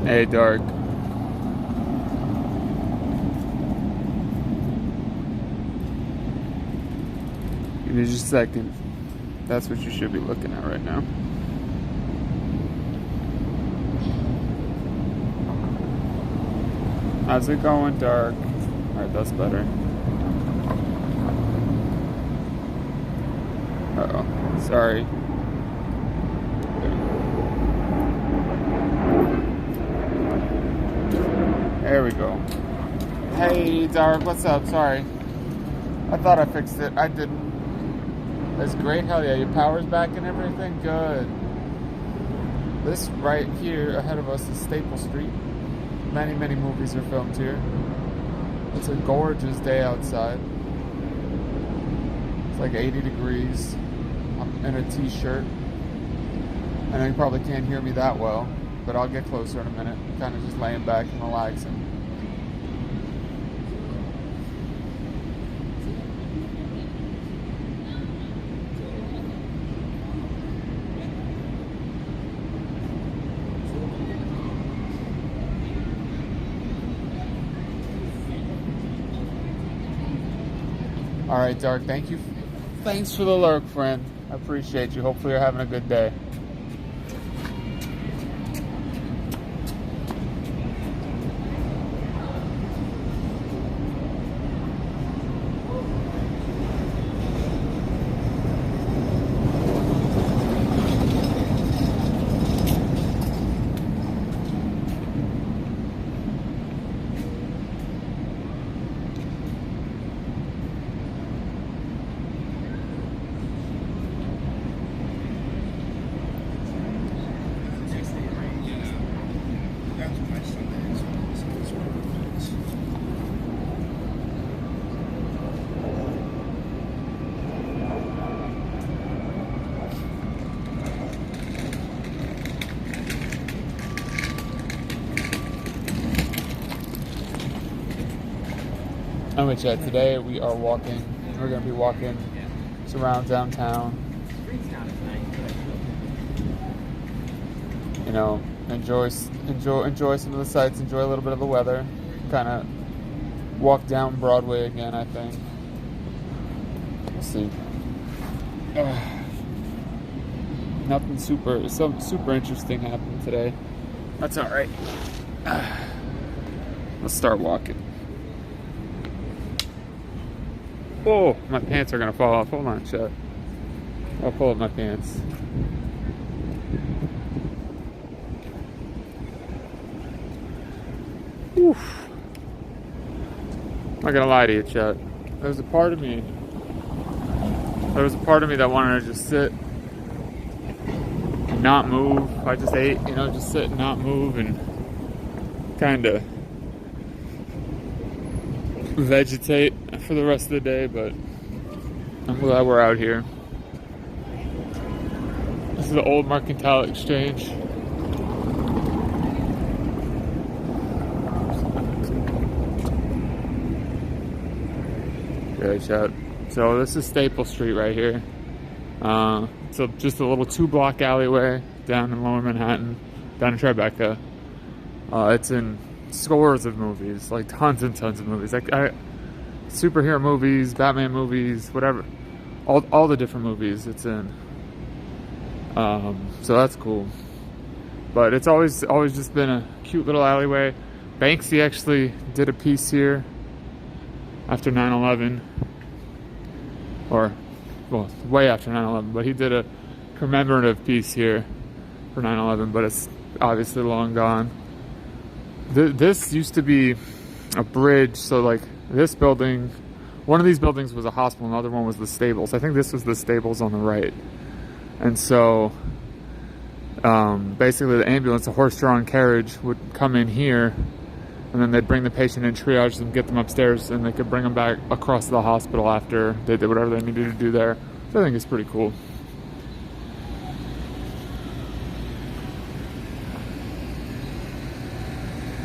Hey, Dark. Give me just a second. That's what you should be looking at right now. How's it going, Dark? Alright, that's better. Uh-oh. Sorry. There we go. Hey, Dark, what's up? Sorry. I thought I fixed it. I didn't. That's great. Hell yeah, your power's back and everything? Good. This right here ahead of us is Staple Street. Many, many movies are filmed here. It's a gorgeous day outside. It's like 80 degrees. I'm in a t-shirt. I know you probably can't hear me that well, but I'll get closer in a minute. Kind of just laying back and relaxing. All right, Dark, thank you. Thanks for the lurk, friend. I appreciate you. Hopefully you're having a good day. Anyway, chat, today we are walking. We're going to be walking around downtown. You know, enjoy some of the sights, enjoy a little bit of the weather. Kind of walk down Broadway again, I think. We'll see. Nothing super interesting happened today. That's all right. Let's start walking. Oh, my pants are gonna fall off. Hold on, chat. I'll pull up my pants. Oof. I'm not gonna lie to you, chat. There was a part of me that wanted to just sit and not move. I just ate, just sit and not move and kind of vegetate for the rest of the day, but I'm glad we're out here. This is the old Mercantile Exchange. Okay, chat. So this is Staple Street right here. So just a little 2-block alleyway down in Lower Manhattan, down in Tribeca. It's in scores of movies, like tons and tons of movies. Like superhero movies, Batman movies, whatever, all the different movies it's in. So that's cool. But it's always just been a cute little alleyway. Banksy actually did a piece here after 9/11, or well, way after 9/11. But he did a commemorative piece here for 9/11. But it's obviously long gone. This used to be a bridge, so like this building, one of these buildings was a hospital, another one was the stables. I think this was the stables on the right. And so basically the ambulance, a horse-drawn carriage, would come in here, and then they'd bring the patient in, triage them, get them upstairs, and they could bring them back across to the hospital after they did whatever they needed to do there. So I think it's pretty cool.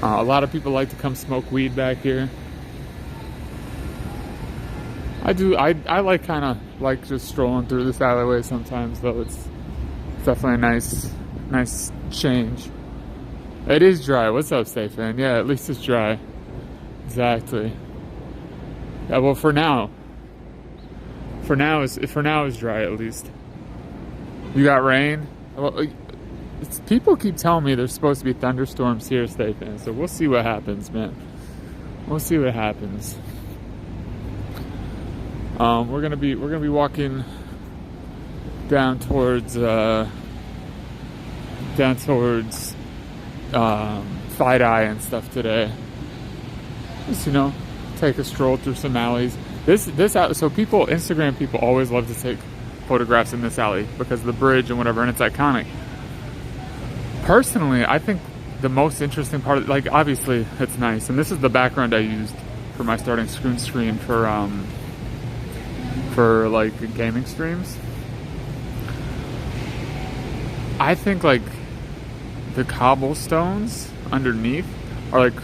A lot of people like to come smoke weed back here. I do. I like kind of like just strolling through this alleyway sometimes, though. It's definitely a nice change. It is dry. What's up, Stay Fan? Yeah, at least it's dry. Exactly. Yeah, well, for now. For now is dry at least. You got rain? Well, people keep telling me there's supposed to be thunderstorms here, Stay Fan. So we'll see what happens, man. We'll see what happens. We're gonna be walking down towards Fight Eye and stuff today. Just, you know, take a stroll through some alleys. So Instagram people always love to take photographs in this alley because of the bridge and whatever, and it's iconic. Personally, I think the most interesting part, like, obviously it's nice, and this is the background I used for my starting screen for like gaming streams. I think like the cobblestones underneath are like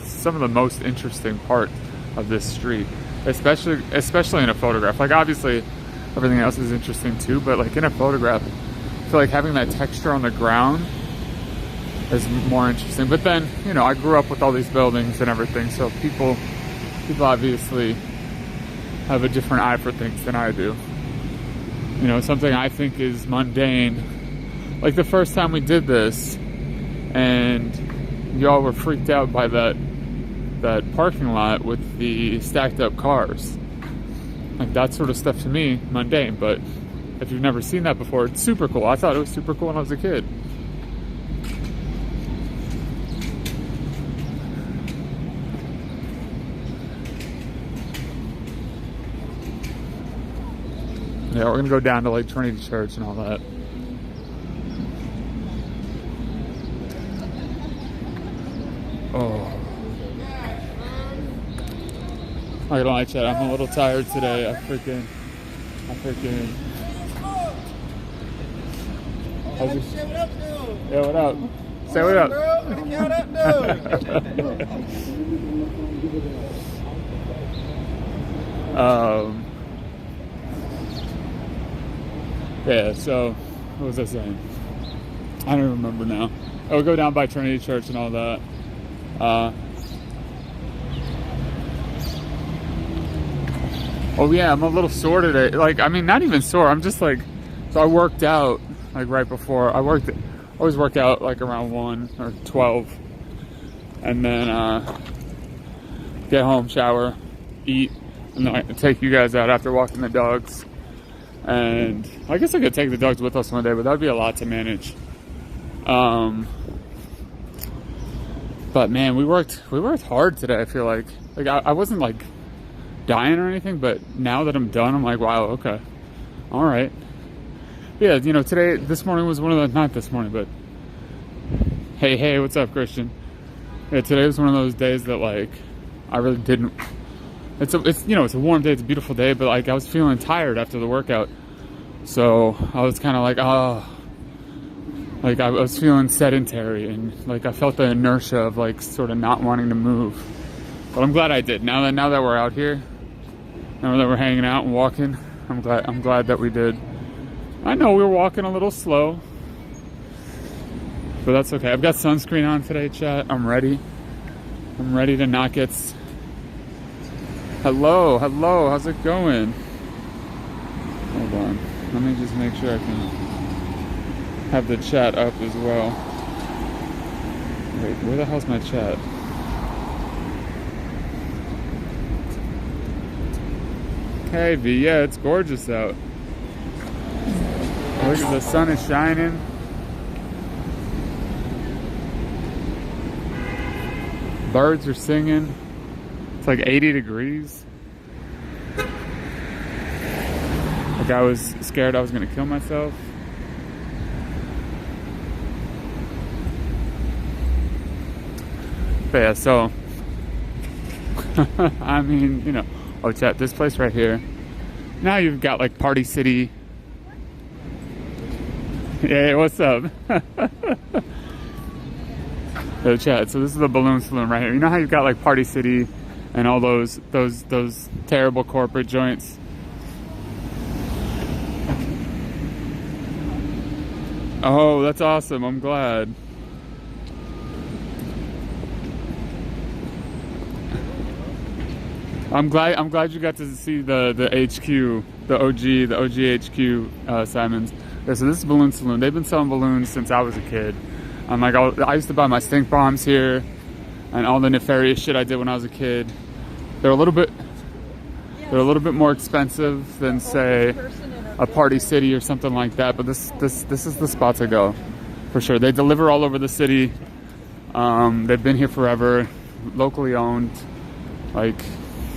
some of the most interesting part of this street, especially in a photograph. Like, obviously everything else is interesting too, but like in a photograph, I feel like having that texture on the ground is more interesting. But then, you know, I grew up with all these buildings and everything, so people obviously have a different eye for things than I do. You know, something I think is mundane. Like the first time we did this, and y'all were freaked out by that parking lot with the stacked up cars. Like, that sort of stuff to me, mundane, but if you've never seen that before, it's super cool. I thought it was super cool when I was a kid. Yeah, we're gonna go down to like Trinity Church and all that. Oh, I don't like that. I'm a little tired today. I freaking. Yeah, what up? Say what up. Yeah, so what was I saying? I don't remember now. I would go down by Trinity Church and all that. Oh yeah, I'm a little sore today. Like, I mean, not even sore. I'm just like, so I worked out like right before. I always work out like around 1 or 12, and then get home, shower, eat, and then I take you guys out after walking the dogs. And I guess I could take the dogs with us one day, but that would be a lot to manage. But man, we worked hard today. I feel like I wasn't like dying or anything, but now that I'm done, I'm like, wow, okay, all right. Yeah, you know, this morning was one of the, not this morning, but hey, what's up, Christian? Yeah, today was one of those days that like I really didn't. It's you know, it's a warm day, it's a beautiful day, but like I was feeling tired after the workout, so I was kind of like, like I was feeling sedentary, and like I felt the inertia of like sort of not wanting to move. But I'm glad I did. Now that we're out here, now that we're hanging out and walking, I'm glad that we did. I know we were walking a little slow, but that's okay. I've got sunscreen on today, chat. I'm ready to not get. Hello, how's it going? Hold on, let me just make sure I can have the chat up as well. Wait, where the hell's my chat? Hey V, yeah, it's gorgeous out. Look at the sun is shining. Birds are singing. It's like 80 degrees. Like I was scared I was gonna kill myself. But yeah, so I mean, you know, oh chat, this place right here. Now you've got like Party City. Hey, what's up? Yo, chat, so this is the Balloon Saloon right here. You know how you've got like Party City and all those terrible corporate joints? Oh, that's awesome. I'm glad. I'm glad you got to see the HQ, the OG HQ Simons. Yeah, so this is Balloon Saloon. They've been selling balloons since I was a kid. I used to buy my stink bombs here and all the nefarious shit I did when I was a kid. They're a little bit more expensive than, say, a Party City or something like that, but this is the spot to go for sure. They deliver all over the city. They've been here forever, locally owned. Like,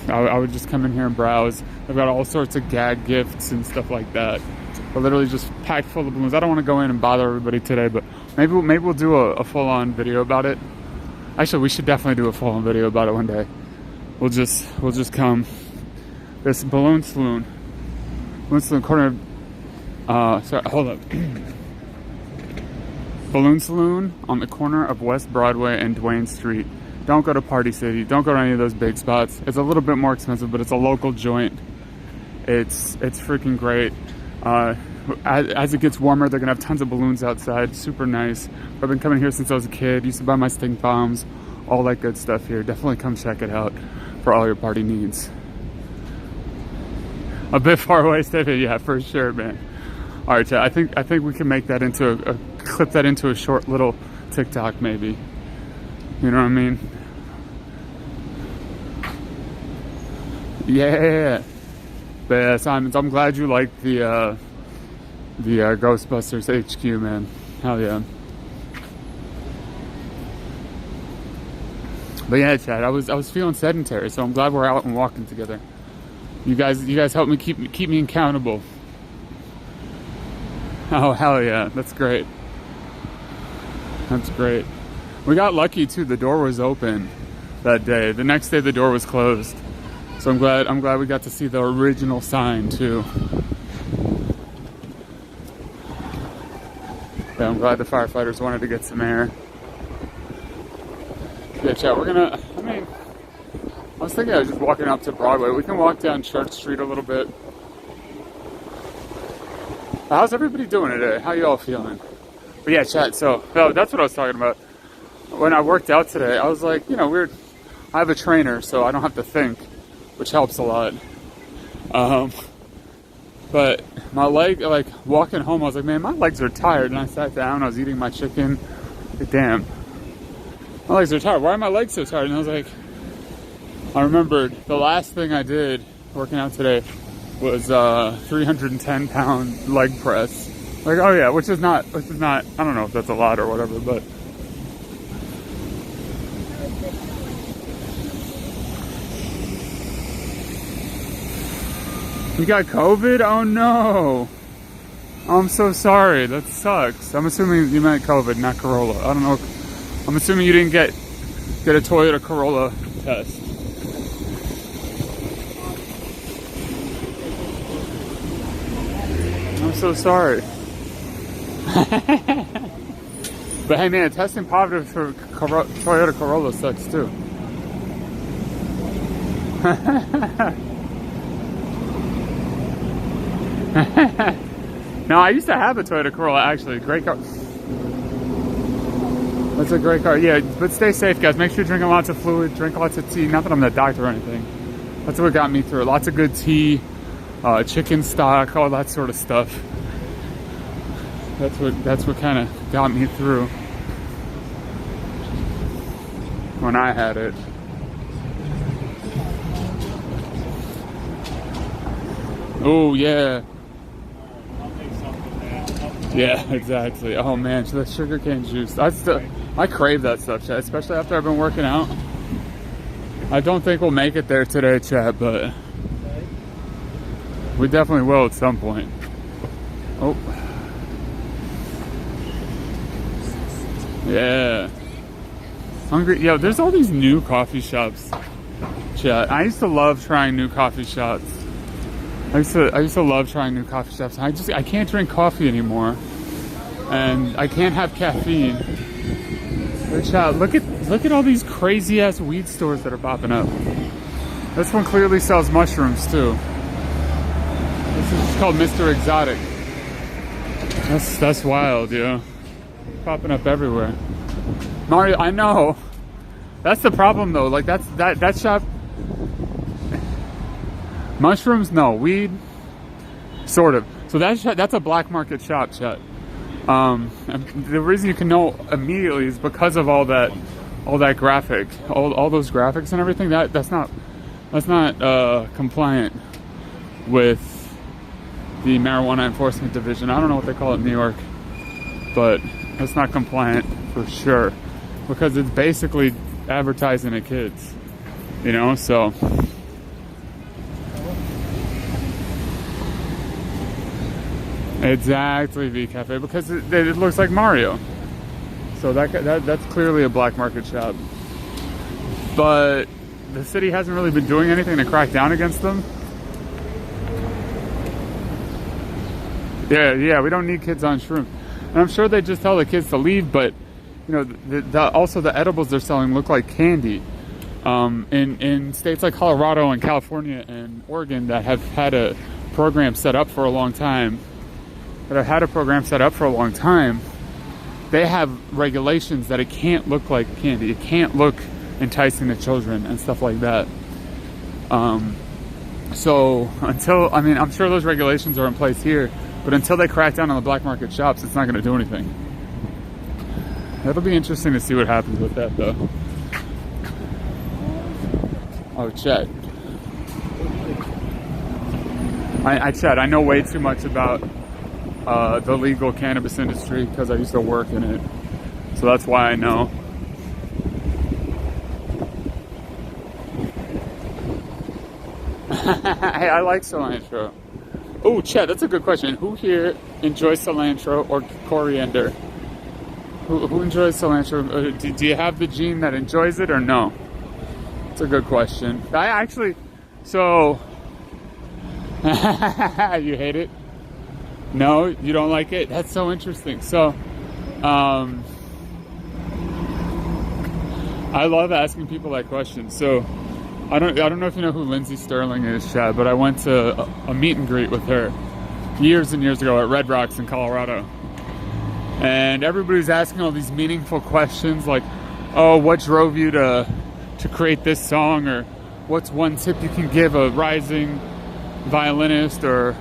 I would just come in here and browse. They've got all sorts of gag gifts and stuff like that. But literally just packed full of balloons. I don't want to go in and bother everybody today, but maybe we'll do a full-on video about it. Actually, we should definitely do a full-on video about it one day. We'll just come. This Balloon Saloon. Balloon Saloon corner. Sorry, hold up. Balloon Saloon on the corner of West Broadway and Duane Street. Don't go to Party City. Don't go to any of those big spots. It's a little bit more expensive, but it's a local joint. It's freaking great. As it gets warmer, they're gonna have tons of balloons outside. Super nice. I've been coming here since I was a kid. Used to buy my stink bombs, all that good stuff here. Definitely come check it out for all your party needs. A bit far away, Stephen. Yeah, for sure, man. All right, chat. I think we can make that into clip that into a short little TikTok, maybe. You know what I mean? Yeah. But yeah, Simons, I'm glad you like the Ghostbusters HQ, man. Hell yeah. But yeah, Chad, I was feeling sedentary, so I'm glad we're out and walking together. You guys help me keep me accountable. Oh hell yeah, that's great. That's great. We got lucky too. The door was open that day. The next day the door was closed. So I'm glad we got to see the original sign too. Yeah, I'm glad the firefighters wanted to get some air. Yeah, chat, I was thinking I was just walking up to Broadway. We can walk down Church Street a little bit. How's everybody doing today? How you all feeling? But yeah, chat, so that's what I was talking about. When I worked out today, I was like, I have a trainer, so I don't have to think, which helps a lot. But my leg, like walking home, I was like, man, my legs are tired. And I sat down, I was eating my chicken. Like, damn, my legs are tired. Why are my legs so tired? And I was like, I remembered the last thing I did working out today was 310-pound leg press. Like, oh yeah, which is not, I don't know if that's a lot or whatever, but. You got COVID? Oh no. Oh, I'm so sorry. That sucks. I'm assuming you meant COVID, not Corolla. I don't know. I'm assuming you didn't get a Toyota Corolla test. I'm so sorry. But hey man, testing positive for Toyota Corolla sucks too. No, I used to have a Toyota Corolla, actually. Great car. That's a great car. Yeah, but stay safe, guys. Make sure you're drinking lots of fluid, drink lots of tea. Not that I'm the doctor or anything. That's what got me through. Lots of good tea, chicken stock, all that sort of stuff. That's what kind of got me through when I had it. Oh yeah. Yeah, exactly. Oh man, so that sugarcane juice. I crave that stuff, Chad, especially after I've been working out. I don't think we'll make it there today, Chad, but we definitely will at some point. Oh. Yeah. Hungry. Yo, there's all these new coffee shops, Chad. I used to love trying new coffee shops. I used to love trying new coffee shops. I can't drink coffee anymore, and I can't have caffeine. But chat, look at all these crazy ass weed stores that are popping up. This one clearly sells mushrooms too. This is called Mr. Exotic. That's wild, yeah. Popping up everywhere. Mario, I know. That's the problem though. Like that shop. Mushrooms, no. Weed, sort of. So that's a black market shop, Chet. And the reason you can know immediately is because of all that graphic, all those graphics and everything. That's not compliant with the Marijuana Enforcement Division. I don't know what they call it in New York, but that's not compliant for sure, because it's basically advertising to kids, you know. So exactly, V Cafe, because it looks like Mario. So that's clearly a black market shop. But the city hasn't really been doing anything to crack down against them. Yeah, we don't need kids on shrooms. And I'm sure they just tell the kids to leave, but you know, also the edibles they're selling look like candy. In states like Colorado and California and Oregon that have had a program set up for a long time, they have regulations that it can't look like candy. It can't look enticing to children and stuff like that. So I'm sure those regulations are in place here, but until they crack down on the black market shops, it's not going to do anything. It'll be interesting to see what happens with that, though. Oh, Chet. Chet, I know way too much about the legal cannabis industry because I used to work in it. So that's why I know. Hey, I like cilantro. Oh, Chet, that's a good question. Who here enjoys cilantro or coriander? Who enjoys cilantro? Do you have the gene that enjoys it or no? It's a good question. I actually, so, you hate it? No, you don't like it? That's so interesting. So, I love asking people that question. So, I don't know if you know who Lindsay Sterling is, Chad, but I went to a meet and greet with her years and years ago at Red Rocks in Colorado. And everybody's asking all these meaningful questions like, oh, what drove you to create this song? Or what's one tip you can give a rising violinist or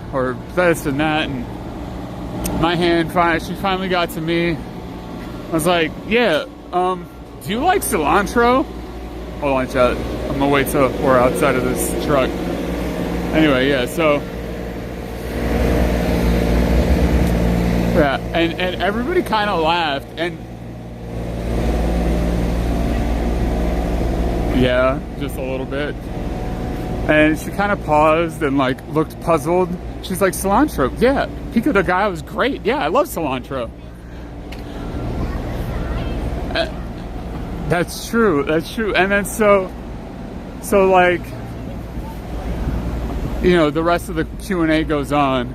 this and that? And my hand, she finally got to me. I was like, yeah, do you like cilantro? Hold on, chat. I'm gonna wait till we're outside of this truck. Anyway, yeah, so yeah, and everybody kind of laughed, and yeah, just a little bit. And she kind of paused and like looked puzzled. She's like, cilantro? Yeah, pico de gallo is great. Yeah, I love cilantro. That's true. And then so like, you know, the rest of the Q&A goes on.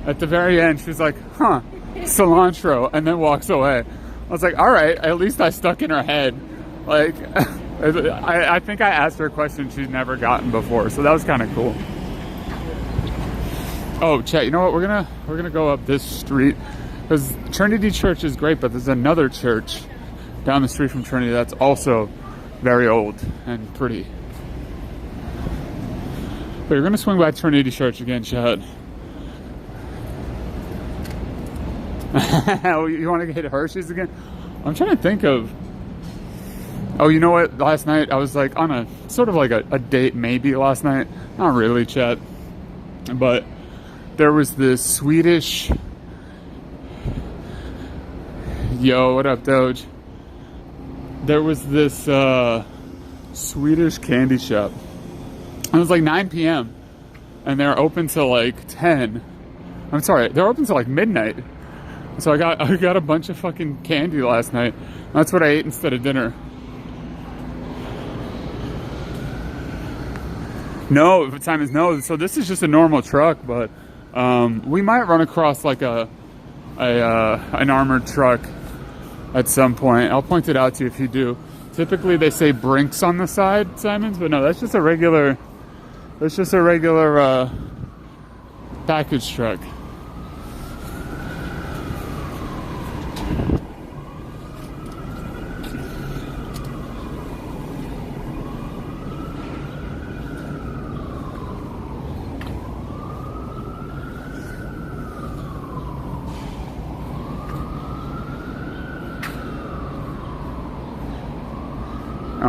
At the very end, she's like, huh, cilantro, and then walks away. I was like, all right, at least I stuck in her head. Like, I think I asked her a question she's never gotten before, so that was kind of cool. Oh, Chet, you know what? We're gonna go up this street because Trinity Church is great, but there's another church down the street from Trinity that's also very old and pretty. But you're gonna swing by Trinity Church again, Chet. You want to get Hershey's again? I'm trying to think of. Oh, you know what? Last night I was like on a sort of like a date, maybe last night. Not really, Chet. But there was this Swedish. Yo, what up, Doge? There was this Swedish candy shop. It was like 9 p.m. and they're open till like 10. I'm sorry, they're open till like midnight. So I got a bunch of fucking candy last night. That's what I ate instead of dinner. No, the time is no. So this is just a normal truck, but we might run across like an armored truck at some point. I'll point it out to you if you do. Typically they say Brinks on the side, Simons, but no, that's just a regular package truck.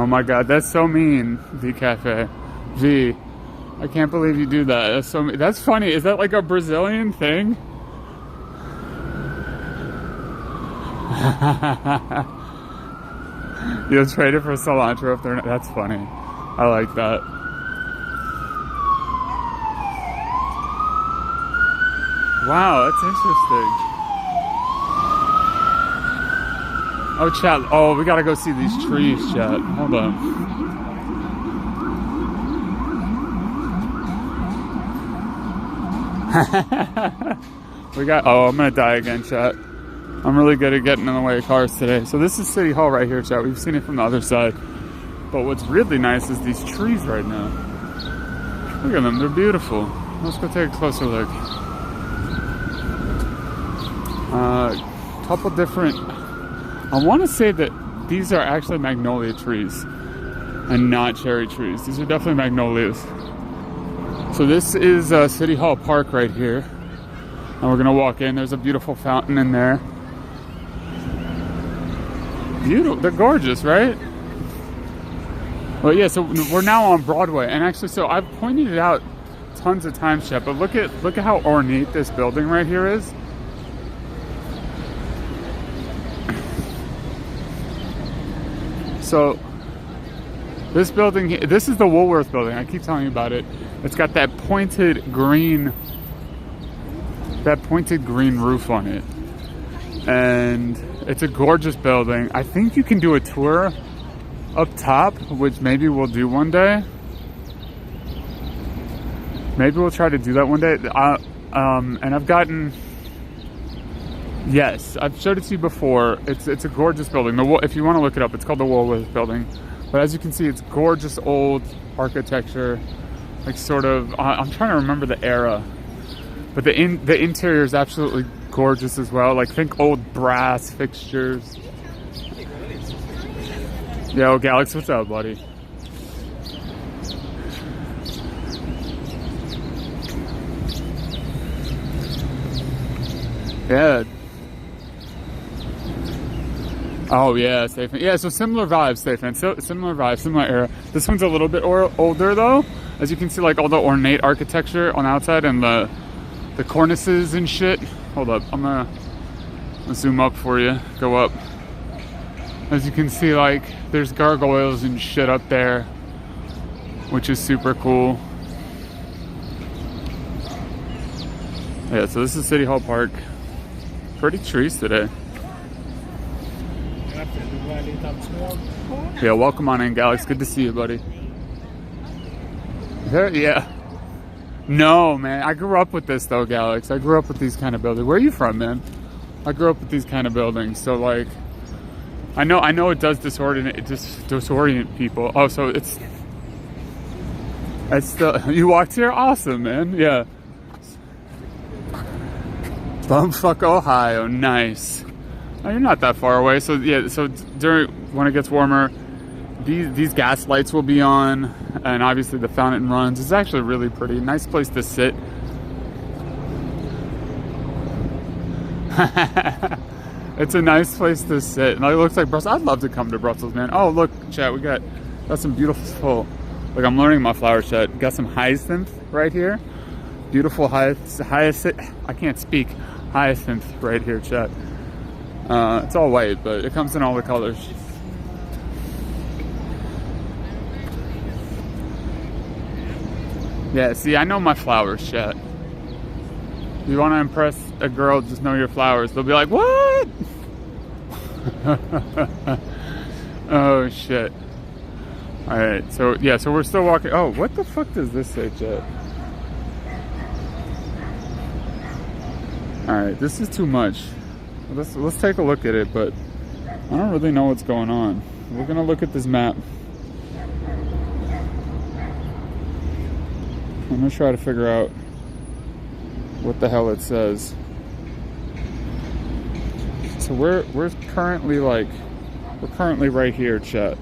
Oh my god, that's so mean, V Cafe. V, I can't believe you do that. That's so mean. That's funny. Is that like a Brazilian thing? You'll trade it for cilantro if they're not. That's funny. I like that. Wow, that's interesting. Oh, chat. Oh, we gotta go see these trees, chat. Hold on. We got. Oh, I'm gonna die again, chat. I'm really good at getting in the way of cars today. So this is City Hall right here, chat. We've seen it from the other side. But what's really nice is these trees right now. Look at them. They're beautiful. Let's go take a closer look. Couple different. I want to say that these are actually magnolia trees and not cherry trees. These are definitely magnolias. So this is City Hall Park right here. And we're gonna walk in. There's a beautiful fountain in there. Beautiful. They're gorgeous, right? Well, yeah, so we're now on Broadway. And actually, so I've pointed it out tons of times, Chet, but look at how ornate this building right here is. So this building, this is the Woolworth building. I keep telling you about it. It's got that pointed green roof on it. And it's a gorgeous building. I think you can do a tour up top, which maybe we'll do one day. Maybe we'll try to do that one day. And I've gotten... Yes, I've showed it to you before. It's a gorgeous building. If you want to look it up, it's called the Woolworth Building. But as you can see, it's gorgeous old architecture. Like sort of, I'm trying to remember the era. But the interior is absolutely gorgeous as well. Like think old brass fixtures. Yo, Galax, what's up, buddy? Yeah. Oh yeah, Stefan. Yeah, so similar vibes, Stefan. So similar vibes, similar era. This one's a little bit older though. As you can see, like all the ornate architecture on the outside and the cornices and shit. Hold up, I'm gonna zoom up for you. Go up. As you can see, like there's gargoyles and shit up there, which is super cool. Yeah, so this is City Hall Park. Pretty trees today. Yeah, welcome on in, Galax. Good to see you, buddy. Yeah. No, man. I grew up with this, though, Galax. I grew up with these kind of buildings. Where are you from, man? I grew up with these kind of buildings. So, like, I know it does disorient people. Oh, so it's you walked here? Awesome, man. Yeah. Bumfuck, Ohio. Nice. Oh, you're not that far away. So yeah, so when it gets warmer, these gas lights will be on, and obviously the fountain runs. It's actually really pretty. Nice place to sit. It's a nice place to sit. And it looks like Brussels. I'd love to come to Brussels, man. Oh, look, chat, we got some beautiful. Look, I'm learning my flower, chat. Got some hyacinth right here. Beautiful hyacinth. I can't speak. Hyacinth right here, chat. It's all white, but it comes in all the colors. Yeah, see, I know my flowers, chat. If you want to impress a girl, just know your flowers. They'll be like, what? Oh, shit. Alright, so, yeah, so we're still walking. Oh, what the fuck does this say, chat? Alright, this is too much. Let's take a look at it, but I don't really know what's going on. We're gonna look at this map. I'm gonna try to figure out what the hell it says. So we're currently right here, chat.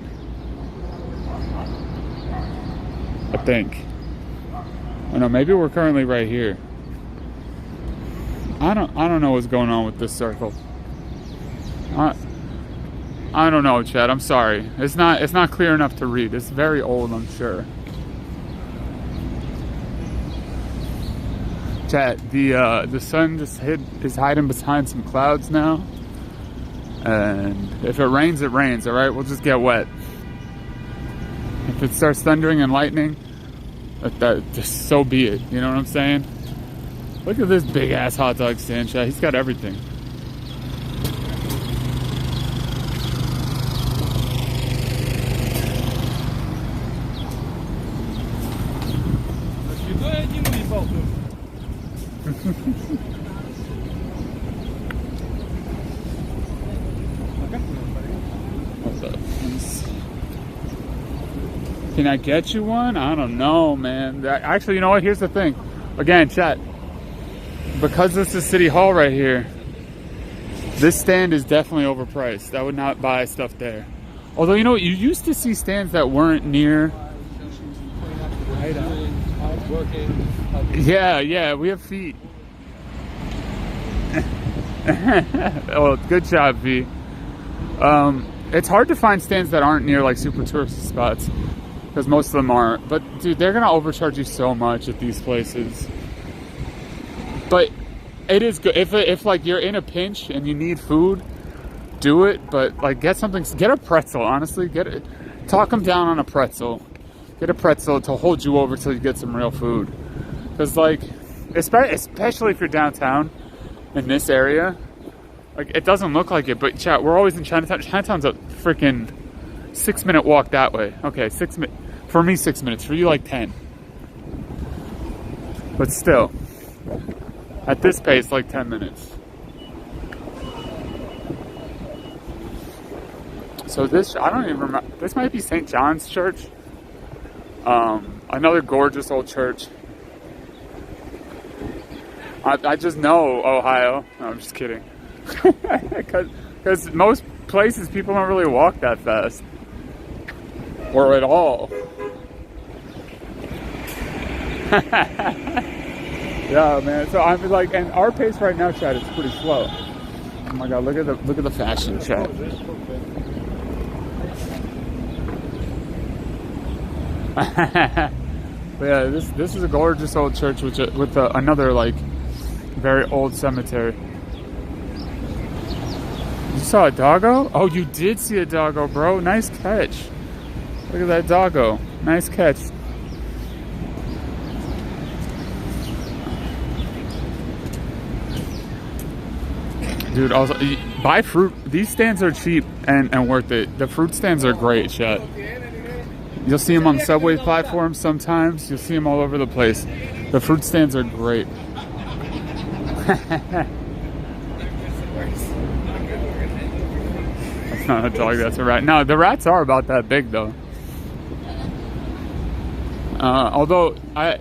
I think. Oh no, maybe we're currently right here. I don't know what's going on with this circle. I don't know, Chad. I'm sorry. It's not clear enough to read. It's very old, I'm sure. Chad, the sun just is hiding behind some clouds now. And if it rains, it rains, all right? We'll just get wet. If it starts thundering and lightning, that just so be it. You know what I'm saying? Look at this big ass hot dog stand, Chad. He's got everything. What's up? Can I get you one? I don't know, man. Actually, you know what? Here's the thing. Again, chat. Because this is City Hall right here, this stand is definitely overpriced. I would not buy stuff there. Although, you know what? You used to see stands that weren't near. Yeah, we have feet. Well, good job, V. It's hard to find stands that aren't near like super touristy spots, because most of them aren't. But dude, they're gonna overcharge you so much at these places. But it is good if like you're in a pinch and you need food, do it. But like get a pretzel. Honestly, talk them down on a pretzel. Get a pretzel to hold you over till you get some real food. Because like, especially if you're downtown in this area, like it doesn't look like it, but chat, we're always in Chinatown. Chinatown's a freaking 6-minute walk that way. Okay, 6 minutes. For me, 6 minutes. For you, like 10. But still, at this pace, like 10 minutes. So this, I don't even remember. This might be St. John's Church. Another gorgeous old church. I just know Ohio. No, I'm just kidding. Because most places people don't really walk that fast. Or at all. Yeah, man. So I'm like, and our pace right now, chat, is pretty slow. Oh my god, look at the fashion, chat. But yeah, this is a gorgeous old church with another like very old cemetery. You saw a doggo? Oh, you did see a doggo, bro. Nice catch. Look at that doggo. Nice catch. Dude, also buy fruit. These stands are cheap and worth it. The fruit stands are great, chat. You'll see them on subway platforms sometimes. You'll see them all over the place. The fruit stands are great. That's not a dog, that's a rat. No, the rats are about that big though. Although a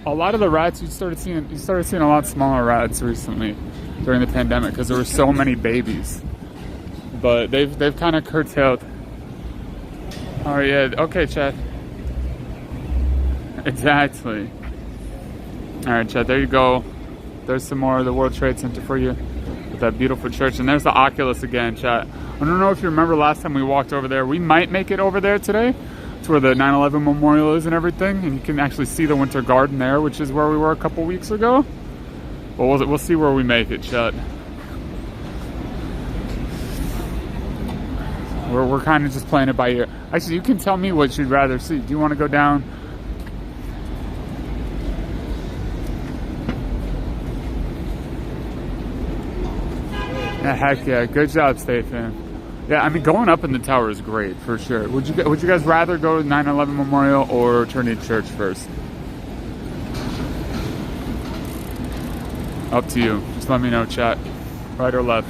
lot of the rats you started seeing a lot smaller rats recently during the pandemic because there were so many babies. But they've kind of curtailed. Oh yeah, okay, Chad. Exactly. Alright, Chad, there you go. There's some more of the World Trade Center for you with that beautiful church. And there's the Oculus again, Chad. I don't know if you remember last time we walked over there. We might make it over there today. It's where the 9/11 memorial is and everything. And you can actually see the Winter Garden there, which is where we were a couple weeks ago. But we'll see where we make it, Chad. We're kind of just playing it by ear. Actually, you can tell me what you'd rather see. Do you want to go down? Yeah, heck yeah. Good job, State fan. Yeah, I mean, going up in the tower is great, for sure. Would you guys rather go to 9/11 Memorial or Trinity Church first? Up to you. Just let me know, chat. Right or left?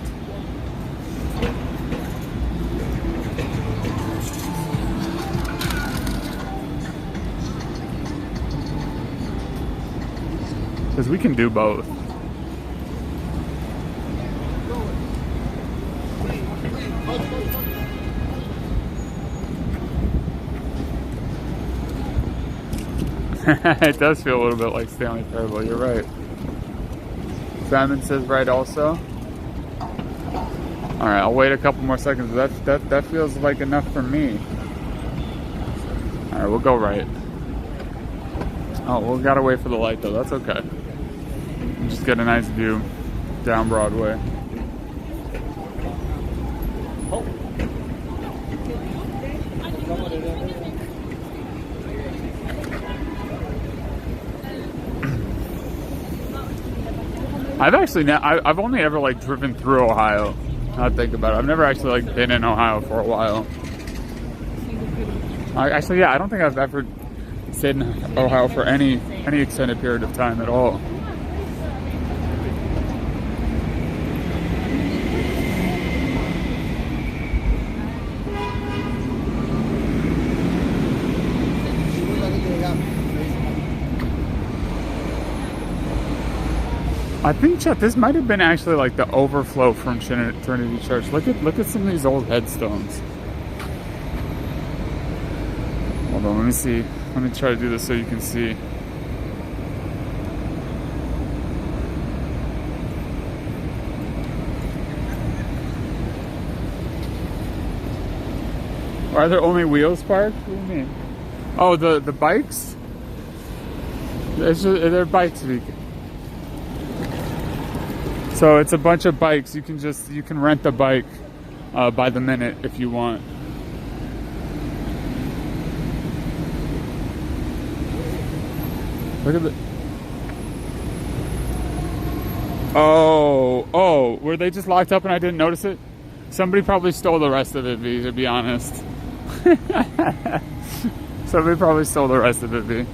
Because we can do both. It does feel a little bit like Stanley Parable, you're right. Simon says right also. All right, I'll wait a couple more seconds. That feels like enough for me. All right, we'll go right. Oh, we gotta wait for the light though. That's okay. Just get a nice view down Broadway. I've only ever like driven through Ohio. Now that I think about it, I've never actually like been in Ohio for a while. Yeah, I don't think I've ever stayed in Ohio for any extended period of time at all. I think, Chet, this might have been actually like the overflow from Trinity Church. Look at some of these old headstones. Hold on, let me see. Let me try to do this so you can see. Are there only wheels parked? What do you mean? Oh, the bikes? They're bikes. So it's a bunch of bikes. You can rent the bike by the minute if you want. Look at the. Oh, were they just locked up and I didn't notice it? Somebody probably stole the rest of it, V, to be honest. Somebody probably stole the rest of it, V.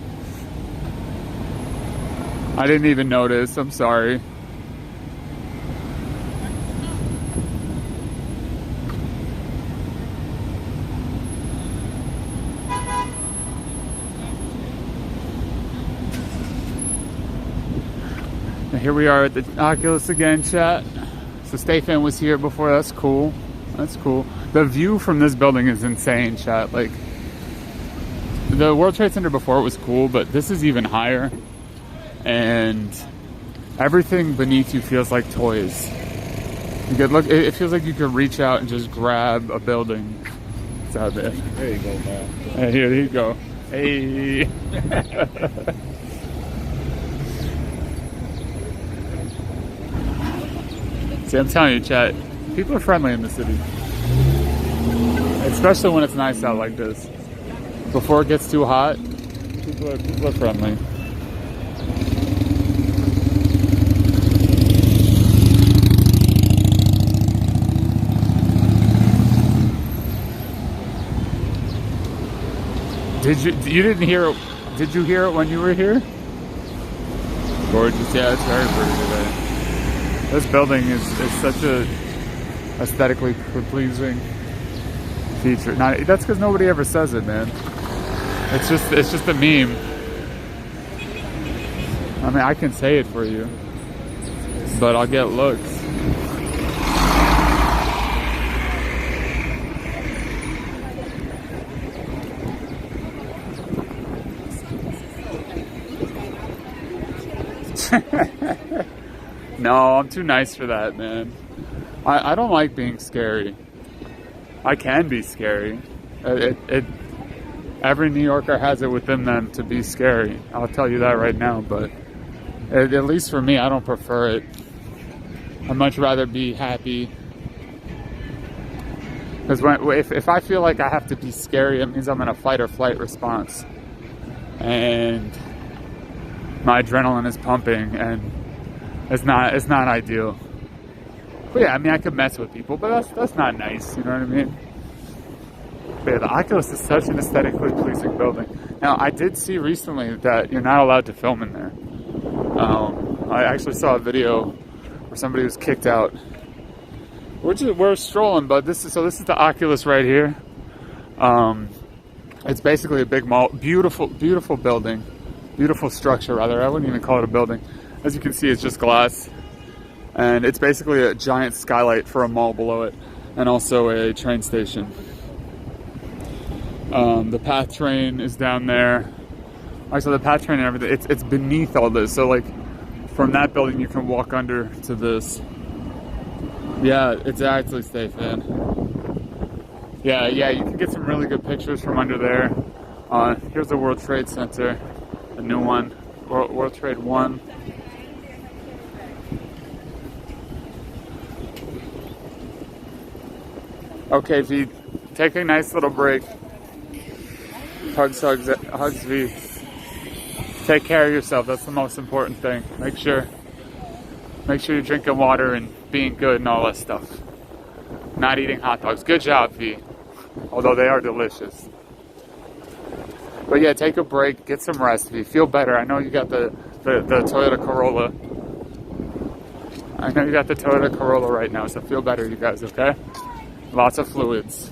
I didn't even notice. I'm sorry. Here we are at the Oculus again, chat. So Stefan was here before. That's cool. That's cool. The view from this building is insane, chat. Like, the World Trade Center before it was cool, but this is even higher. And everything beneath you feels like toys. You could look. It feels like you could reach out and just grab a building. It's out there. There you go, man. Hey, here you go. Hey. See, I'm telling you, chat, people are friendly in the city. Especially when it's nice out like this. Before it gets too hot, people are friendly. Did you hear it when you were here? Gorgeous, yeah, it's very pretty today. This building is such a aesthetically pleasing feature. That's because nobody ever says it, man. It's just a meme. I mean, I can say it for you, but I'll get looks. No, I'm too nice for that, man. I don't like being scary. I can be scary. Every New Yorker has it within them to be scary. I'll tell you that right now, but at least for me, I don't prefer it. I'd much rather be happy. Because if I feel like I have to be scary, it means I'm in a fight or flight response. And my adrenaline is pumping, and it's not ideal. But yeah, I mean, I could mess with people, but that's not nice, you know what I mean? But yeah, the Oculus is such an aesthetically pleasing building. Now, I did see recently that you're not allowed to film in there. I actually saw a video where somebody was kicked out. We're strolling, but this is the Oculus right here. It's basically a big mall, beautiful building, beautiful structure rather. I wouldn't even call it a building. As you can see, it's just glass, and it's basically a giant skylight for a mall below it, and also a train station. The PATH train is down there. Actually, the PATH train and everything, it's beneath all this. So like, from that building, you can walk under to this. Yeah, it's actually safe, man. Yeah, you can get some really good pictures from under there. Here's the World Trade Center, the new one, World Trade 1. Okay, V, take a nice little break. Hugs, V. Take care of yourself. That's the most important thing. Make sure you're drinking water and being good and all that stuff. Not eating hot dogs. Good job, V. Although they are delicious. But yeah, take a break, get some rest, V. Feel better. I know you got the Toyota Corolla. I know you got the Toyota Corolla right now, so feel better, you guys, okay? Lots of fluids.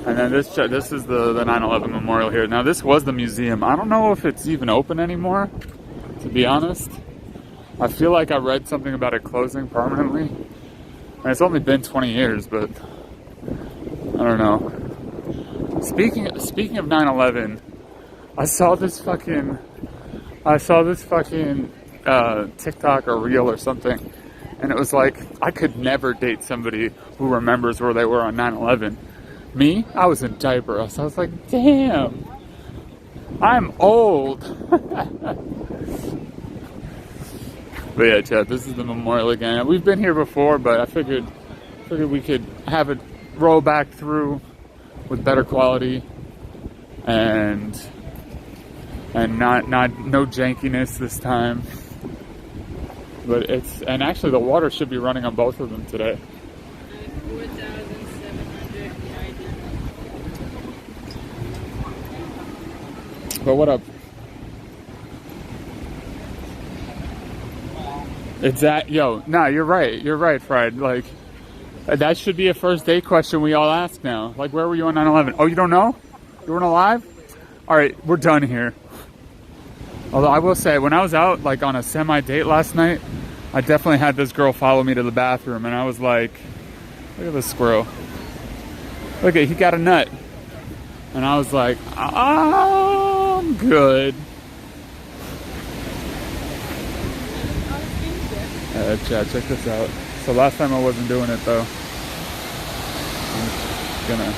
And then this is the 9/11 memorial here. Now this was the museum. I don't know if it's even open anymore, to be honest. I feel like I read something about it closing permanently. And it's only been 20 years, but I don't know. Speaking of 9/11, I saw this fucking TikTok or reel or something, and it was like, I could never date somebody who remembers where they were on 9/11. Me, I was in diapers. So I was like, damn, I'm old. But yeah, Chad, this is the memorial again. We've been here before, but I figured we could have it roll back through with better quality and no jankiness this time. But and actually the water should be running on both of them today. 4,700. But what up? You're right, Fred. Like, that should be a first date question we all ask now. Like, where were you on 9/11? Oh, you don't know? You weren't alive? All right, we're done here. Although I will say, when I was out, like, on a semi-date last night, I definitely had this girl follow me to the bathroom, and I was like, look at this squirrel. Look at, he got a nut. And I was like, I'm good. Chad, check this out. So last time I wasn't doing it though. I'm gonna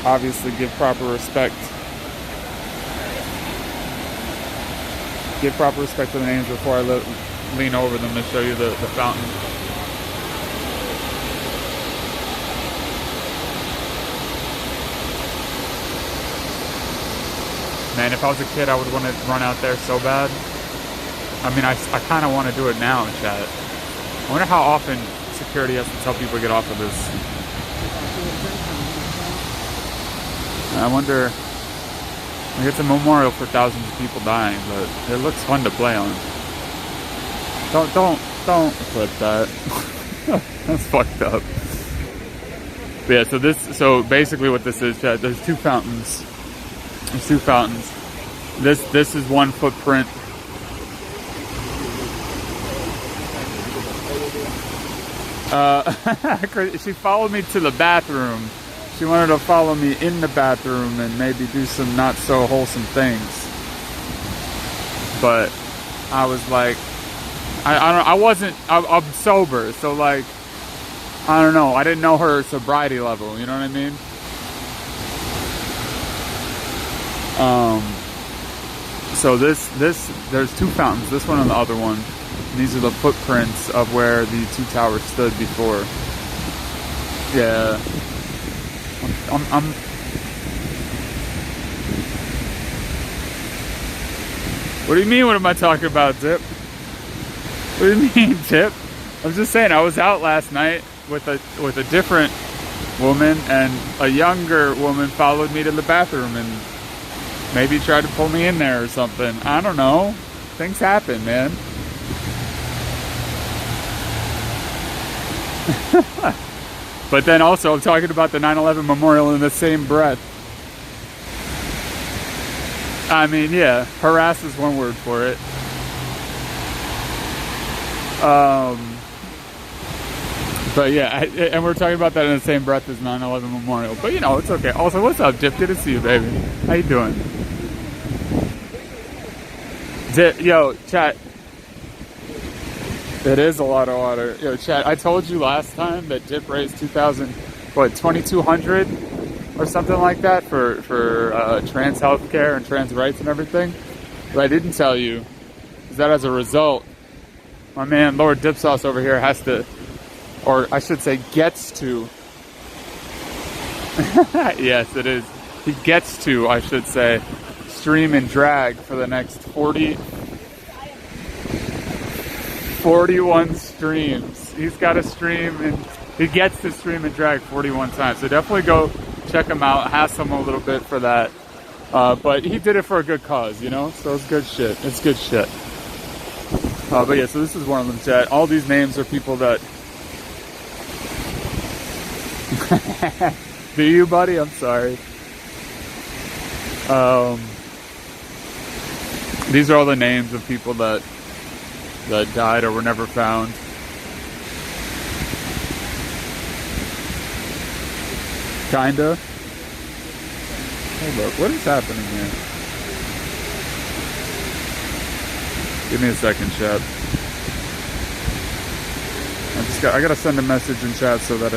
obviously give proper respect. Give proper respect to the names before I lean over them to show you the fountain. Man, if I was a kid, I would want to run out there so bad. I mean, I kind of want to do it now, chat. I wonder how often security has to tell people to get off of this. I wonder, like, it's a memorial for thousands of people dying, but it looks fun to play on. Don't clip that. That's fucked up. But yeah, so basically what this is, chat, there's two fountains. There's two fountains. This is one footprint. She followed me to the bathroom. She wanted to follow me in the bathroom and maybe do some not so wholesome things. But I was like, I'm sober, so like, I don't know. I didn't know her sobriety level, you know what I mean? So there's two fountains, this one and the other one. And these are the footprints of where the two towers stood before. Yeah. What do you mean, what am I talking about, Tip? What do you mean, Tip? I'm just saying, I was out last night with a different woman, and a younger woman followed me to the bathroom and maybe tried to pull me in there or something. I don't know. Things happen, man. But then also, I'm talking about the 9/11 memorial in the same breath. I mean, yeah, harass is one word for it. But yeah, and we're talking about that in the same breath as 9/11 Memorial. But you know, it's okay. Also, what's up, Dip? Good to see you, baby. How you doing? Dip, yo, chat. It is a lot of water. Yo, chat, I told you last time that Dip raised 2,200 or something like that for trans healthcare and trans rights and everything. What I didn't tell you is that as a result, my man Lord Dip Sauce over here has to, or I should say gets to, yes it is, he gets to, I should say, stream and drag for the next 41 streams. He's got to stream and he gets to stream and drag 41 times. So definitely go check him out, hassle him a little bit for that. But he did it for a good cause, you know? So it's good shit. It's good shit. But yeah, so this is one of them, chat. All these names are people that... Do you, buddy? I'm sorry. These are all the names of people that died or were never found. Kinda. Hold up, what is happening here? Give me a second, chat. I gotta send a message in chat so that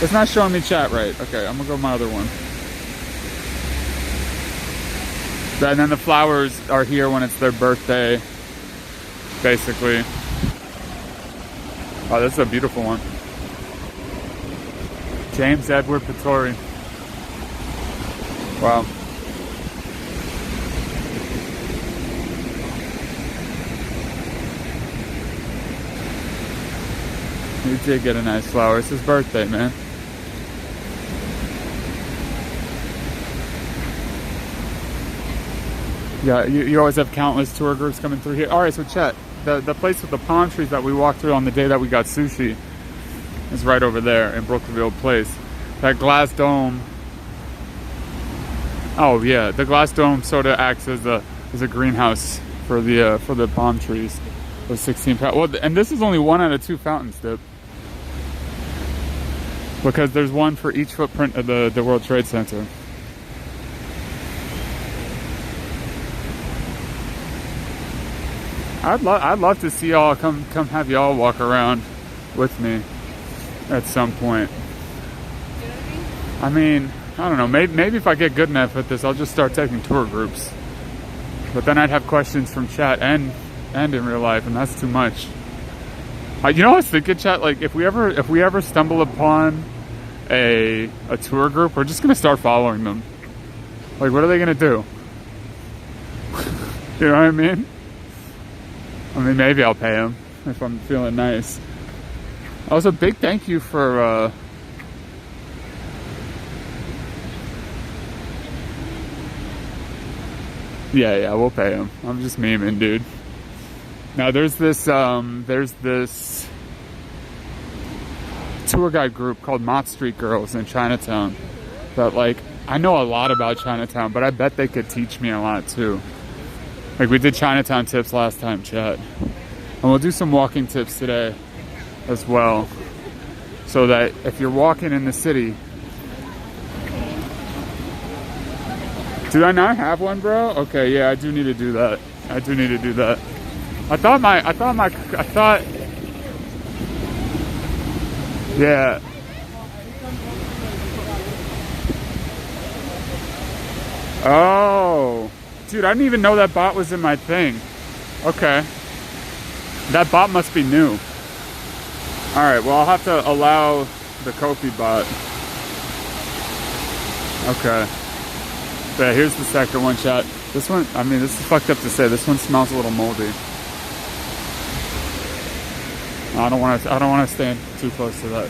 it's not showing me chat right. Okay, I'm gonna go with my other one. And then the flowers are here when it's their birthday, basically. Oh, this is a beautiful one. James Edward Pittori. Wow. He did get a nice flower. It's his birthday, man. Yeah, you always have countless tour groups coming through here. All right, so chat, the place with the palm trees that we walked through on the day that we got sushi is right over there in Brookfield Place. That glass dome. Oh yeah, the glass dome sort of acts as a greenhouse for the palm trees. Those 16 pounds. Well, and this is only 1 out of 2 fountains, Dip. Because there's one for each footprint of the World Trade Center. I'd love to see y'all come have y'all walk around with me at some point. I mean, I don't know, maybe if I get good enough at this, I'll just start taking tour groups. But then I'd have questions from chat and in real life, and that's too much. You know what I was thinking, chat? Like, if we ever stumble upon a tour group, we're just gonna start following them. Like, what are they gonna do? You know what I mean? I mean, maybe I'll pay them if I'm feeling nice. Also, big thank you for yeah, we'll pay him. I'm just memeing, dude. Now there's this tour guide group called Mott Street Girls in Chinatown that, like, I know a lot about Chinatown, but I bet they could teach me a lot too. Like, we did Chinatown tips last time, chat. And we'll do some walking tips today as well. So that if you're walking in the city... Do I not have one, bro? Okay, yeah, I do need to do that. I thought... Yeah. Oh. Dude, I didn't even know that bot was in my thing. Okay. That bot must be new. Alright, well, I'll have to allow the Kofi bot. Okay. So yeah, here's the second one, chat. This one, I mean, this is fucked up to say. This one smells a little moldy. I don't want to stand too close to that.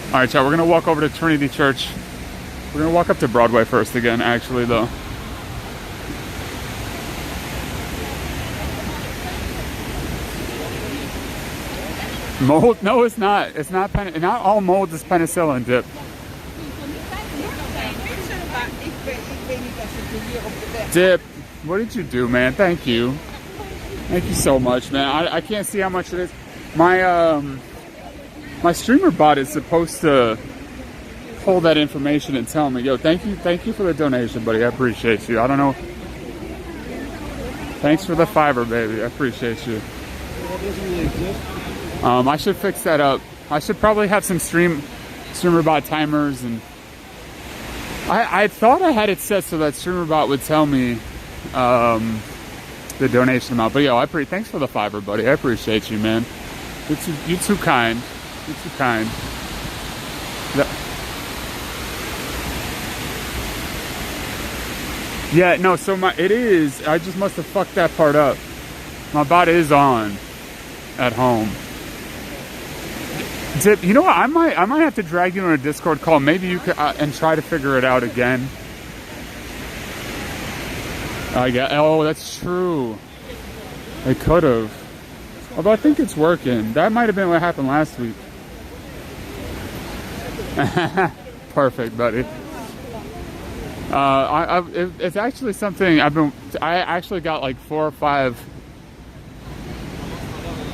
Alright, chat, we're going to walk over to Trinity Church. We're going to walk up to Broadway first again, actually, though. Mold? No, it's not. It's not. Not all mold is penicillin, Dip. Dip, what did you do, man? Thank you. Thank you so much, man. I can't see how much it is. My my streamer bot is supposed to pull that information and tell me, yo, thank you for the donation, buddy. I appreciate you. I don't know. Thanks for the fiber, baby. I appreciate you. I should fix that up. I should probably have some streamer bot timers, and I thought I had it set so that streamer bot would tell me the donation amount. But yo, thanks for the fiber, buddy. I appreciate you, man. You're too kind. You're too kind. Yeah, no, so it is, I just must have fucked that part up. My bot is on at home. Dip, you know what, I might have to drag you on a Discord call. Maybe you could, and try to figure it out again. Oh, that's true. I could have. Although I think it's working. That might have been what happened last week. Perfect, buddy. It's actually something I actually got like 4 or 5.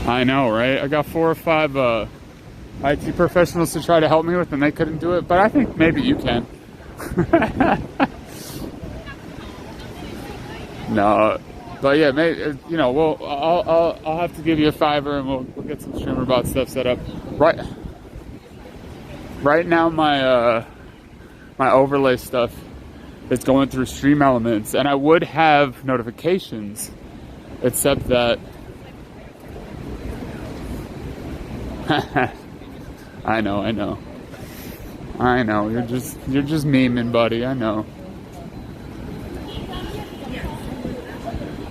I know, right? I got 4 or 5 IT professionals to try to help me with, and they couldn't do it. But I think maybe you can. No, but yeah, maybe, you know, I'll have to give you a fiver, and we'll get some streamer bot stuff set up. Right now, my overlay stuff. It's going through Stream Elements, and I would have notifications, except that I know. You're just memeing, buddy. I know.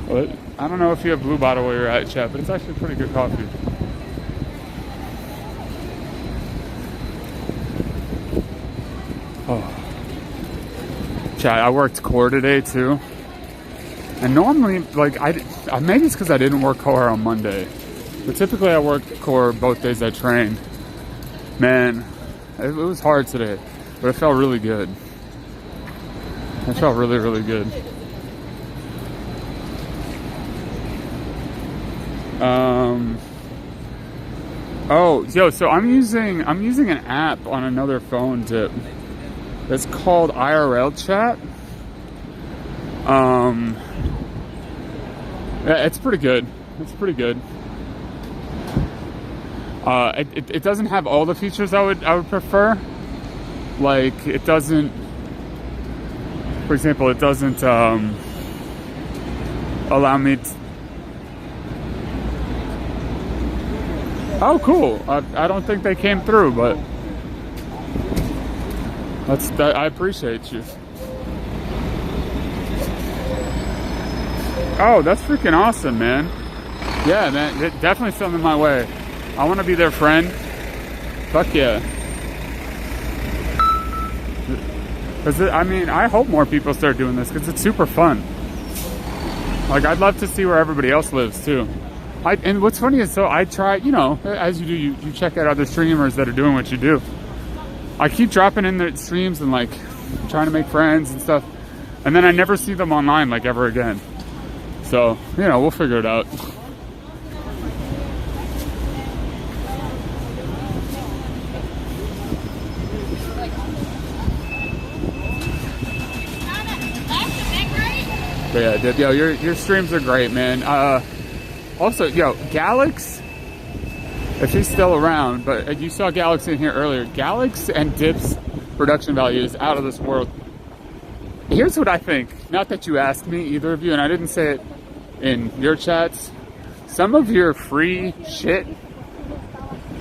Well, I don't know if you have Blue Bottle where you're at, chat, but it's actually pretty good coffee. Oh. Chat, I worked core today too, and normally, like, maybe it's because I didn't work core on Monday, but typically I work core both days I train. Man, it was hard today, but it felt really good. It felt really, really good. Oh, yo, so I'm using an app on another phone that's called IRL chat. Yeah, it's pretty good. It's pretty good. It doesn't have all the features I would prefer. Like, it doesn't, for example, it doesn't allow me to. Oh, cool. I don't think they came through, but I appreciate you. Oh, that's freaking awesome, man. Yeah, man, definitely something my way. I want to be their friend. Fuck yeah. I mean, I hope more people start doing this because it's super fun. Like, I'd love to see where everybody else lives too. And what's funny is, so I try, you know, as you do, you check out other streamers that are doing what you do. I keep dropping in their streams and, like, trying to make friends and stuff, and then I never see them online, like, ever again. So, you know, we'll figure it out. But yeah, yo, your streams are great, man. Also, yo, Galax, if he's still around, but you saw Galax in here earlier. Galax and Dip's production value is out of this world. Here's what I think. Not that you asked me, either of you, and I didn't say it in your chats. Some of your free shit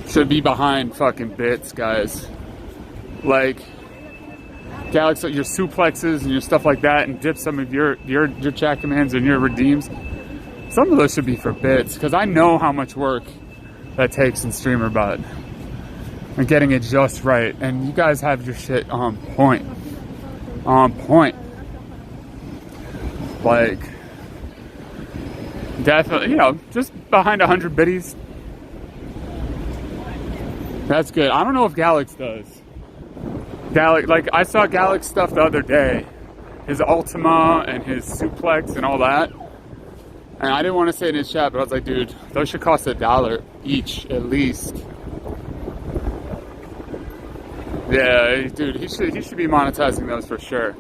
should be behind fucking bits, guys. Like, Galax, your suplexes and your stuff like that, and Dip, some of your chat commands and your redeems. Some of those should be for bits, because I know how much work that takes in StreamerBot and getting it just right. And you guys have your shit on point. On point. Like, definitely, you know, just behind 100 biddies. That's good. I don't know if Galax does. Galax, like, I saw Galax stuff the other day. His Ultima and his suplex and all that. And I didn't want to say it in chat, but I was like, dude, those should cost $1 each at least. Yeah, dude, he should be monetizing those for sure.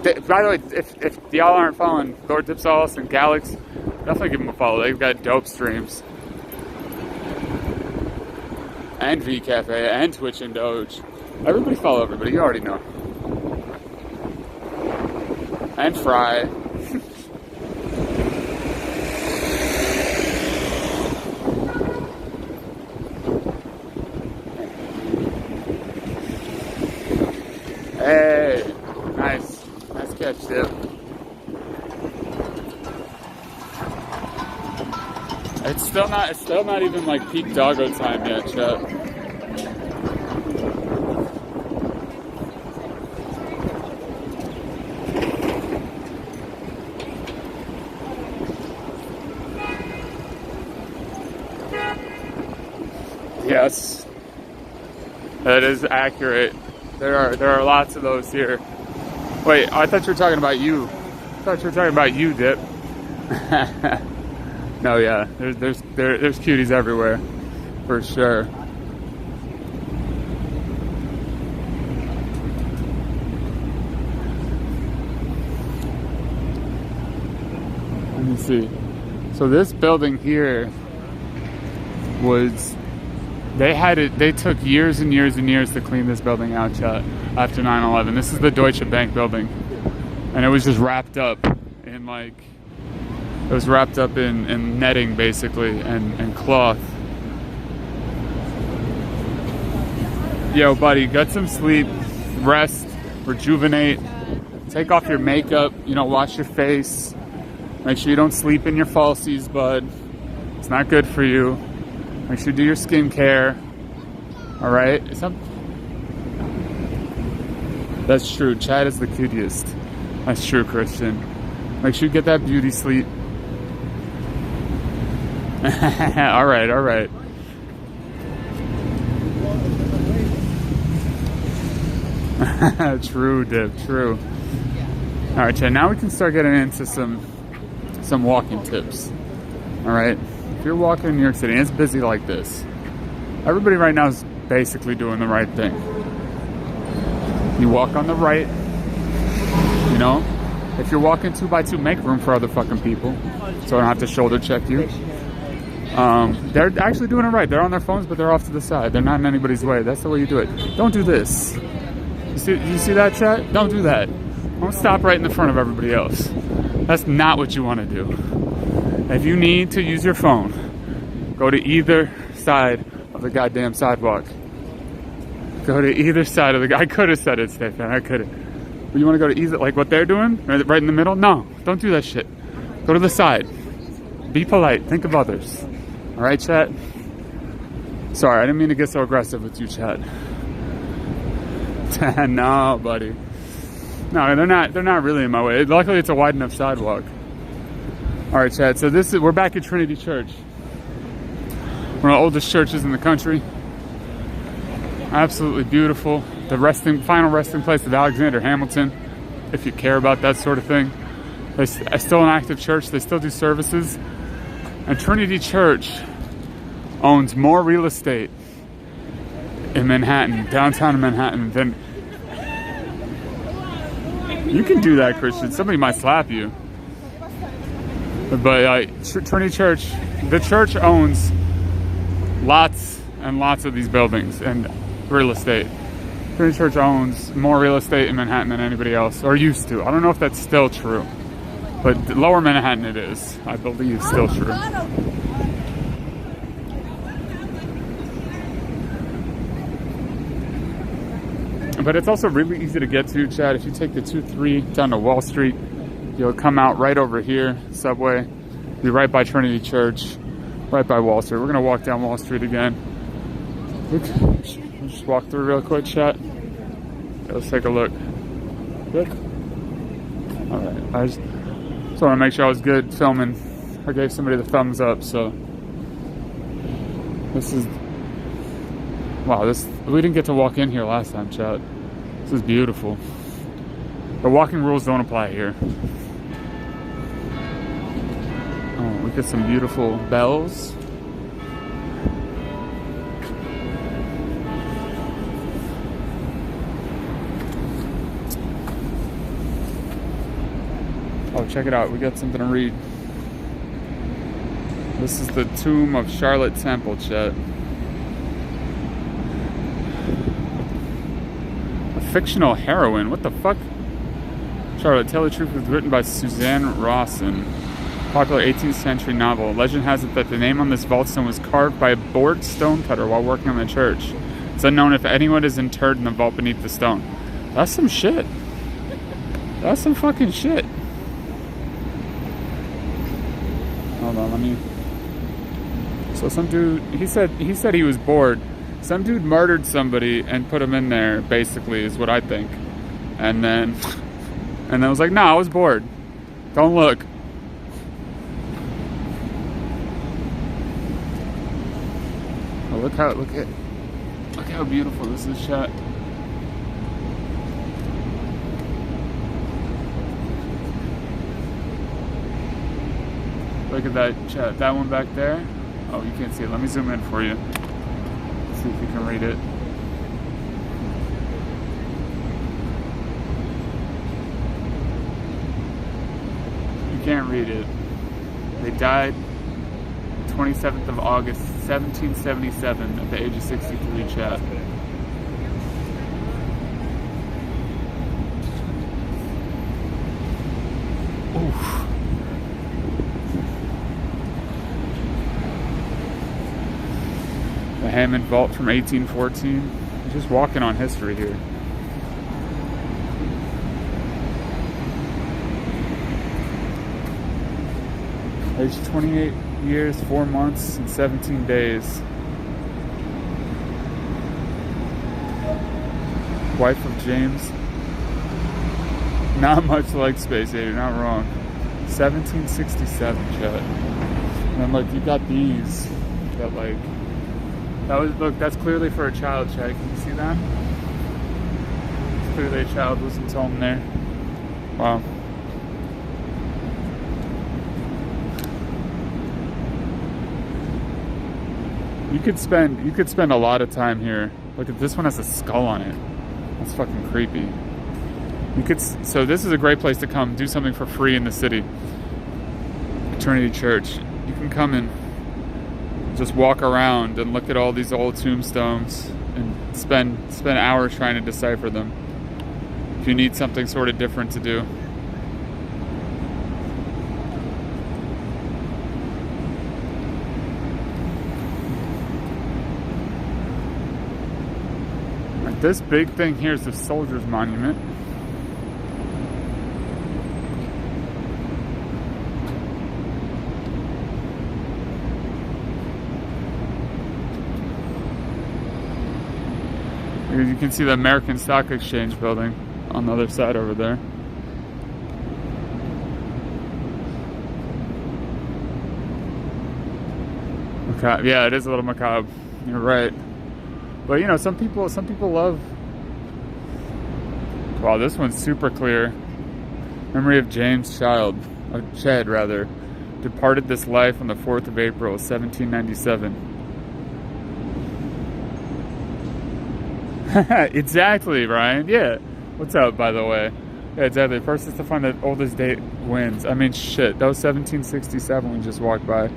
By the way, if y'all aren't following Lord Dipsalis and Galix, definitely give them a follow. They've got dope streams. And V Cafe and Twitch and Doge. Everybody follow everybody, you already know. And Fry. Hey, nice catch, Dip. It's still not even like peak doggo time yet, chat. Yes, that is accurate. There are lots of those here. Wait, I thought you were talking about you. I thought you were talking about you, Dip. No, yeah, there's cuties everywhere, for sure. Let me see. So this building here was. They took years and years and years to clean this building out, chat, after 9/11. This is the Deutsche Bank building. And it was just wrapped up in in netting basically and cloth. Yo, buddy, get some sleep, rest, rejuvenate, take off your makeup, wash your face. Make sure you don't sleep in your falsies, bud. It's not good for you. Make sure you do your skincare. All right? That's true. Chad is the cutest. That's true, Christian. Make sure you get that beauty sleep. All right. True, Dip. True. All right, Chad. Now we can start getting into some walking tips. All right. If you're walking in New York City and it's busy like this, everybody right now is basically doing the right thing. You walk on the right, if you're walking 2x2, make room for other fucking people so I don't have to shoulder check you. They're actually doing it right. They're on their phones, but they're off to the side. They're not in anybody's way. That's the way you do it. Don't do this. You see that, chat? Don't do that. Don't stop right in the front of everybody else. That's not what you want to do. If you need to use your phone, go to either side of the goddamn sidewalk. Go to either side of the... I could have said it, Stefan. I could have. But you want to go to either... Like what they're doing? Right in the middle? No. Don't do that shit. Go to the side. Be polite. Think of others. All right, chat? Sorry, I didn't mean to get so aggressive with you, chat. No, buddy. No, they're not really in my way. Luckily, it's a wide enough sidewalk. All right, Chad. So we're back at Trinity Church, one of the oldest churches in the country. Absolutely beautiful. The final resting place of Alexander Hamilton, if you care about that sort of thing. It's still an active church. They still do services. And Trinity Church owns more real estate in Manhattan, downtown Manhattan, than... You can do that, Christian. Somebody might slap you. But Trinity Church, the church owns lots and lots of these buildings and real estate. Trinity Church owns more real estate in Manhattan than anybody else, or used to. I don't know if that's still true, but lower Manhattan it is, I believe, still true. But it's also really easy to get to, Chad. If you take the 2-3 down to Wall Street, you'll come out right over here, subway. Be right by Trinity Church, right by Wall Street. We're gonna walk down Wall Street again. Let's just walk through real quick, chat. Let's take a look. Good. All right. I just want to make sure I was good filming. I gave somebody the thumbs up, so this is... Wow, we didn't get to walk in here last time, chat. This is beautiful. The walking rules don't apply here. Look at some beautiful bells. Oh, check it out. We got something to read. This is the tomb of Charlotte Temple, chat. A fictional heroine? What the fuck? Charlotte, Tell the Truth was written by Suzanne Rawson. Popular 18th century novel. Legend has it that the name on this vault stone was carved by a bored stonecutter while working on the church. It's unknown if anyone is interred in the vault beneath the stone. That's some shit. That's some fucking shit. Hold on, let me... So some dude, he said he was bored. Some dude murdered somebody and put him in there, basically, is what I think. And then I was like, nah, I was bored. Don't look. Oh, look how beautiful this is, chat. Look at that, chat. That one back there. Oh, you can't see it. Let me zoom in for you. See if you can read it. You can't read it. They died 27th of August, 1777 at the age of 63, chat. Oof. The Hammond Vault from 1814. Just walking on history here. Age 28 years, 4 months, and 17 days. Wife of James. Not much like Space Age, you're not wrong. 1767, chat. And then look, you got these that like... That was, look, that's clearly for a child, chat. Can you see that? It's clearly a child was home there. Wow. You could spend a lot of time here. Look at this one, has a skull on it. That's fucking creepy. So this is a great place to come do something for free in the city. Eternity Church. You can come and just walk around and look at all these old tombstones and spend hours trying to decipher them. If you need something sort of different to do. This big thing here is the Soldiers Monument. You can see the American Stock Exchange building on the other side over there. Okay, yeah, it is a little macabre. You're right. But you know, some people love. Wow, this one's super clear. Memory of James Chad rather, departed this life on the 4th of April, 1797. Exactly, Ryan. Yeah. What's up, by the way? Yeah, exactly. First is to find the oldest date wins. I mean, shit. That was 1767 we just walked by.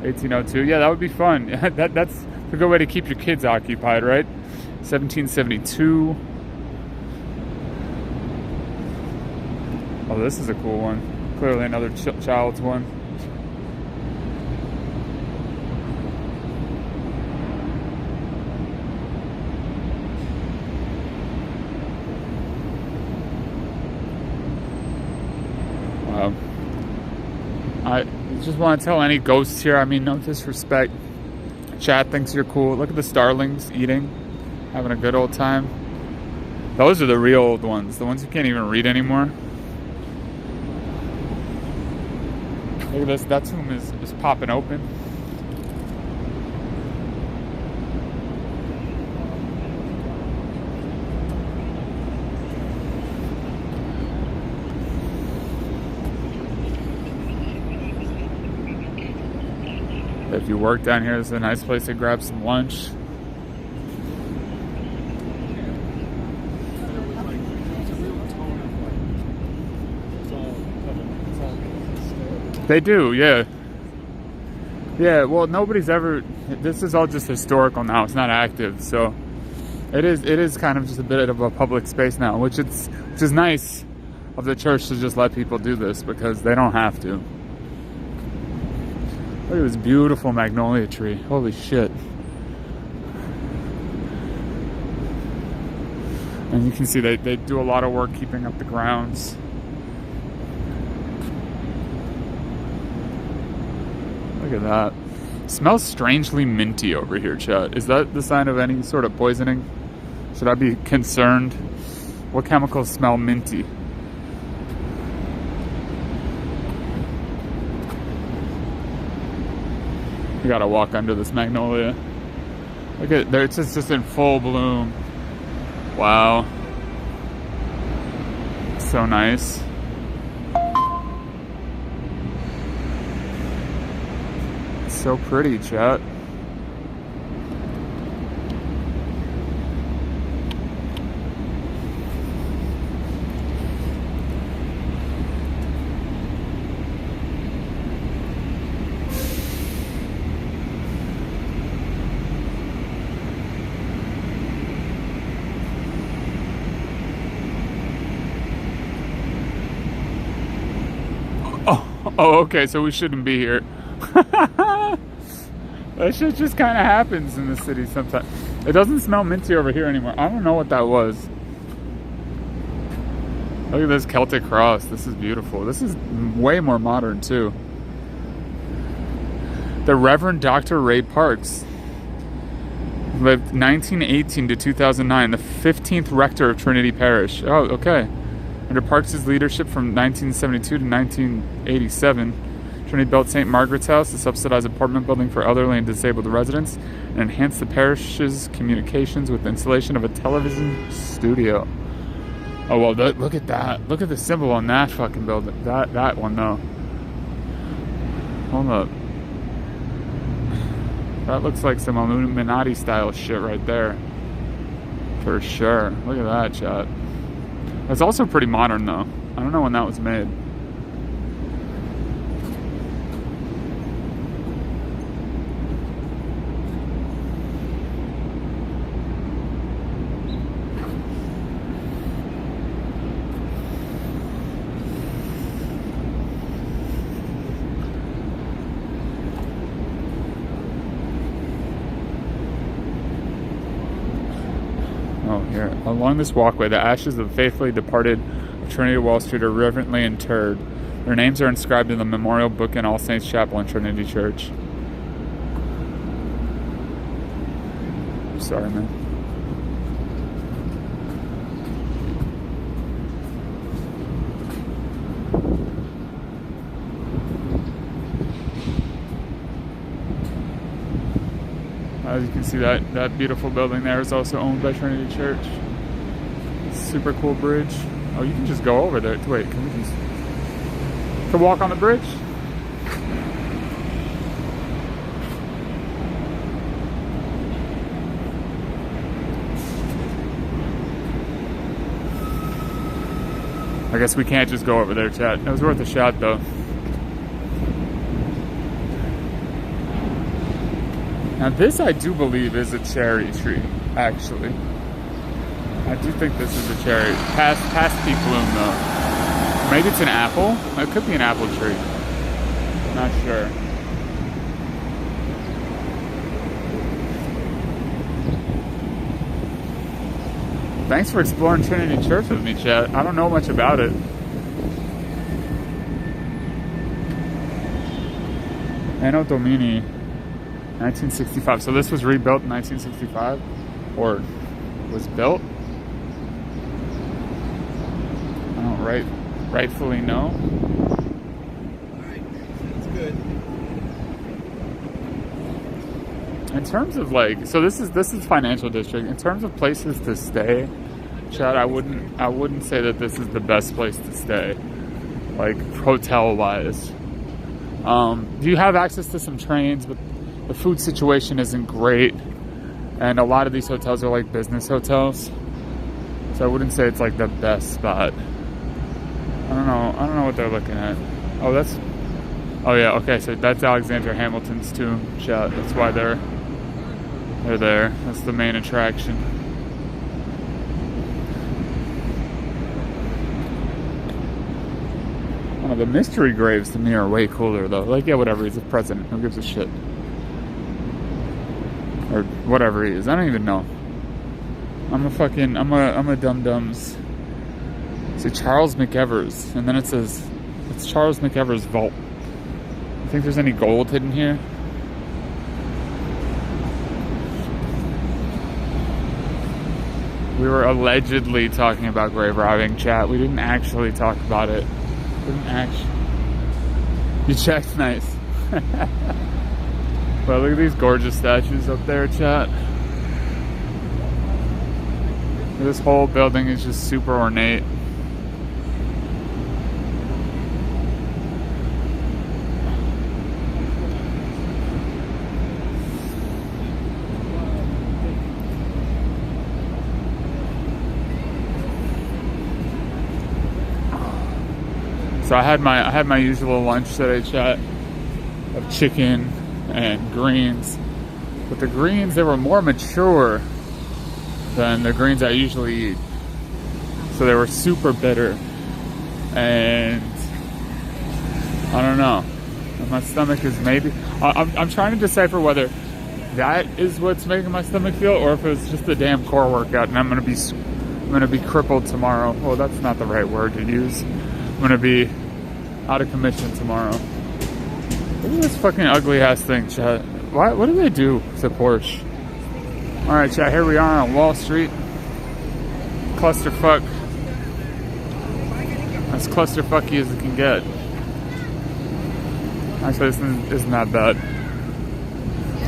1802. Yeah, that would be fun. That's a good way to keep your kids occupied, right? 1772. Oh, this is a cool one. Clearly another child's one. Wow. I just want to tell any ghosts here, I mean, no disrespect. Chat thinks you're cool. Look at the starlings eating, having a good old time. Those are the real old ones, the ones you can't even read anymore. Look at this, that tomb is popping open. If you work down here, this is a nice place to grab some lunch. They do, yeah. Yeah, well, nobody's ever... This is all just historical now. It's not active, so... It is kind of just a bit of a public space now, which is nice of the church to just let people do this, because they don't have to. Look at this beautiful magnolia tree. Holy shit. And you can see they do a lot of work keeping up the grounds. Look at that. Smells strangely minty over here, chat. Is that the sign of any sort of poisoning? Should I be concerned? What chemicals smell minty? We gotta walk under this magnolia. Look at there, it's just in full bloom. Wow. So nice. So pretty, chat. Oh, okay, so we shouldn't be here. That shit just kind of happens in the city sometimes. It doesn't smell minty over here anymore. I don't know what that was. Look at this Celtic cross. This is beautiful. This is way more modern, too. The Reverend Dr. Ray Parks lived 1918 to 2009, the 15th rector of Trinity Parish. Oh, okay. Under Parks' leadership from 1972 to 1987, Trinity built St. Margaret's House, a subsidized apartment building for elderly and disabled residents, and enhanced the parish's communications with the installation of a television studio. Oh, well, look at that. Look at the symbol on that fucking building. That one, though. Hold up. That looks like some Illuminati-style shit right there. For sure. Look at that, chat. It's also pretty modern, though. I don't know when that was made. Oh, here. Along this walkway, the ashes of the faithfully departed of Trinity Wall Street are reverently interred. Their names are inscribed in the memorial book in All Saints Chapel in Trinity Church. Sorry, man. As you can see, that beautiful building there is also owned by Trinity Church. Super cool bridge. Oh, you can just go over there. Wait, can we just... Can walk on the bridge? I guess we can't just go over there, chat. It was worth a shot, though. Now this, I do believe, is a cherry tree, actually. I do think this is a cherry. Past peak bloom, though. Maybe it's an apple? It could be an apple tree. Not sure. Thanks for exploring Trinity Church with me, chat. I don't know much about it. Anno Domini, 1965. So this was rebuilt in 1965? Or was built? I don't rightfully know. Alright, sounds good. In terms of like, so this is financial district. In terms of places to stay, Chad, I wouldn't say that this is the best place to stay, like hotel wise. You have access to some trains, but the food situation isn't great, and a lot of these hotels are like business hotels, so I wouldn't say it's like the best spot. I don't know what they're looking at. Oh, yeah, okay, so that's Alexander Hamilton's tomb. Chat. That's why they're there. That's the main attraction. Oh, the mystery graves to me are way cooler though. Like, yeah, whatever, he's the president. Who gives a shit? Or whatever he is. I don't even know. I'm a dum-dums. See, Charles McEvers. And then it says, it's Charles McEvers' vault. You think there's any gold hidden here? We were allegedly talking about grave robbing, chat. We didn't actually talk about it. You checked, nice. Well, look at these gorgeous statues up there, chat. This whole building is just super ornate. So I had my usual lunch today, chat, of chicken and greens. But the greens, they were more mature than the greens I usually eat. So they were super bitter. And I don't know. My stomach is maybe... I'm trying to decipher whether that is what's making my stomach feel, or if it's just the damn core workout and I'm gonna be crippled tomorrow. Well, that's not the right word to use. I'm gonna be out of commission tomorrow. Look at this fucking ugly ass thing, chat. What do they do to Porsche? Alright, chat, here we are on Wall Street. Clusterfuck. As clusterfucky as it can get. Actually, this isn't that bad.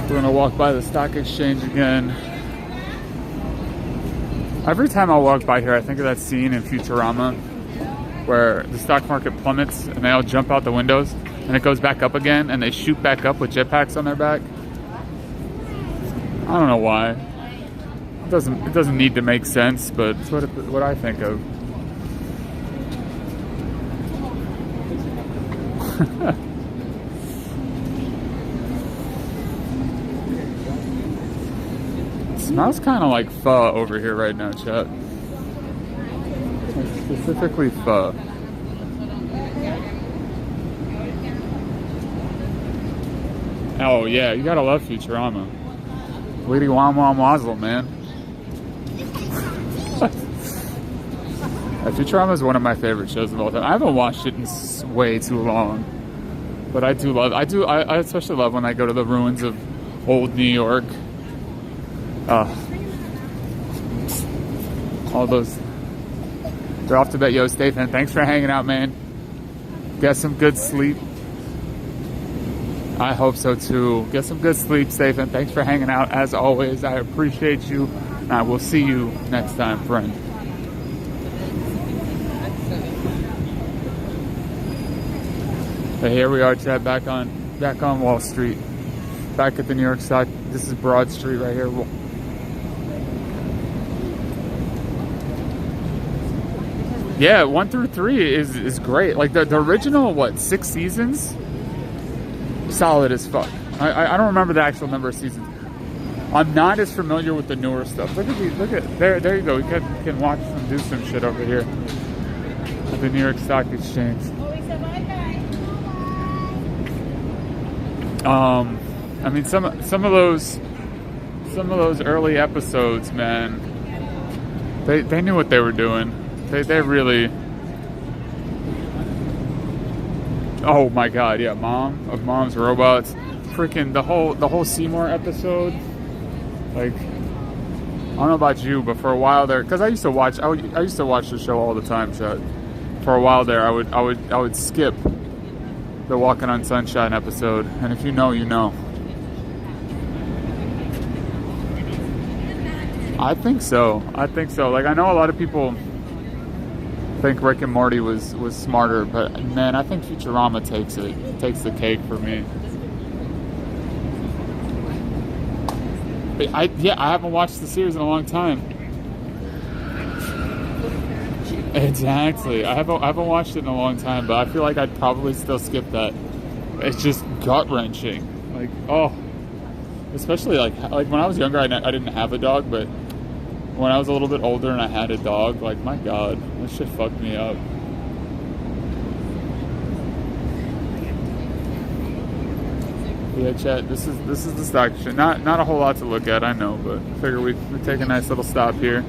We're gonna walk by the stock exchange again. Every time I walk by here, I think of that scene in Futurama where the stock market plummets and they all jump out the windows and it goes back up again and they shoot back up with jetpacks on their back. I don't know why. It doesn't need to make sense, but it's what I think of. It smells kind of like pho over here right now, chat. Specifically pho. Oh yeah, you gotta love Futurama. Lady Wam Wam Wazzle, man. Futurama is one of my favorite shows of all time. I haven't watched it in way too long, but I do love. I especially love when I go to the ruins of old New York. All those. They're off to bed. Yo, Stathan, thanks for hanging out, man. Get some good sleep. I hope so too. Get some good sleep, Stathan. Thanks for hanging out as always. I appreciate you. And I will see you next time, friend. But here we are, chat, back on Wall Street. Back at the New York Stock. This is Broad Street right here. Yeah, 1 through 3 is great. Like the original, 6 seasons? Solid as fuck. I don't remember the actual number of seasons. I'm not as familiar with the newer stuff. Look at these. Look at there you go. We can watch them do some shit over here at the New York Stock Exchange. I mean, some of those early episodes, man. They knew what they were doing. They really. Oh my god, yeah, Mom of Mom's Robots. Freaking the whole Seymour episode. Like, I don't know about you, but for a while there, because I used to watch the show all the time. So for a while there, I would skip the Walking on Sunshine episode, and if you know, you know. I think so. Like, I know a lot of people think Rick and Morty was smarter, but man, I think Futurama takes the cake for me. But I haven't watched the series in a long time. Exactly. I haven't watched it in a long time, but I feel like I'd probably still skip that. It's just gut wrenching. Like, oh, especially like when I was younger, I didn't have a dog, but when I was a little bit older and I had a dog, like, my God, that shit fucked me up. Yeah, chat. This is the stock shit. Not a whole lot to look at, I know, but I figure we take a nice little stop here.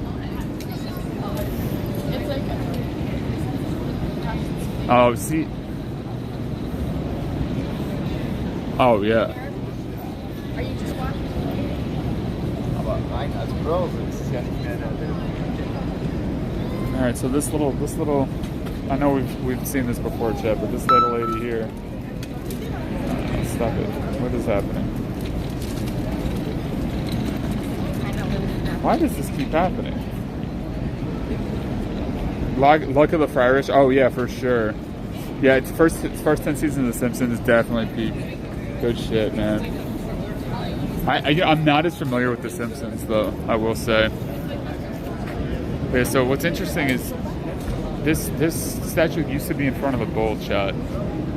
Oh, see. Oh, yeah. Are you just watching? Aber rein als Browser ist es ja nicht mehr der. All right, so this little. I know we've seen this before, chat, but this little lady here. Stop it. What is happening? Why does this keep happening? Luck of the Friarish. Oh yeah, for sure. Yeah, it's first 10 seasons of The Simpsons definitely peak. Good shit, man. I'm not as familiar with The Simpsons though, I will say. Okay, so what's interesting is this statue used to be in front of the bull, chat.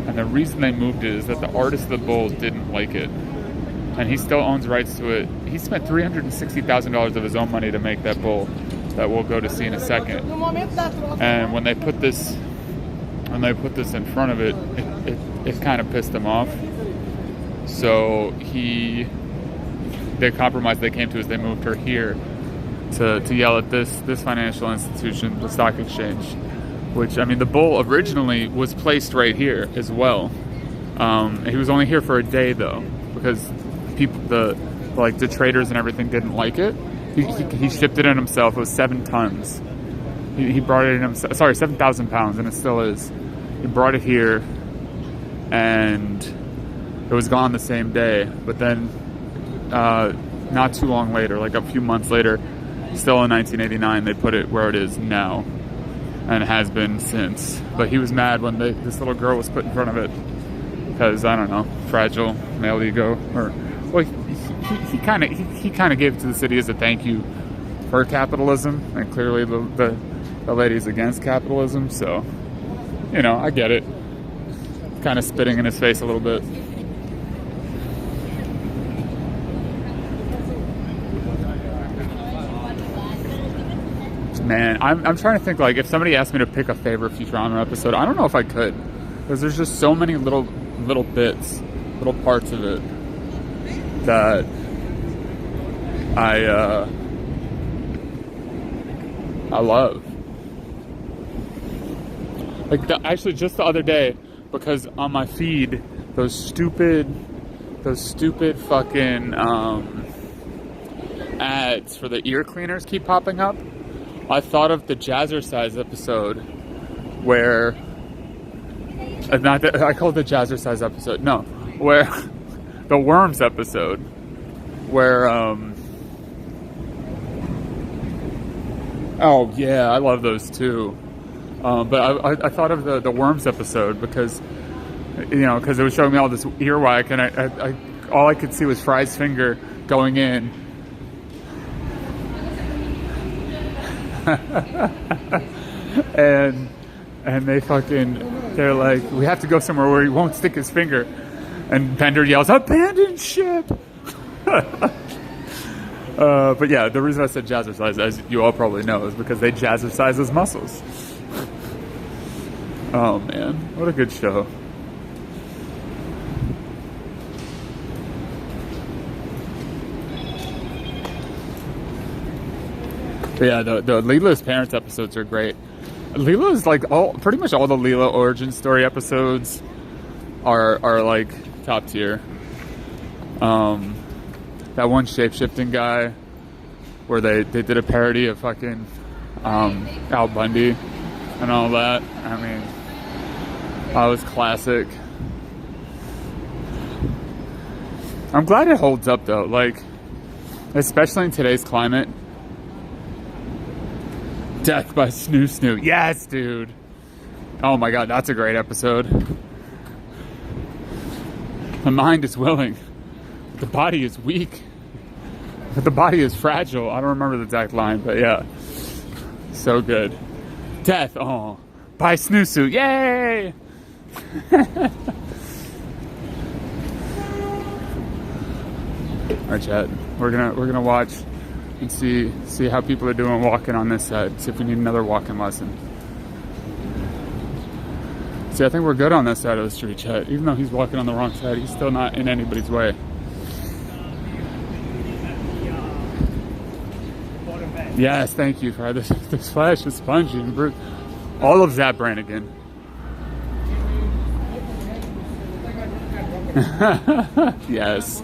And the reason they moved it is that the artist of the bull didn't like it. And he still owns rights to it. He spent $360,000 of his own money to make that bull that we'll go to see in a second. And when they put this in front of it, it kind of pissed him off. So the compromise they came to is they moved her here to yell at this financial institution, the stock exchange. Which, I mean, the bull originally was placed right here as well. He was only here for a day though, because people, the traders and everything didn't like it. He shipped it in himself. It was 7 tons. He brought it in himself. Sorry, 7,000 pounds, and it still is. He brought it here, and it was gone the same day. But then, not too long later, like a few months later, still in 1989, they put it where it is now. And has been since. But he was mad when this little girl was put in front of it because, I don't know, fragile male ego, or well, he kind of gave it to the city as a thank you for capitalism, and clearly the lady's against capitalism, so I get it. Kind of spitting in his face a little bit. Man, I'm trying to think, like, if somebody asked me to pick a favorite Futurama episode, I don't know if I could, because there's just so many little bits, little parts of it that I love. Like, actually, just the other day, because on my feed, those stupid fucking ads for the ear cleaners keep popping up. I thought of the Jazzercise episode where, I call it the Jazzercise episode, no, where, the Worms episode, where, oh yeah, I love those too, but I thought of the Worms episode because, because it was showing me all this earwax, and I all I could see was Fry's finger going in. and they're like, we have to go somewhere where he won't stick his finger, and Bender yells, abandon ship. But yeah, the reason I said Jazzercise, as you all probably know, is because they jazzercise his muscles. Oh man, what a good show. But yeah, the Lilo's parents episodes are great. Lilo's like pretty much all the Lilo origin story episodes are like top tier. That one shape-shifting guy where they did a parody of fucking Al Bundy and all that. I mean, that was classic. I'm glad it holds up though, like, especially in today's climate. Death by Snoo Snoo. Yes, dude. Oh my god, that's a great episode. The mind is willing, the body is weak. But the body is fragile. I don't remember the exact line, but yeah. So good. Death, oh. Buy snooze suit, yay! Alright, chat. We're gonna watch and see how people are doing walking on this side. See if we need another walking lesson. See, I think we're good on this side of the street, chat. Even though he's walking on the wrong side, he's still not in anybody's way. Yes, thank you for this flash is spongy and Bruce. All of Zap Brannigan. Yes.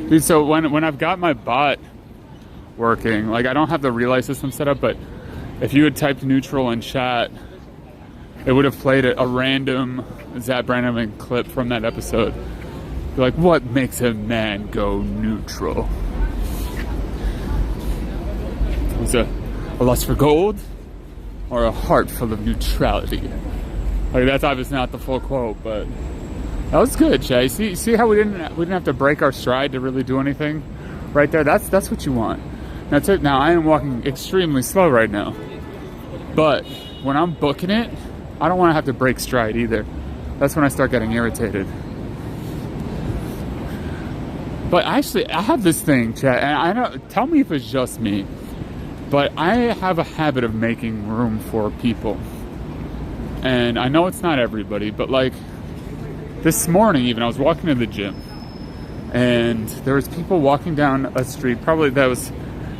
Dude, so when I've got my bot working, like I don't have the relay system set up, but if you had typed neutral in chat, it would have played a random Zap Brannigan clip from that episode. Be like, what makes a man go neutral? Was a lust for gold or a heart full of neutrality? Like that's obviously not the full quote, but that was good, Jay. See how we didn't have to break our stride to really do anything right there. That's what you want. Now I am walking extremely slow right now, but when I'm booking it, I don't want to have to break stride either. That's when I start getting irritated. But actually, I have this thing, chat, and I don't tell me if it's just me. But I have a habit of making room for people. And I know it's not everybody, but like this morning even, I was walking to the gym and there was people walking down a street, probably that was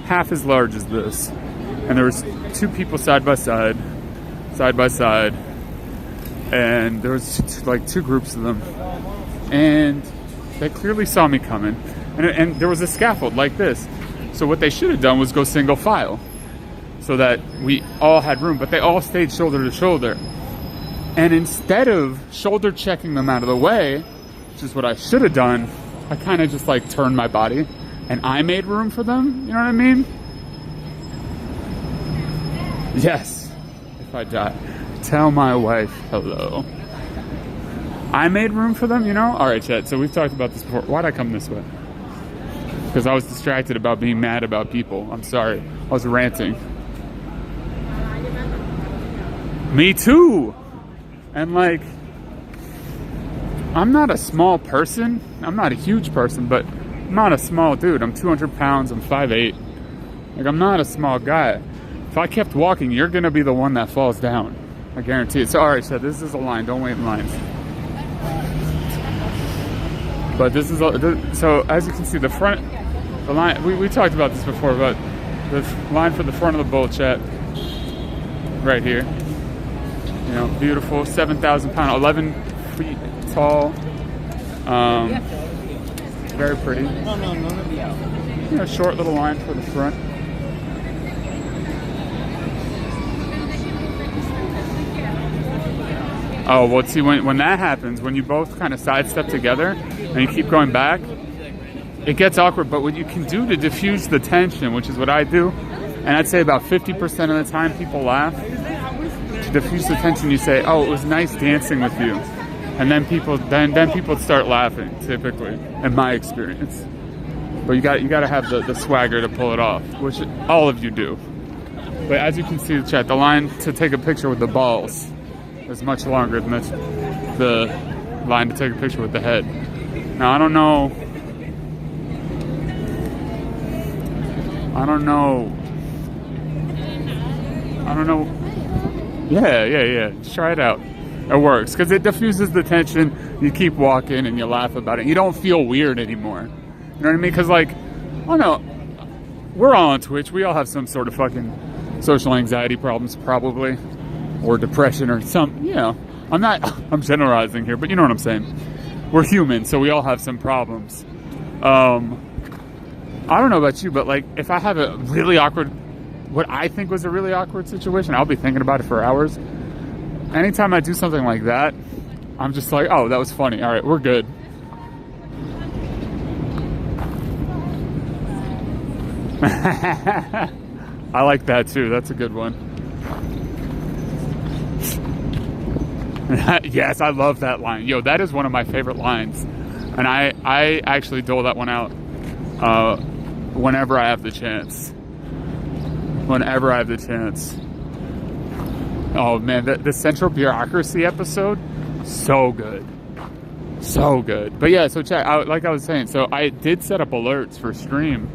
half as large as this. And there was two people side by side, and there was like two groups of them. And they clearly saw me coming. And there was a scaffold like this. So what they should have done was go single file so that we all had room, but they all stayed shoulder to shoulder. And instead of shoulder checking them out of the way, which is what I should have done, I kind of just like turned my body and I made room for them. You know what I mean? Yes. If I die, tell my wife hello. I made room for them, you know? All right, chat. So we've talked about this before. Why'd I come this way? Because I was distracted about being mad about people. I'm sorry. I was ranting. Me too. And like, I'm not a small person. I'm not a huge person, but I'm not a small dude. I'm 200 pounds. I'm 5'8". Like, I'm not a small guy. If I kept walking, you're going to be the one that falls down. I guarantee it. So, all right, so this is a line. Don't wait in lines. But this is, so as you can see, the line, we talked about this before, but the line for the front of the bowl, chat, right here. You know, beautiful, 7,000 pound, 11 feet tall. Very pretty. You know, short little line for the front. Oh, well, see, when that happens, when you both kind of sidestep together and you keep going back, it gets awkward. But what you can do to diffuse the tension, which is what I do, and I'd say about 50% of the time people laugh. To diffuse the tension, you say, "Oh, it was nice dancing with you," and then people start laughing. Typically, in my experience, but you got to have the swagger to pull it off, which all of you do. But as you can see, chat, the line to take a picture with the balls is much longer than the line to take a picture with the head. Now I don't know. Yeah. Just try it out. It works because it diffuses the tension. You keep walking and you laugh about it. You don't feel weird anymore. You know what I mean? Because like, oh no, we're all on Twitch. We all have some sort of fucking social anxiety problems, probably, or depression or some. You know, I'm generalizing here, but you know what I'm saying. We're human, so we all have some problems. I don't know about you, but like, if I have a really awkward, what I think was a really awkward situation, I'll be thinking about it for hours. Anytime I do something like that, I'm just like, oh, that was funny. All right, we're good. I like that too. That's a good one. Yes, I love that line. Yo, that is one of my favorite lines. And I actually dole that one out whenever I have the chance. Whenever I have the chance. Oh man, the central bureaucracy episode, so good. So good. But yeah, so chat, like I was saying, so I did set up alerts for stream.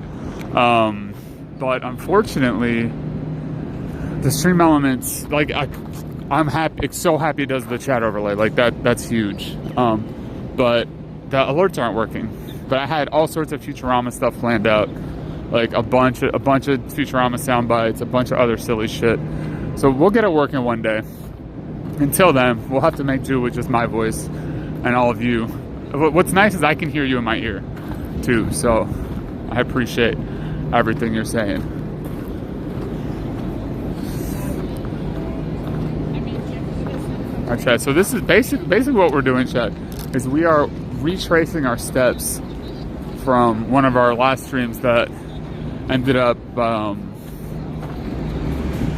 But unfortunately, the stream elements, like I'm happy, so happy it does the chat overlay. Like that's huge. But the alerts aren't working. But I had all sorts of Futurama stuff planned out. Like a bunch of Futurama sound bites, a bunch of other silly shit. So we'll get it working one day. Until then, we'll have to make do with just my voice and all of you. What's nice is I can hear you in my ear too. So I appreciate everything you're saying. Alright, chat. So this is basically what we're doing, chat, is we are retracing our steps from one of our last streams that ended up,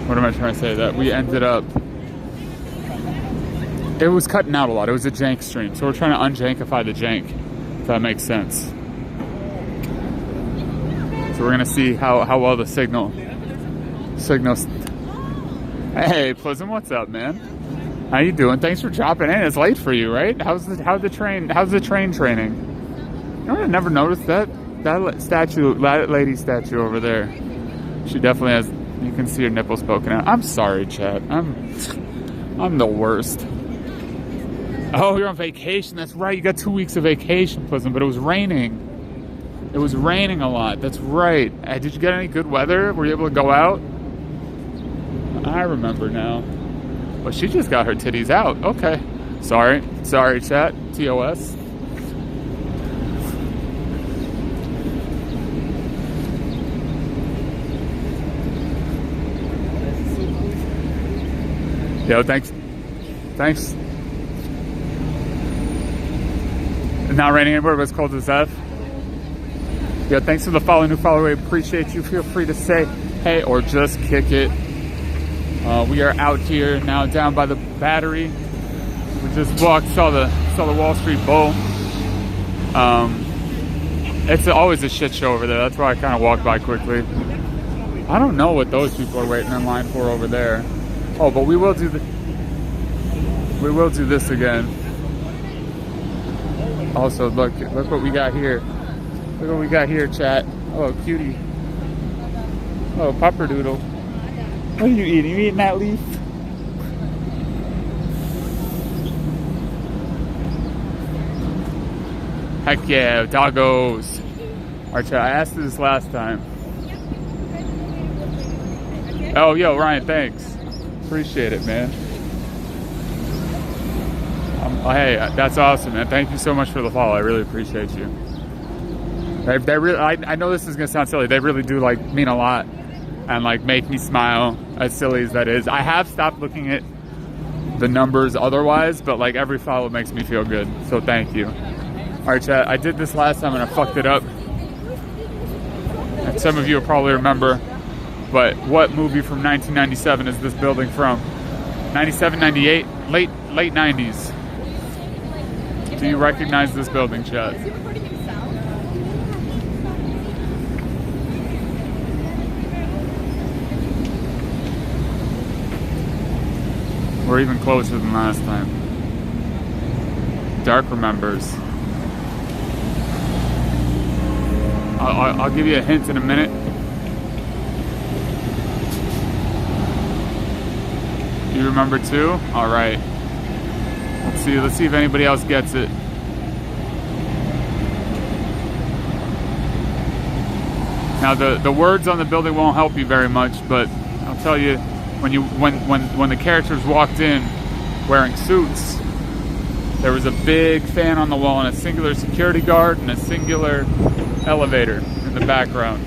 what am I trying to say? That we ended up, it was cutting out a lot. It was a jank stream. So we're trying to unjankify the jank, if that makes sense. So we're going to see how well the signals. Hey, Plism, what's up, man? How you doing? Thanks for dropping in. It's late for you, right? How's the train training? You know, I never noticed that lady statue over there. She definitely has. You can see her nipples poking out. I'm sorry, chat. I'm the worst. Oh, you're on vacation. That's right. You got 2 weeks of vacation, Plism, but it was raining. It was raining a lot. That's right. Did you get any good weather? Were you able to go out? I remember now. Well, she just got her titties out. Okay. Sorry, chat. TOS. Yo, thanks. It's not raining anywhere, but it's cold as F. Yo, thanks for the follow, new follower. We appreciate you. Feel free to say hey or just kick it. We are out here now down by the Battery. We just walked, saw the Wall Street Bull. It's always a shit show over there. That's why I kind of walked by quickly. I don't know what those people are waiting in line for over there. Oh, but we will do this again. Also, look what we got here. Look what we got here, chat. Oh, cutie. Oh, pupperdoodle. What are you eating? You eating that leaf? Heck yeah, doggos. Alright, chat, I asked this last time. Oh, yo, Ryan, thanks. Appreciate it, man. Hey, that's awesome, man. Thank you so much for the follow. I really appreciate you. They really, I know this is gonna sound silly. They really do like mean a lot and like make me smile. As silly as that is, I have stopped looking at the numbers otherwise, but like every follow makes me feel good. So thank you. All right, chat. I did this last time and I fucked it up. And some of you will probably remember. But what movie from 1997 is this building from? 97, 98, late 90s. Do you recognize this building, chat? We're even closer than last time. Dark remembers. I'll give you a hint in a minute. You remember too? All right. Let's see if anybody else gets it. Now the words on the building won't help you very much, but I'll tell you when the characters walked in wearing suits, there was a big fan on the wall and a singular security guard and a singular elevator in the background.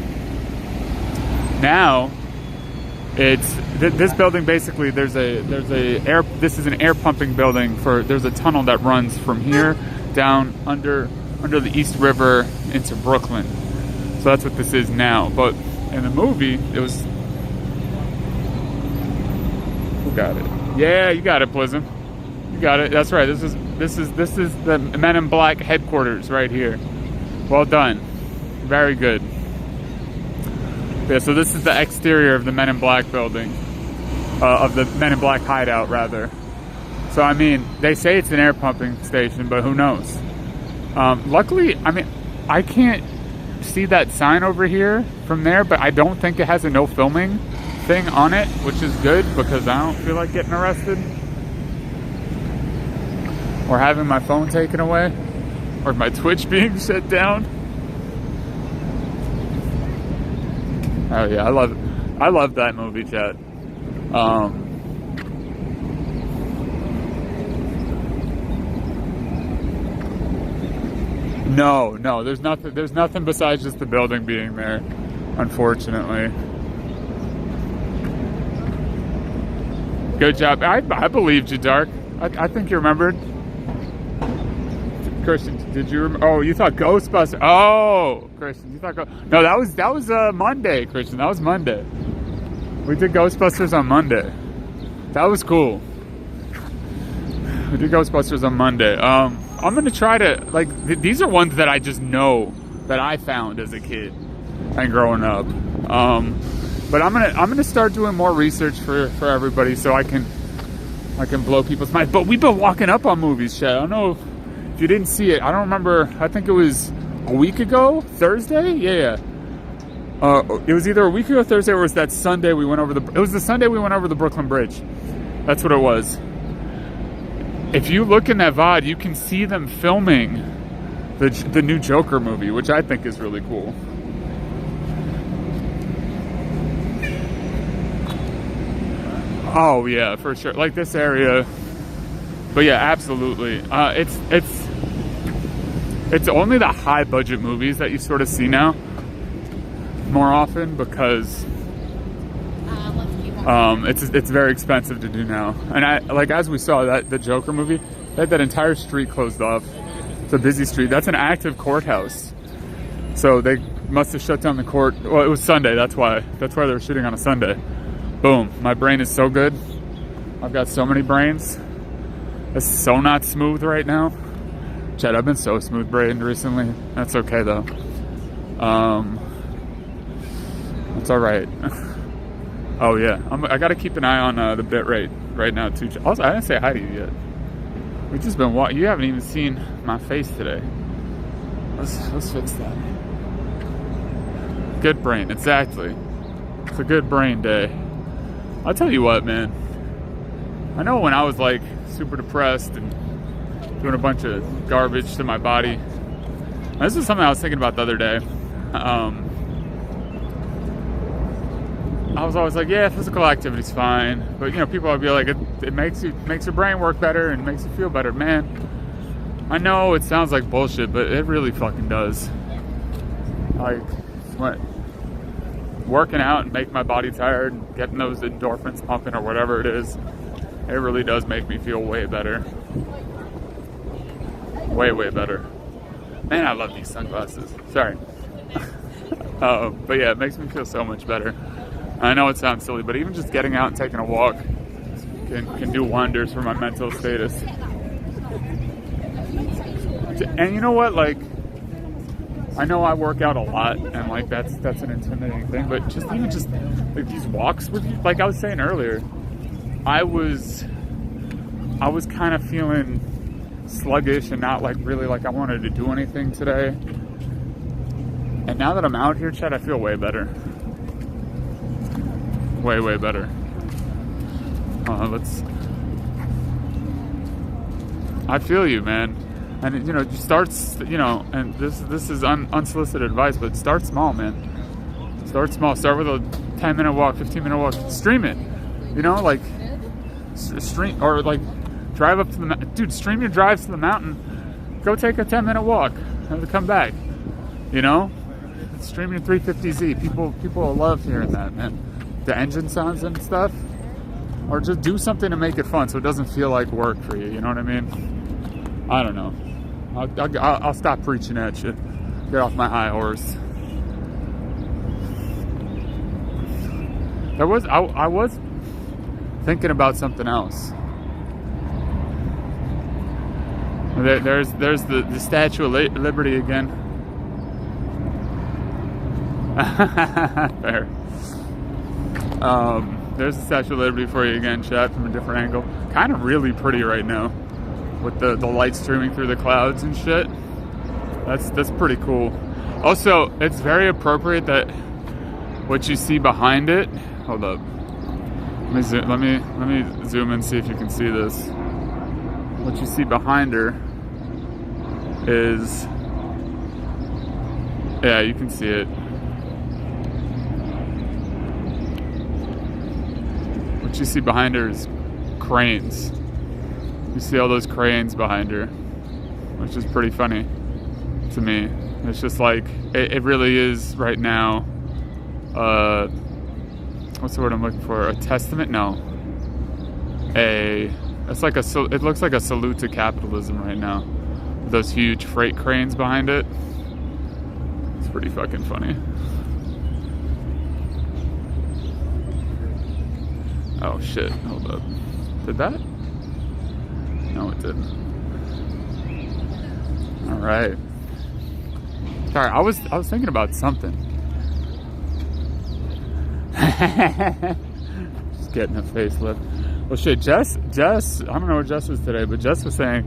Now it's this building basically this is an air pumping building there's a tunnel that runs from here down under the East River into Brooklyn. So that's what this is now. But in the movie it was, who got it? Yeah, you got it, Plism. You got it. That's right. This is the Men in Black headquarters right here. Well done. Very good. Yeah, so this is the exterior of the Men in Black building. Of the Men in Black hideout, rather. So, I mean, they say it's an air pumping station, but who knows? Luckily, I mean, I can't see that sign over here from there, but I don't think it has a no filming thing on it, which is good because I don't feel like getting arrested or having my phone taken away or my Twitch being shut down. Oh yeah, I love that movie, chat. No, there's nothing besides just the building being there, unfortunately. Good job. I believed you, Dark. I think you remembered. Christian, did you remember? Oh, you thought Ghostbusters. Oh, Christian, you thought no, that was Monday, Christian. That was Monday. We did Ghostbusters on Monday. That was cool. We did Ghostbusters on Monday. I'm gonna try to, like, these are ones that I just know that I found as a kid and growing up. But I'm gonna start doing more research for everybody so I can blow people's minds. But we've been walking up on movies, Chad. I don't know if you didn't see it. I don't remember. I think it was a week ago, Thursday. Yeah. It was either a week ago, or Thursday, or it was that Sunday we went over it was the Sunday we went over the Brooklyn Bridge. That's what it was. If you look in that VOD, you can see them filming the new Joker movie, which I think is really cool. Oh yeah, for sure. Like this area. But yeah, absolutely. It's only the high budget movies that you sort of see now more often because it's very expensive to do now. And as we saw that the Joker movie, they had that entire street closed off. It's a busy street. That's an active courthouse. So they must have shut down the court. Well, it was Sunday. That's why they were shooting on a Sunday. Boom. My brain is so good. I've got so many brains. It's so not smooth right now. Chad, I've been so smooth-brained recently. That's okay, though. It's all right. Oh, yeah. I got to keep an eye on the bit rate right now, too. Also, I didn't say hi to you yet. We've just been walking. You haven't even seen my face today. Let's fix that. Good brain. Exactly. It's a good brain day. I'll tell you what, man. I know when I was, like, super depressed and doing a bunch of garbage to my body. This is something I was thinking about the other day. I was always like, yeah, physical activity's fine, but you know, people would be like, it makes your brain work better and makes you feel better. Man, I know it sounds like bullshit, but it really fucking does. Like, working out and making my body tired, and getting those endorphins pumping or whatever it is, it really does make me feel way better. Way better. Man, I love these sunglasses. Sorry. But yeah, it makes me feel so much better. I know it sounds silly, but even just getting out and taking a walk can do wonders for my mental status. And you know what? Like, I know I work out a lot, and like that's an intimidating thing. But just like these walks with you, like I was saying earlier, I was kind of feeling sluggish and not like really like I wanted to do anything today. And now that I'm out here, Chad, I feel way better. Way better. I feel you, man. And you know, and this is unsolicited advice, but start small, man. Start small. Start with a 10-minute walk, 15-minute walk. Stream it. You know, like stream or like drive up to the mountain. Dude, stream your drives to the mountain. Go take a 10-minute walk and come back. You know, stream your 350Z. People will love hearing that, man. The engine sounds and stuff, or just do something to make it fun so it doesn't feel like work for you. You know what I mean? I don't know. I'll stop preaching at you. Get off my high horse. I was thinking about something else. There's the Statue of Liberty again. Fair. There's the Statue of Liberty for you again, chat, from a different angle. Kind of really pretty right now, with the light streaming through the clouds and shit. That's pretty cool. Also, it's very appropriate that what you see behind it. Hold up. Let me zoom in and see if you can see this. What you see behind her is, yeah, you can see it. What you see behind her is cranes. You see all those cranes behind her, which is pretty funny to me. It's just like, it really is right now, what's the word I'm looking for? A testament? No. It looks like a salute to capitalism right now. Those huge freight cranes behind it. It's pretty fucking funny. Oh shit, hold up. Did that? No, it didn't. Alright. Sorry, I was thinking about something. Just getting a facelift. Well shit, Jess, I don't know where Jess was today, but Jess was saying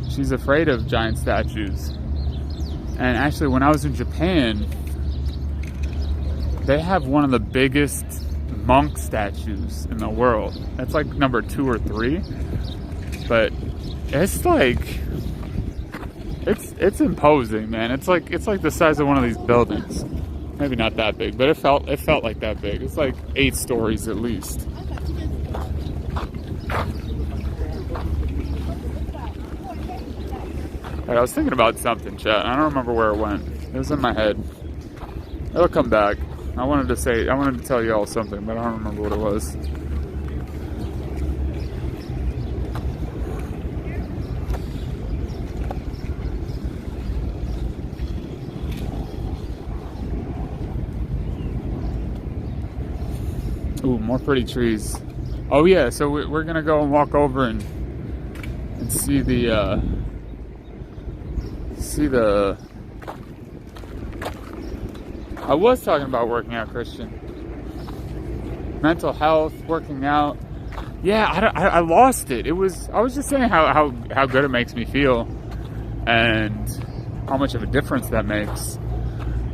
she's afraid of giant statues. And actually, when I was in Japan, they have one of the biggest monk statues in the world. It's like number 2 or 3, but it's like it's imposing, man. It's like the size of one of these buildings. Maybe not that big, but it felt like that big. It's like 8 stories at least. I was thinking about something, chat. I don't remember where it went. It was in my head. It'll come back. I wanted to tell you all something, but I don't remember what it was. Ooh, more pretty trees. Oh yeah, so we're gonna go and walk over and see the I was talking about working out, Christian. Mental health, working out. Yeah, I lost it. I was just saying how good it makes me feel, and how much of a difference that makes.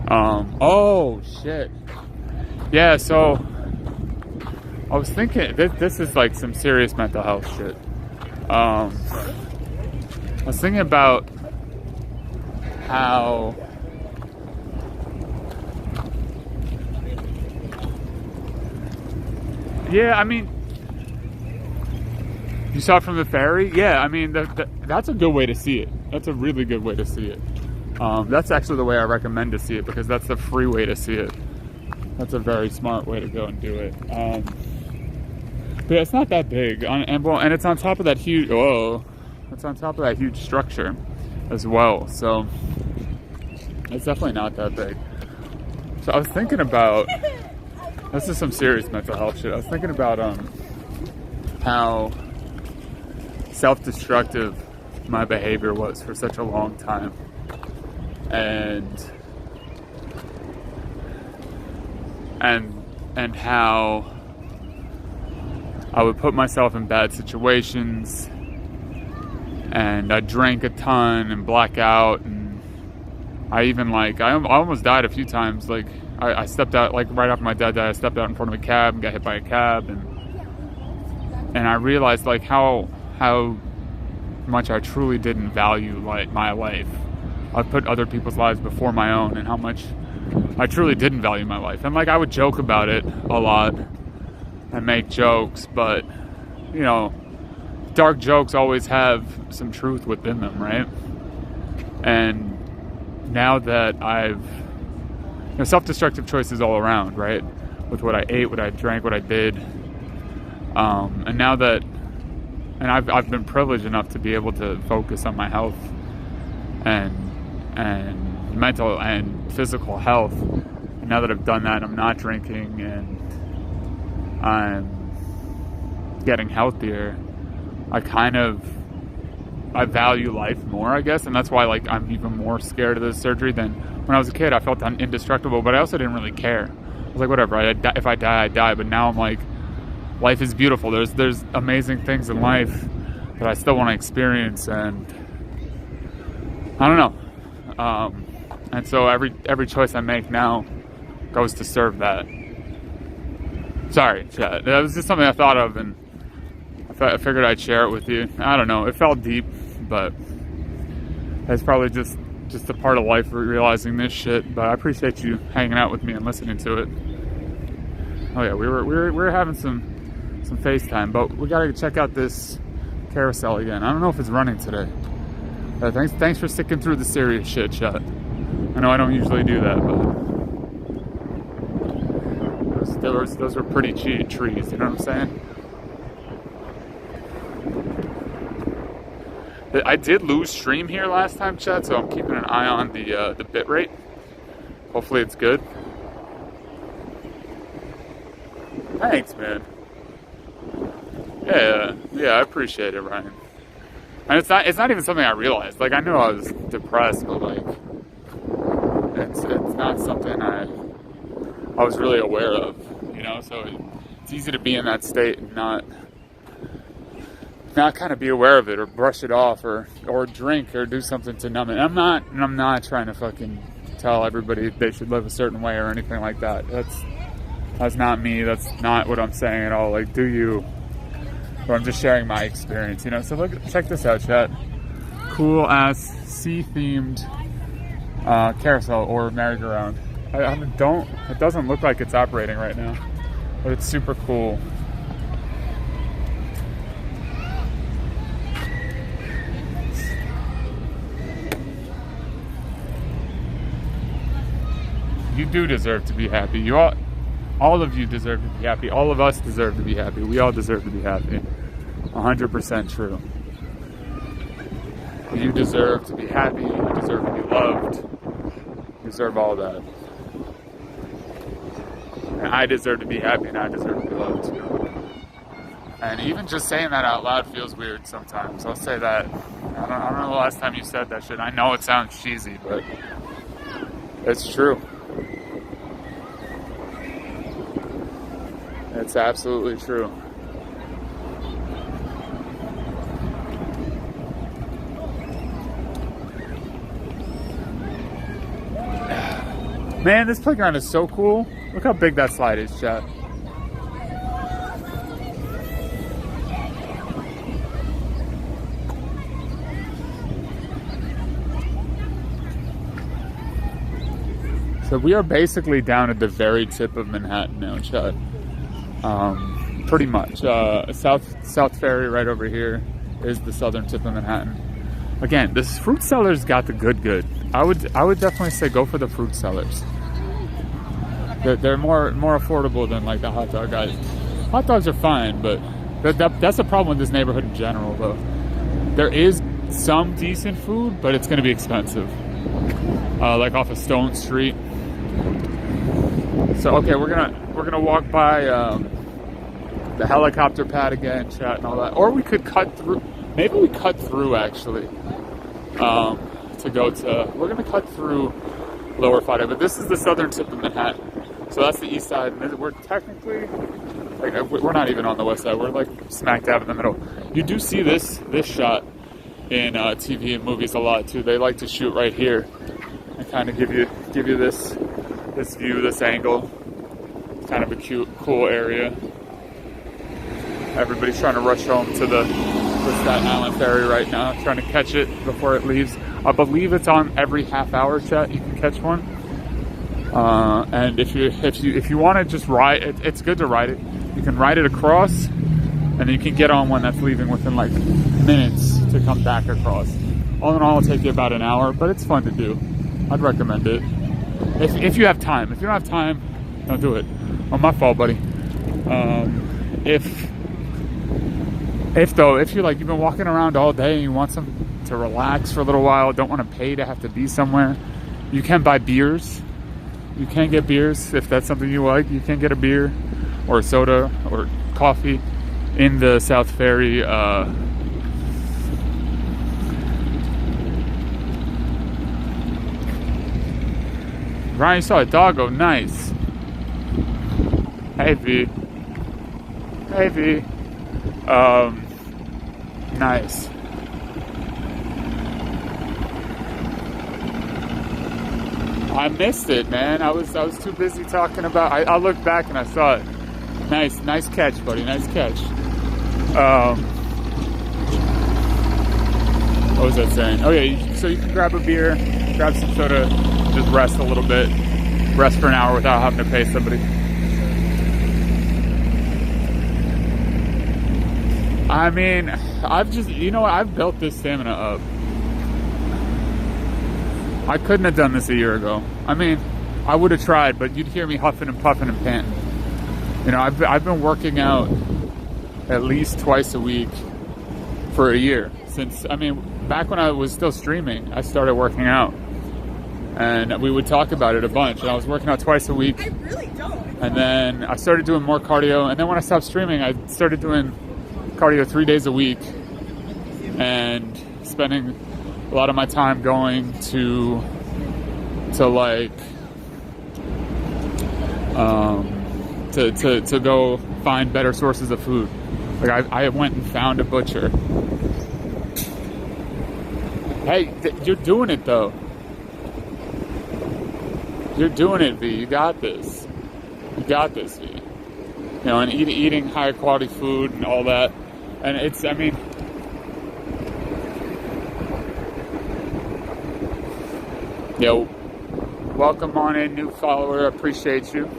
Oh shit. Yeah, so I was thinking this is like some serious mental health shit. I was thinking about how yeah, I mean, you saw it from the ferry? Yeah, I mean, that's a good way to see it. That's a really good way to see it. That's actually the way I recommend to see it, because that's the free way to see it. That's a very smart way to go and do it. But yeah, it's not that big, and it's on top of that huge. It's on top of that huge structure as well. So it's definitely not that big. So I was thinking about. This is some serious mental health shit. I was thinking about how self-destructive my behavior was for such a long time, and how I would put myself in bad situations, and I drank a ton and black out, and I even I almost died a few times. Like I stepped out, like right after my dad died, I stepped out in front of a cab and got hit by a cab, and I realized like how much I truly didn't value my life. I put other people's lives before my own, and how much I truly didn't value my life. And like I would joke about it a lot and make jokes, but you know, dark jokes always have some truth within them, right? And now that self-destructive choices all around, right? With what I ate, what I drank, what I did. And now that, and I've been privileged enough to be able to focus on my health and mental and physical health. And now that I've done that, I'm not drinking and I'm getting healthier. I kind of I value life more, I guess, and that's why like I'm even more scared of this surgery than when I was a kid. I felt indestructible, but I also didn't really care. I was like, whatever. If I die, I die. But now I'm like, life is beautiful. There's amazing things in life that I still want to experience, and I don't know. And so every choice I make now goes to serve that. Sorry, chat. That was just something I thought of, and I figured I'd share it with you. I don't know. It felt deep, but it's probably just a part of life realizing this shit. But I appreciate you hanging out with me and listening to it. Oh yeah, we were having some FaceTime, but we gotta check out this carousel again. I don't know if it's running today. Thanks for sticking through the serious shit, chat. I know I don't usually do that, but those were pretty trees. You know what I'm saying? I did lose stream here last time, chat, so I'm keeping an eye on the bit rate. Hopefully it's good. Thanks, man. Yeah, I appreciate it, Ryan. And it's not even something I realized. Like, I knew I was depressed, but like, it's not something I was really aware of, you know. So it's easy to be in that state and not kind of be aware of it or brush it off or drink or do something to numb it. I'm not trying to fucking tell everybody they should live a certain way or anything like that. That's not me. That's not what I'm saying at all. Like, do you? But I'm just sharing my experience, you know. So check this out, chat. Cool ass sea themed carousel or merry-go-round. It doesn't look like it's operating right now, but it's super cool. You do deserve to be happy. All of you deserve to be happy. All of us deserve to be happy. We all deserve to be happy. 100% true. You deserve to be happy. You deserve to be loved. You deserve all that. And I deserve to be happy, and I deserve to be loved too. And even just saying that out loud feels weird sometimes. I'll say that. I don't know the last time you said that shit. I know it sounds cheesy, but it's true. It's absolutely true. Man, this playground is so cool. Look how big that slide is, chat. So we are basically down at the very tip of Manhattan now, chat. Pretty much. South Ferry right over here is the southern tip of Manhattan. Again, this fruit cellar's got the good. I would definitely say go for the fruit sellers. They're more affordable than like the hot dog guys. Hot dogs are fine, but that's the problem with this neighborhood in general, though. There is some decent food, but it's going to be expensive. Like off of Stone Street. So okay, we're gonna walk by the helicopter pad again, chat and all that. Or we could cut through. Maybe we cut through actually. To go to. We're gonna cut through Lower 5, but this is the southern tip of Manhattan. So that's the east side. And we're technically like we're not even on the west side. We're like smack dab in the middle. You do see this shot in TV and movies a lot too. They like to shoot right here and kind of give you this view, this angle. It's kind of a cool area. Everybody's trying to rush home to the Staten Island ferry right now, trying to catch it before it leaves. I believe it's on every half hour, chat. You can catch one. And if you want to just ride it, it's good to ride it. You can ride it across, and then you can get on one that's leaving within like minutes to come back across. All in all, it'll take you about an hour, but it's fun to do. I'd recommend it. If you have time. If you don't have time, don't do it. Oh, my fault, buddy. If you're like, you've been walking around all day and you want to relax for a little while, don't want to pay to have to be somewhere, you can buy beers. You can get beers if that's something you like. You can get a beer or a soda or coffee in the South Ferry Ryan, you saw a doggo. Nice. Hey, V. Hey, V. Nice. I missed it, man. I was too busy talking about. I looked back and I saw it. Nice catch, buddy. Nice catch. What was that saying? Oh yeah, so you can grab a beer, grab some soda, just rest a little bit, rest for an hour without having to pay somebody. I mean, I've built this stamina up. I couldn't have done this a year ago. I mean, I would have tried, but you'd hear me huffing and puffing and panting. You know, I've been working out at least twice a week for a year. Since, I mean, back when I was still streaming, I started working out. And we would talk about it a bunch. And I was working out twice a week. I really don't. And then I started doing more cardio. And then when I stopped streaming, I started doing cardio 3 days a week. And spending a lot of my time going to like to go find better sources of food. Like I went and found a butcher. Hey, you're doing it though. You're doing it, V. You got this. You got this, V. You know, and eating higher quality food and all that. And it's, I mean, yo, welcome on in, new follower. Appreciate you.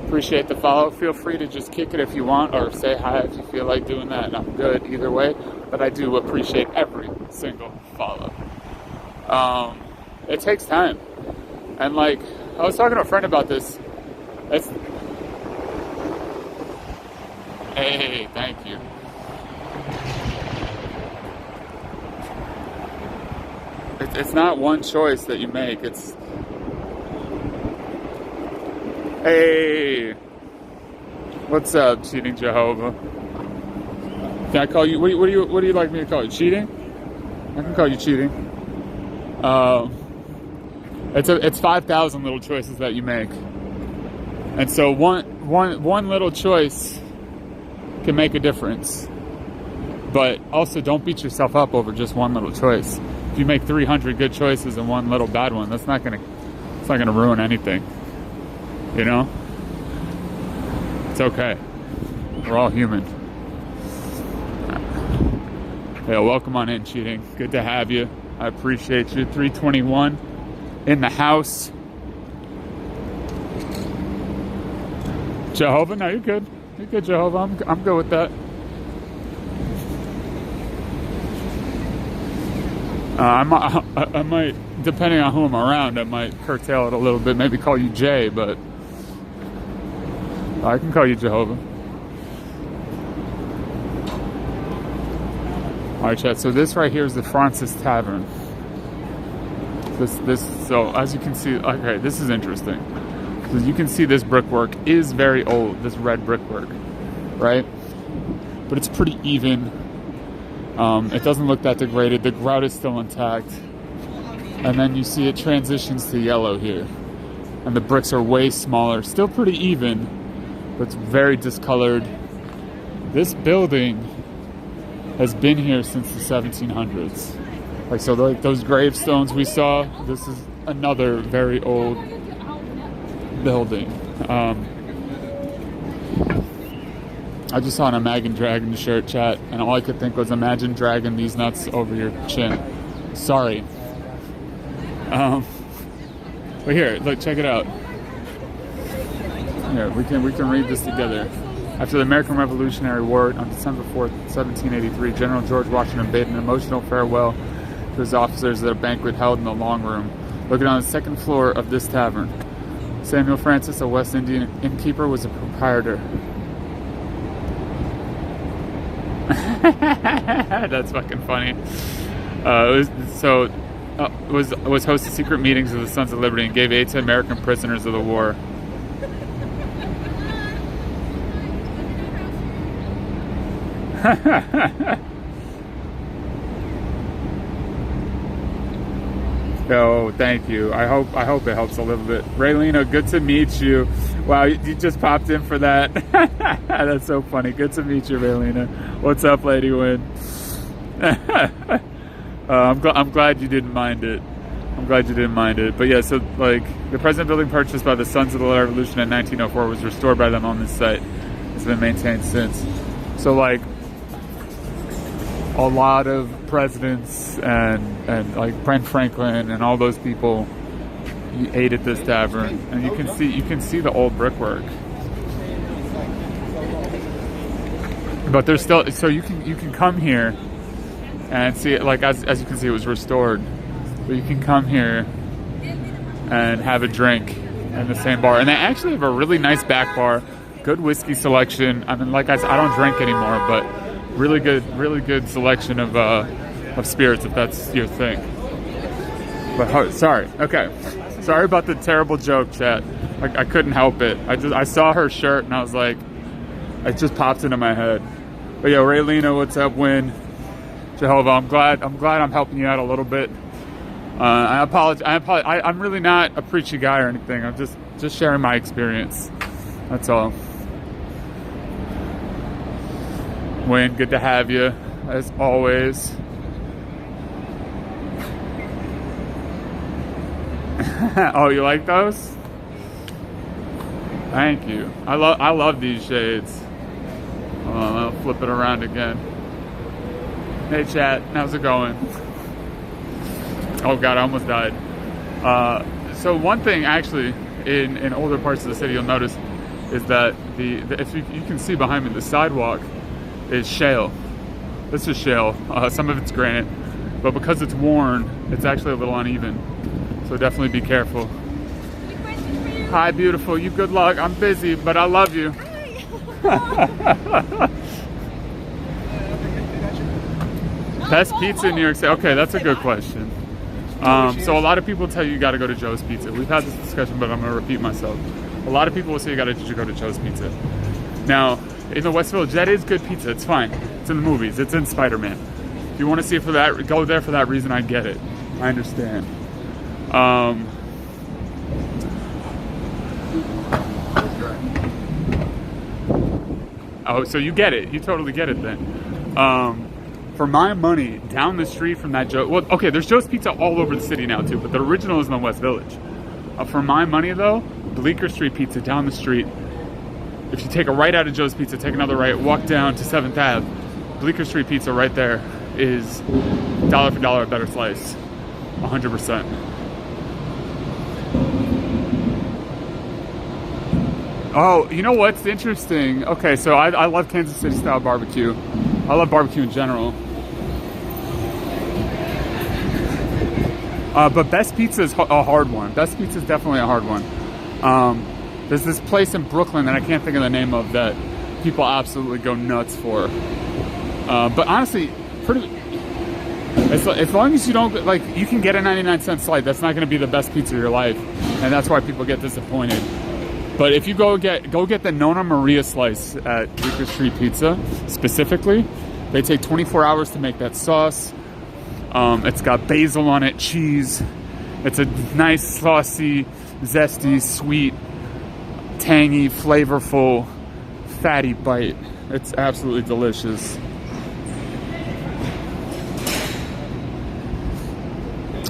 Appreciate the follow. Feel free to just kick it if you want, or say hi if you feel like doing that. I'm good either way, but I do appreciate every single follow. It takes time, and like I was talking to a friend about this. Hey, thank you. It's not one choice that you make. It's hey, what's up, cheating Jehovah? Can I call you? What do you like me to call you? Cheating? I can call you cheating. It's 5,000 little choices that you make, and so one little choice can make a difference. But also, don't beat yourself up over just one little choice. If you make 300 good choices and one little bad one, it's not gonna ruin anything. You know? It's okay. We're all human. Yeah, welcome on in, cheating. Good to have you. I appreciate you. 321 in the house. Jehovah, no, you're good. You're good, Jehovah. I'm good with that. I might, depending on who I'm around, I might curtail it a little bit. Maybe call you Jay, but I can call you Jehovah. All right, chat. So this right here is the Francis Tavern. So as you can see, okay, this is interesting. Because you can see this brickwork is very old. This red brickwork, right? But it's pretty even. It doesn't look that degraded. The grout is still intact. And then you see it transitions to yellow here. And the bricks are way smaller. Still pretty even, but it's very discolored. This building has been here since the 1700s. Like, so like those gravestones we saw, this is another very old building. I just saw an Imagine Dragon shirt, chat, and all I could think was imagine dragging these nuts over your chin. Sorry. But here, look, check it out. Here, we can read this together. After the American Revolutionary War on December 4th, 1783, General George Washington bade an emotional farewell to his officers at a banquet held in the Long Room, located on the second floor of this tavern. Samuel Francis, a West Indian innkeeper, was a proprietor. That's fucking funny. Was hosted secret meetings of the Sons of Liberty and gave aid to American prisoners of the war. Oh, thank you. I hope it helps a little bit. Raylina, good to meet you. Wow, you just popped in for that. That's so funny. Good to meet you, Raylina. What's up, Lady Win? I'm glad you didn't mind it. I'm glad you didn't mind it. But yeah, so like the present building purchased by the Sons of the Revolution in 1904 was restored by them on this site. It's been maintained since. So like a lot of presidents and like Ben Franklin and all those people ate at this tavern, and you can see the old brickwork. But there's still, so you can come here and see it, like as you can see, it was restored. But you can come here and have a drink in the same bar, and they actually have a really nice back bar, good whiskey selection. I mean, like I said, I don't drink anymore, but really good selection of spirits if that's your thing. But sorry, okay, sorry about the terrible joke, chat. I couldn't help it. I saw her shirt and I was like, it just popped into my head. But yeah, Raylina, what's up, Win? Jehovah, I'm glad I'm helping you out a little bit. I apologize. I'm really not a preachy guy or anything. I'm just sharing my experience. That's all. Win, good to have you, as always. Oh, you like those? Thank you. I love these shades. Hold on, I'll flip it around again. Hey chat, how's it going? Oh god, I almost died. So one thing actually in older parts of the city you'll notice is that if you can see behind me, the sidewalk is shale. This is shale. Some of it's granite, but because it's worn, it's actually a little uneven. So definitely be careful. Hi, beautiful. You good luck. I'm busy, but I love you. Best pizza in New York City. Okay, that's a good question. So a lot of people tell you got to go to Joe's Pizza. We've had this discussion, but I'm going to repeat myself. A lot of people will say you got to go to Joe's Pizza. Now, in the West Village, that is good pizza. It's fine. It's in the movies. It's in Spider-Man. If you want to see it for that, go there for that reason. I get it. I understand. Oh, so you get it. You totally get it then. For my money, down the street from that Joe... Well, okay, there's Joe's Pizza all over the city now, too, but the original is in the West Village. For my money, though, Bleecker Street Pizza down the street. If you take a right out of Joe's Pizza, take another right, walk down to 7th Ave, Bleecker Street Pizza right there is dollar for dollar a better slice. 100%. Oh, you know what's interesting? Okay, so I love Kansas City style barbecue. I love barbecue in general. But Best Pizza is a hard one. Best Pizza is definitely a hard one. There's this place in Brooklyn that I can't think of the name of that people absolutely go nuts for. But honestly, as long as you don't, like, you can get a 99-cent slice. That's not going to be the best pizza of your life, and that's why people get disappointed. But if you go get the Nonna Maria slice at Bleecker Street Pizza specifically, they take 24 hours to make that sauce. It's got basil on it, cheese. It's a nice, saucy, zesty, sweet, tangy, flavorful, fatty bite. It's absolutely delicious.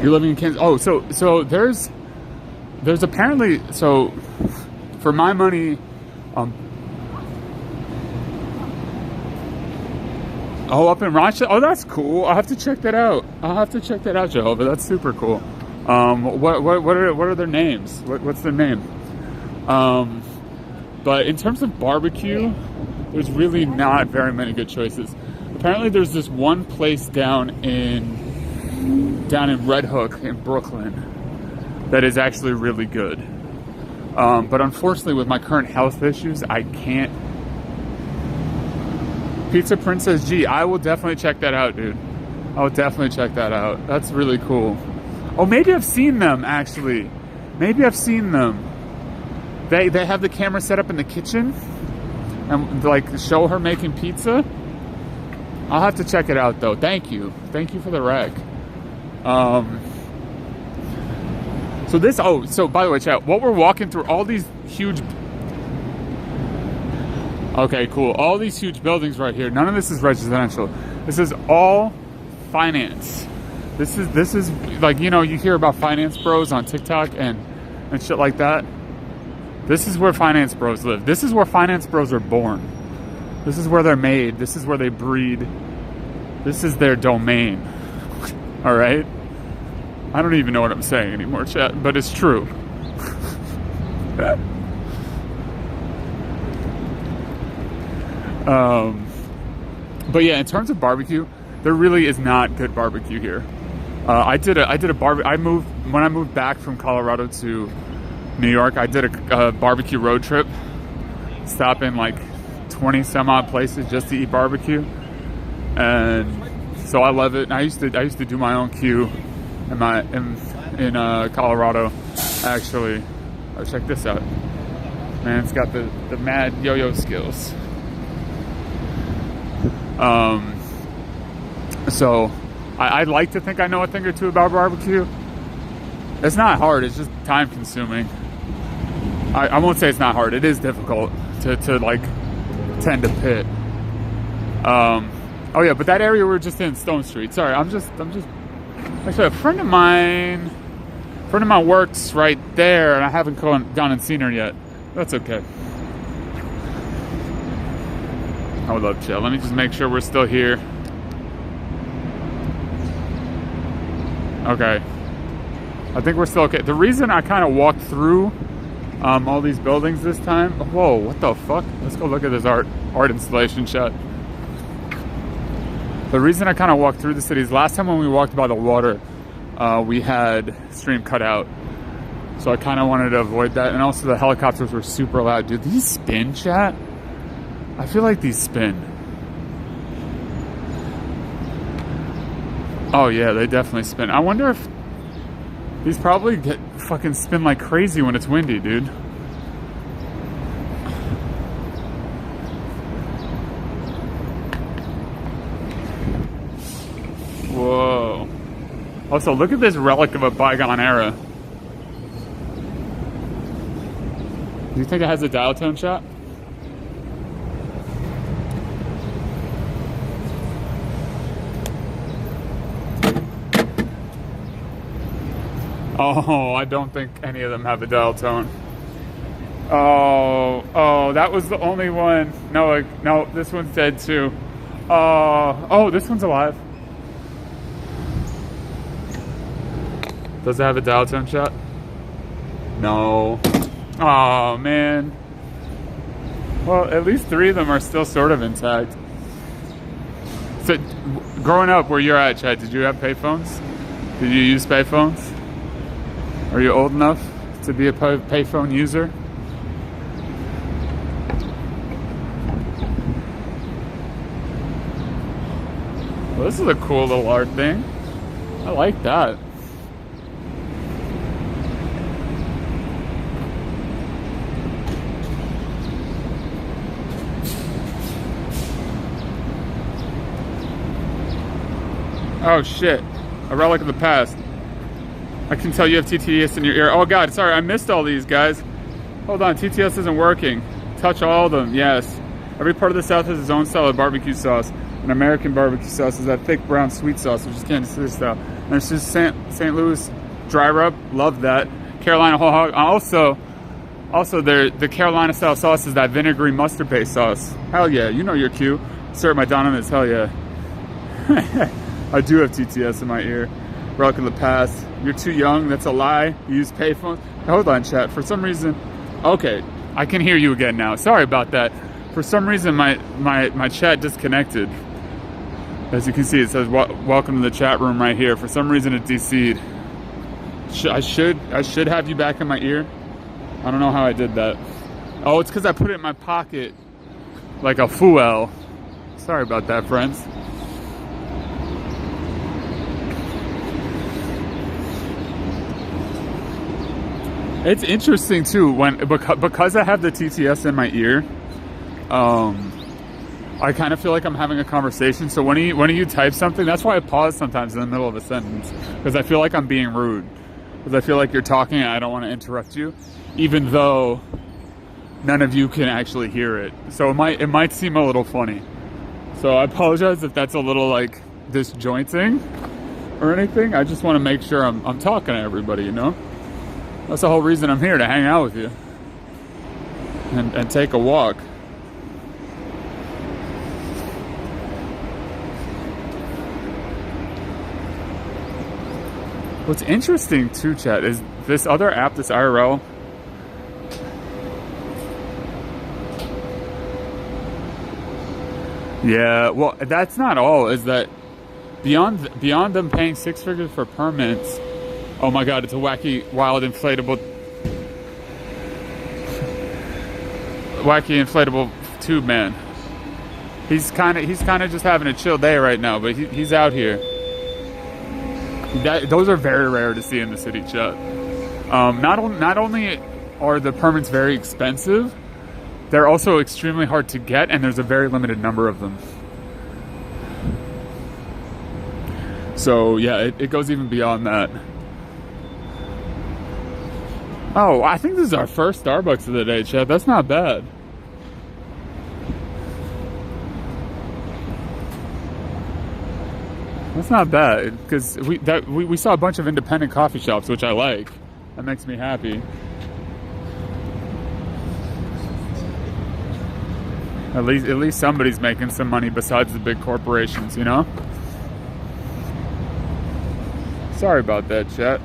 You're living in Kansas. Oh, so there's apparently, so for my money, oh, up in Rochester. Oh, that's cool. I'll have to check that out. Jehovah. That's super cool. What are their names? What's their name? But in terms of barbecue, there's really not very many good choices. Apparently, there's this one place down in Red Hook in Brooklyn that is actually really good. But unfortunately, with my current health issues, I can't. Pizza Princess G, I will definitely check that out, dude. I will definitely check that out. That's really cool. Oh, maybe I've seen them, actually. Maybe I've seen them. They have the camera set up in the kitchen and, like, show her making pizza. I'll have to check it out, though. Thank you. Thank you for the rec. So this, oh, so by the way, chat, what we're walking through, all these huge, okay, cool. All these huge buildings right here, none of this is residential. This is all finance. This is like, you know, you hear about finance bros on TikTok and shit like that. This is where finance bros live. This is where finance bros are born. This is where they're made. This is where they breed. This is their domain. All right? I don't even know what I'm saying anymore, chat, but it's true. But yeah, in terms of barbecue, there really is not good barbecue here. I did a barbecue. When I moved back from Colorado to New York, I did a barbecue road trip, stopping like 20 some odd places just to eat barbecue, and so I love it. And I used to do my own queue in Colorado. Actually, oh, check this out, man! It's got the mad yo-yo skills. So I like to think I know a thing or two about barbecue. It's not hard, it's just time consuming. I won't say it's not hard, it is difficult to like tend to pit. Oh yeah, but that area we're just in, Stone Street. Sorry, I'm just actually a friend of mine works right there and I haven't gone and seen her yet. That's okay. I would love to chill. Let me just make sure we're still here. Okay. I think we're still okay. The reason I kind of walked through all these buildings this time. Whoa, what the fuck? Let's go look at this art installation shot. The reason I kind of walked through the city is last time when we walked by the water, we had stream cut out. So I kind of wanted to avoid that. And also the helicopters were super loud. Dude, these spin, chat? I feel like these spin. Oh yeah, they definitely spin. I wonder if these probably get fucking spin like crazy when it's windy, dude. Whoa. Also, look at this relic of a bygone era. Do you think it has a dial tone shot? Oh, I don't think any of them have a dial tone. Oh, that was the only one. No, this one's dead too. Oh, this one's alive. Does it have a dial tone shot? No. Oh, man. Well, at least 3 of them are still sort of intact. So, growing up where you're at, Chad, did you have payphones? Did you use payphones? Are you old enough to be a payphone user? Well, this is a cool little art thing. I like that. Oh shit, a relic of the past. I can tell you have TTS in your ear. Oh god, sorry, I missed all these, guys. Hold on, TTS isn't working. Touch all of them, yes. Every part of the South has its own style of barbecue sauce. An American barbecue sauce is that thick brown sweet sauce, which is Kansas City style. And there's just St. Louis dry rub, love that. Carolina whole hog. Also the Carolina style sauce is that vinegary mustard based sauce. Hell yeah, you know your cue. Sir, my Don on this, hell yeah. I do have TTS in my ear. Relic of the past. You're too young, that's a lie. You use payphones. Hold on, chat. For some reason, okay, I can hear you again now. Sorry about that. For some reason, my chat disconnected. As you can see, it says welcome to the chat room right here. For some reason, it DC'd. I should have you back in my ear. I don't know how I did that. Oh, it's because I put it in my pocket like a fool. Sorry about that, friends. It's interesting too because I have the TTS in my ear. I kind of feel like I'm having a conversation. So when you type something, that's why I pause sometimes in the middle of a sentence because I feel like I'm being rude. because I feel like you're talking and I don't want to interrupt you, even though none of you can actually hear it. So it might seem a little funny. So I apologize if that's a little like disjointing or anything. I just want to make sure I'm talking to everybody, you know? That's the whole reason I'm here, to hang out with you and take a walk. What's interesting too, chat, is this other app, this IRL. Yeah, well, that's not all. Is that beyond them paying 6 figures for permits? Oh my God, it's a wacky, wild, inflatable tube man. He's kind of just having a chill day right now, but he's out here. Those are very rare to see in the city, chat. Not only are the permits very expensive, they're also extremely hard to get, and there's a very limited number of them. So yeah, it goes even beyond that. Oh, I think this is our first Starbucks of the day, chat. That's not bad. That's not bad, because we saw a bunch of independent coffee shops, which I like. That makes me happy. At least somebody's making some money besides the big corporations, you know? Sorry about that, chat.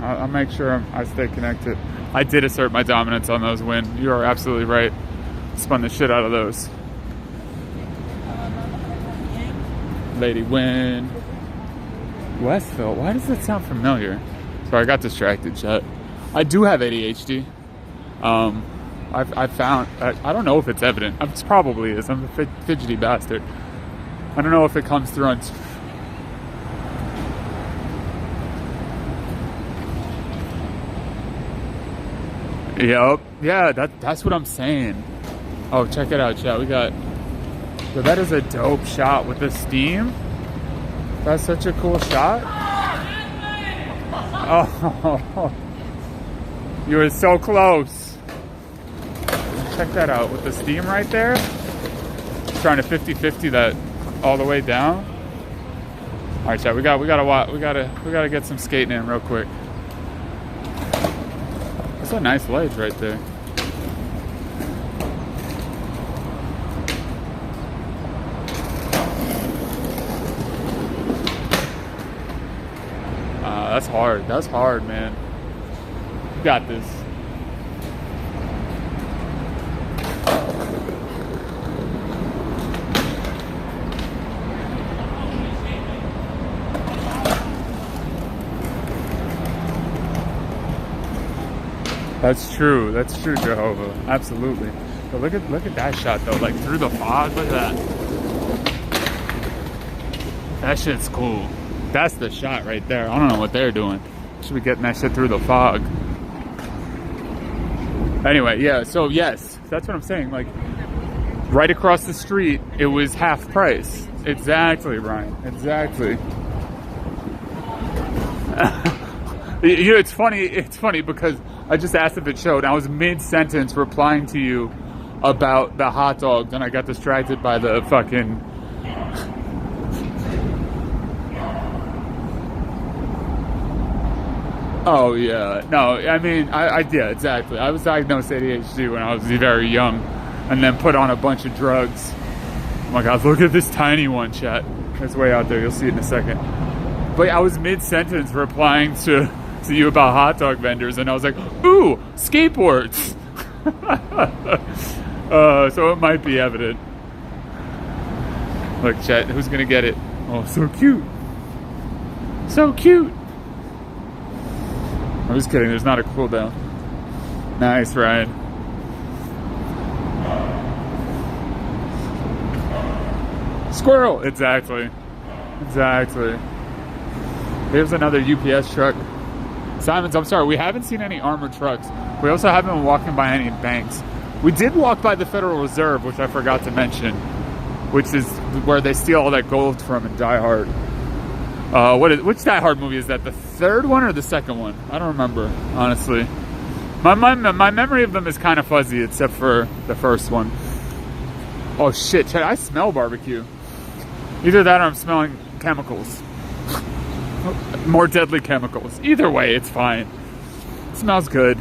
I'll make sure I stay connected. I did assert my dominance on those win. You are absolutely right. Spun the shit out of those. Lady Win. Westville. Why does that sound familiar? Sorry, I got distracted, chat. I do have ADHD. I've found, I don't know if it's evident. It probably is. I'm a fidgety bastard. I don't know if it comes through on... Yep. Yeah, that's what I'm saying. Oh, check it out, chat. We got... So that is a dope shot with the steam. That's such a cool shot. Oh, you were so close. Check that out with the steam right there. Trying to 50-50 that all the way down. All right, chat. We gotta get some skating in real quick. That's a nice ledge right there. That's hard. That's hard, man. You got this. That's true. That's true, Jehovah. Absolutely. But look at that shot though. Like through the fog. Look at that. That shit's cool. That's the shot right there. I don't know what they're doing. Should be getting that shit through the fog. Anyway, yeah, so yes, that's what I'm saying. Like, right across the street, it was half price. Exactly, Ryan. Exactly. You know, it's funny because I just asked if it showed. I was mid-sentence replying to you about the hot dogs, and I got distracted by the fucking... Oh, yeah. No, I mean, yeah, exactly. I was diagnosed ADHD when I was very young and then put on a bunch of drugs. Oh my God, look at this tiny one, chat. It's way out there. You'll see it in a second. But I was mid-sentence replying to you about hot dog vendors, and I was like, ooh, skateboards. So it might be evident. Look, chat, who's going to get it? Oh, so cute. So cute. I'm just kidding, there's not a cooldown. Nice, Ryan. Squirrel! Exactly. Exactly. Here's another UPS truck. Simons, I'm sorry, we haven't seen any armored trucks. We also haven't been walking by any banks. We did walk by the Federal Reserve, which I forgot to mention, which is where they steal all that gold from in Die Hard. Which Die Hard movie is that? The third one or the second one? I don't remember, honestly. My memory of them is kind of fuzzy, except for the first one. Oh shit, Chad, I smell barbecue. Either that or I'm smelling chemicals. More deadly chemicals. Either way, it's fine. It smells good.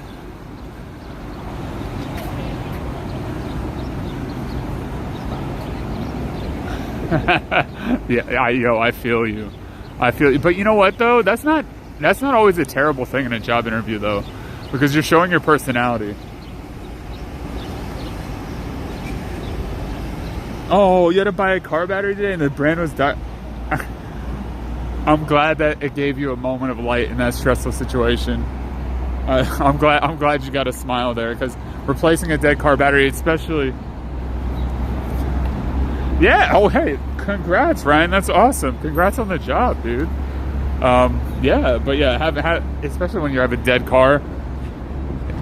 Yeah, I feel you. I feel you. But you know what though? That's not always a terrible thing in a job interview though, because you're showing your personality. Oh, you had to buy a car battery today and the brand was I'm glad that it gave you a moment of light in that stressful situation. I'm glad you got a smile there, because replacing a dead car battery, especially. Yeah. Oh, hey, congrats, Ryan. That's awesome. Congrats on the job, dude. Yeah, but yeah, especially when you have a dead car,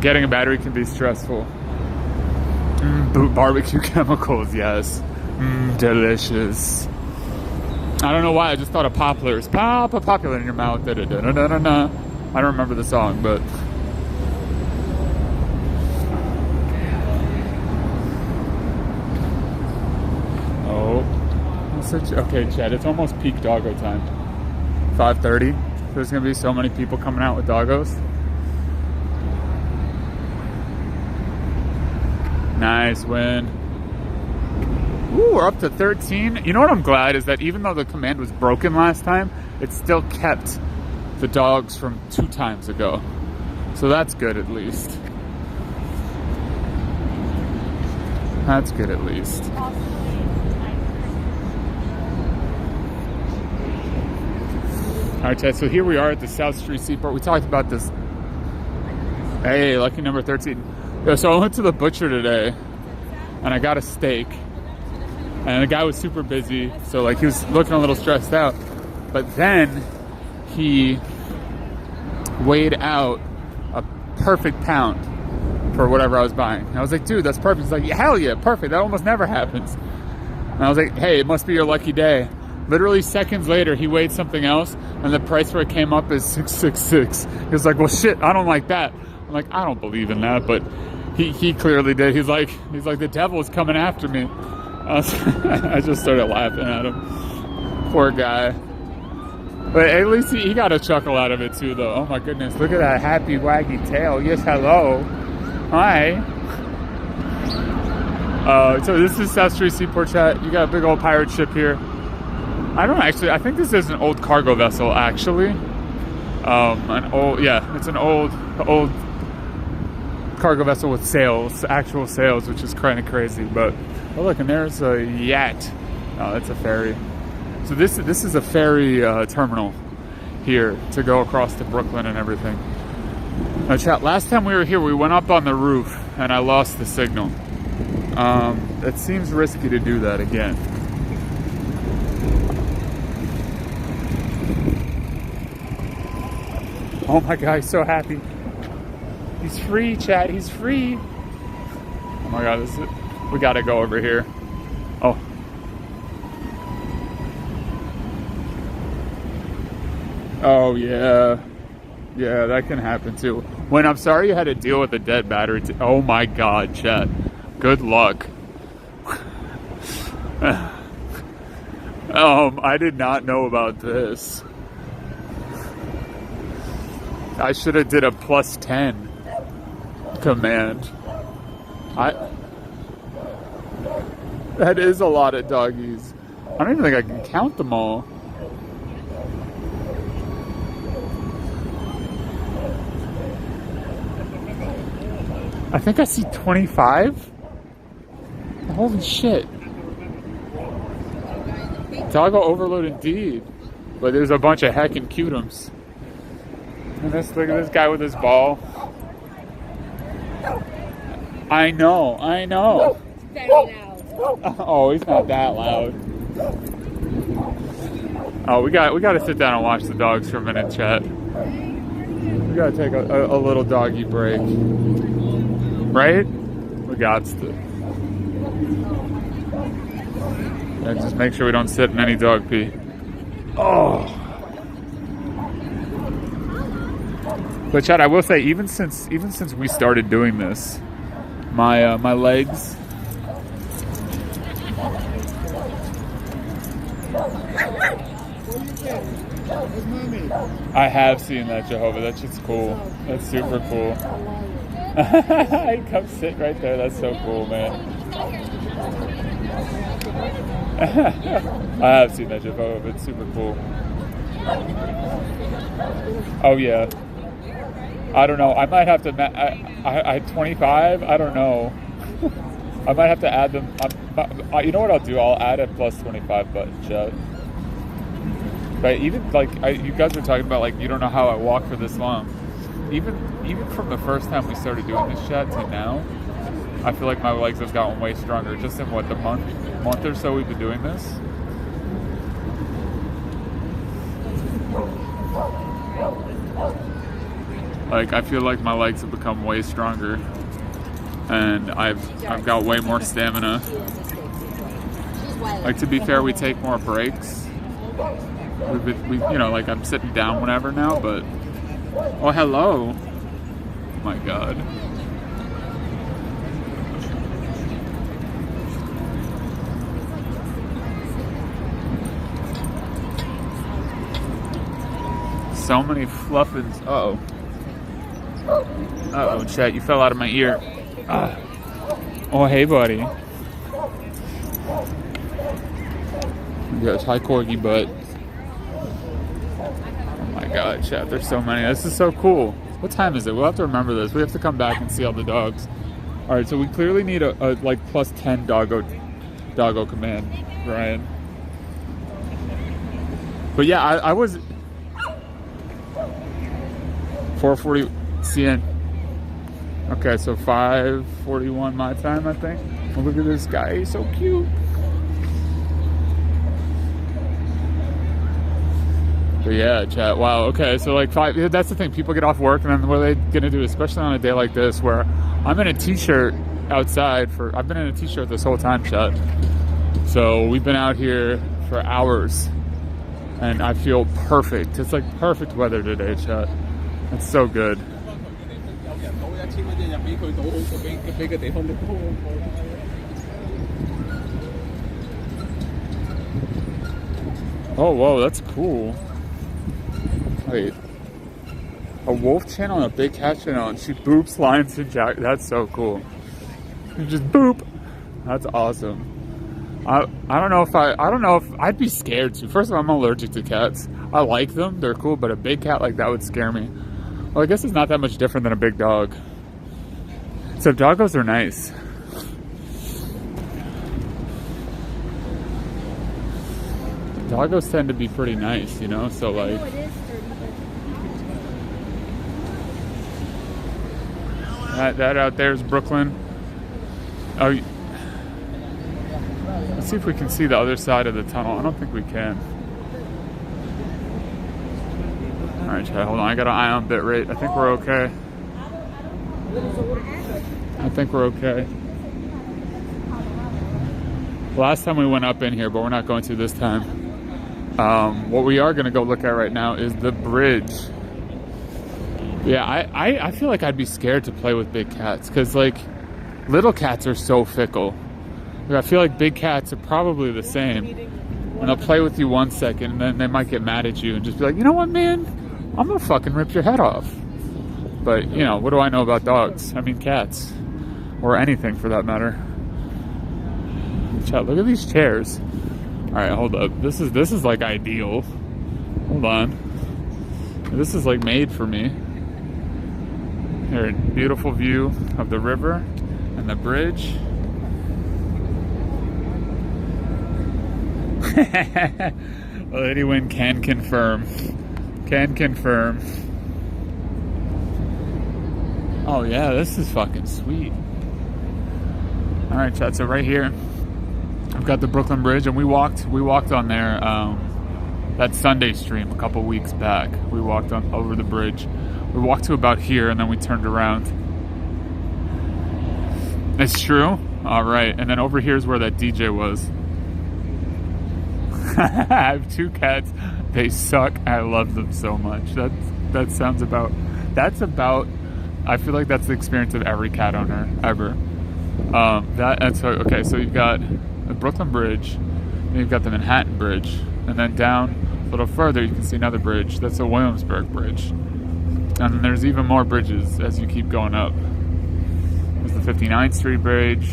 getting a battery can be stressful. Barbecue chemicals, yes. Delicious. I don't know why, I just thought of Poplars. Popular in your mouth. I don't remember the song, but. Okay, Chad, it's almost peak doggo time. 5:30. There's gonna be so many people coming out with doggos. Nice win. Ooh, we're up to 13. You know what I'm glad is that even though the command was broken last time, it still kept the dogs from 2 times ago. So that's good at least. That's good at least. All right, Chad, so here we are at the South Street Seaport. We talked about this. Hey, lucky number 13. Yeah, so I went to the butcher today, and I got a steak. And the guy was super busy, so like he was looking a little stressed out. But then he weighed out a perfect pound for whatever I was buying. And I was like, dude, that's perfect. He's like, hell yeah, perfect. That almost never happens. And I was like, hey, it must be your lucky day. Literally seconds later, he weighed something else, and the price for it came up as $666. He was like, well, shit, I don't like that. I'm like, I don't believe in that, but he clearly did. He's like, the devil is coming after me. I just started laughing at him. Poor guy. But at least he got a chuckle out of it too, though. Oh my goodness, look at that happy waggy tail. Yes, hello. Hi. So this is South Street Seaport, Chat. You got a big old pirate ship here. I think this is an old cargo vessel, actually. It's an old cargo vessel with sails, actual sails, which is kind of crazy. But, oh look, and there's a yacht. Oh, that's a ferry. So this is a ferry terminal here to go across to Brooklyn and everything. Now, chat, last time we were here, we went up on the roof and I lost the signal. It seems risky to do that again. Oh my God, he's so happy. He's free, chat, he's free. Oh my God, we gotta go over here. Oh. Oh yeah. Yeah, that can happen too. When I'm sorry you had to deal with a dead battery. Oh my God, chat. Good luck. I did not know about this. I should have did a +10 command. That is a lot of doggies. I don't even think I can count them all. I think I see 25. Holy shit. Doggo overload indeed. But there's a bunch of heckin' cutums. And look at this guy with his ball. I know. It's very loud. Oh, he's not that loud. Oh, we got to sit down and watch the dogs for a minute, chat. We got to take a little doggy break. Right? We got to. Yeah, just make sure we don't sit in any dog pee. Oh. But Chad, I will say, even since we started doing this, my my legs. I have seen that, Jehovah. That's just cool. That's super cool. Come sit right there. That's so cool, man. I have seen that, Jehovah. It's super cool. Oh yeah. I don't know. I might have to. I 25. I don't know. I might have to add them. You know what I'll do? I'll add a plus 25 button, Chad. But even like you guys were talking about, like, you don't know how I walk for this long. Even from the first time we started doing this, chat, to now, I feel like my legs have gotten way stronger. Just in what, the month or so we've been doing this. Like, I feel like my legs have become way stronger, and I've got way more stamina. Like, to be fair, we take more breaks. We you know, like, I'm sitting down whenever now, but oh, hello. Oh my god. So many fluffins. Uh-oh. Uh-oh, chat, you fell out of my ear. Oh, hey, buddy. Yes, hi, corgi butt. Oh my god, chat, there's so many. This is so cool. What time is it? We'll have to remember this. We have to come back and see all the dogs. Alright, so we clearly need a like plus 10 doggo command, Ryan. But yeah, I was 440 CN. Okay, so 5:41 my time, I think. Oh, look at this guy, he's so cute. But yeah, chat. Wow. Okay, so like that's the thing. People get off work, and then what are they gonna do? Especially on a day like this, where I'm in a t-shirt outside I've been in a t-shirt this whole time, chat. So we've been out here for hours, and I feel perfect. It's like perfect weather today, chat. It's so good. Oh, whoa, that's cool. Wait. A wolf channel and a big cat channel, and she boops lions and jack. That's so cool. You just boop. That's awesome. I don't know if I'd be scared too. First of all, I'm allergic to cats. I like them, they're cool, but a big cat like that would scare me. Well, I guess it's not that much different than a big dog. So doggos are nice. Doggos tend to be pretty nice, you know, so like... That out there is Brooklyn. Oh, let's see if we can see the other side of the tunnel. I don't think we can. Alright, chat, hold on. I got an eye on bit rate. I think we're okay. I think we're okay. Last time we went up in here, but we're not going to this time. What we are going to go look at right now is the bridge. Yeah, I feel like I'd be scared to play with big cats, because like little cats are so fickle. Like, I feel like big cats are probably the same, and they'll play with you 1 second and then they might get mad at you and just be like, you know what, man, I'm gonna fucking rip your head off. But you know, what do I know about dogs? I mean, cats, or anything for that matter. Chat, look at these chairs. All right, hold up. This is like ideal. Hold on. This is like made for me. Here, beautiful view of the river and the bridge. Lady Win can confirm. Can confirm. Oh yeah, this is fucking sweet. All right, chat. So right here, I've got the Brooklyn Bridge, and we walked on there that Sunday stream a couple weeks back. We walked on over the bridge. We walked to about here, and then we turned around. It's true? All right. And then over here is where that DJ was. I have 2 cats. They suck. I love them so much. That sounds about that's about, I feel like that's the experience of every cat owner ever. So you've got the Brooklyn Bridge, then you've got the Manhattan Bridge, and then down a little further you can see another bridge. That's the Williamsburg Bridge. And then there's even more bridges as you keep going up. There's the 59th Street Bridge.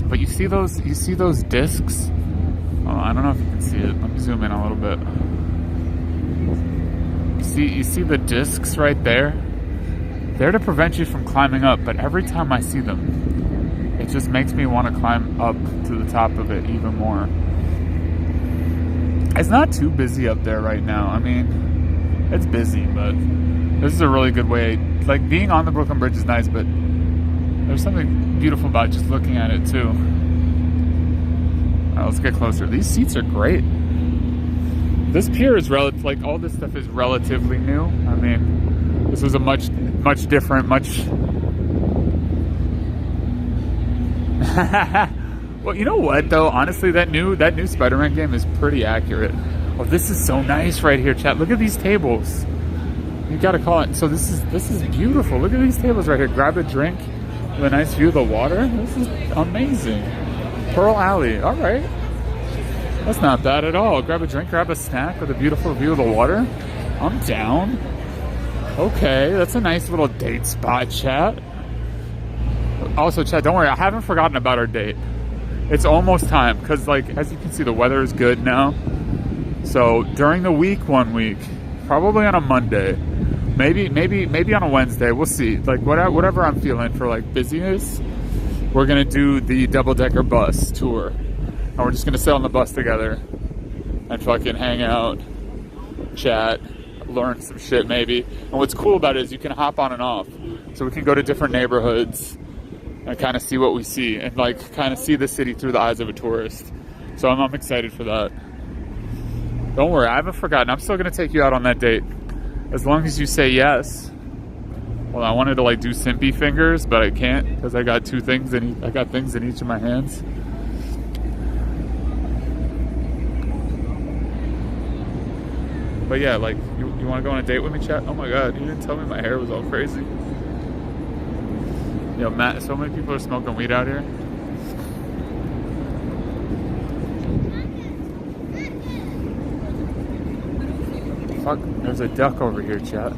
But you see those discs? Oh, I don't know if you can see it. Let me zoom in a little bit. You see the discs right there? They're to prevent you from climbing up, but every time I see them, it just makes me want to climb up to the top of it even more. It's not too busy up there right now. I mean, it's busy, but this is a really good way. Like, being on the Brooklyn Bridge is nice, but there's something beautiful about just looking at it too. All right, let's get closer. These seats are great. This pier is like all this stuff is relatively new. I mean, this was a much different, Well, you know what though? Honestly, that new Spider-Man game is pretty accurate. Oh, this is so nice right here, chat. Look at these tables. You gotta call it. So this is beautiful. Look at these tables right here. Grab a drink with a nice view of the water. This is amazing. Pearl Alley. All right. That's not bad at all. Grab a drink, grab a snack with a beautiful view of the water. I'm down. Okay, that's a nice little date spot, chat. Also, chat, don't worry, I haven't forgotten about our date. It's almost time, because, like, as you can see, the weather is good now. So, during the week, one week, probably on a Monday, maybe on a Wednesday, we'll see. Like, whatever I'm feeling for, like, busyness, we're going to do the double-decker bus tour. And we're just going to sit on the bus together and fucking hang out, chat, learn some shit maybe. And what's cool about it is you can hop on and off. So we can go to different neighborhoods and kind of see what we see and like kind of see the city through the eyes of a tourist. So I'm excited for that. Don't worry, I haven't forgotten. I'm still going to take you out on that date. As long as you say yes. Well, I wanted to like do simpy fingers, but I can't because I got things in each of my hands. But yeah, like, you want to go on a date with me, chat? Oh my god, you didn't tell me my hair was all crazy. Yo, Matt, so many people are smoking weed out here. Fuck, there's a duck over here, chat.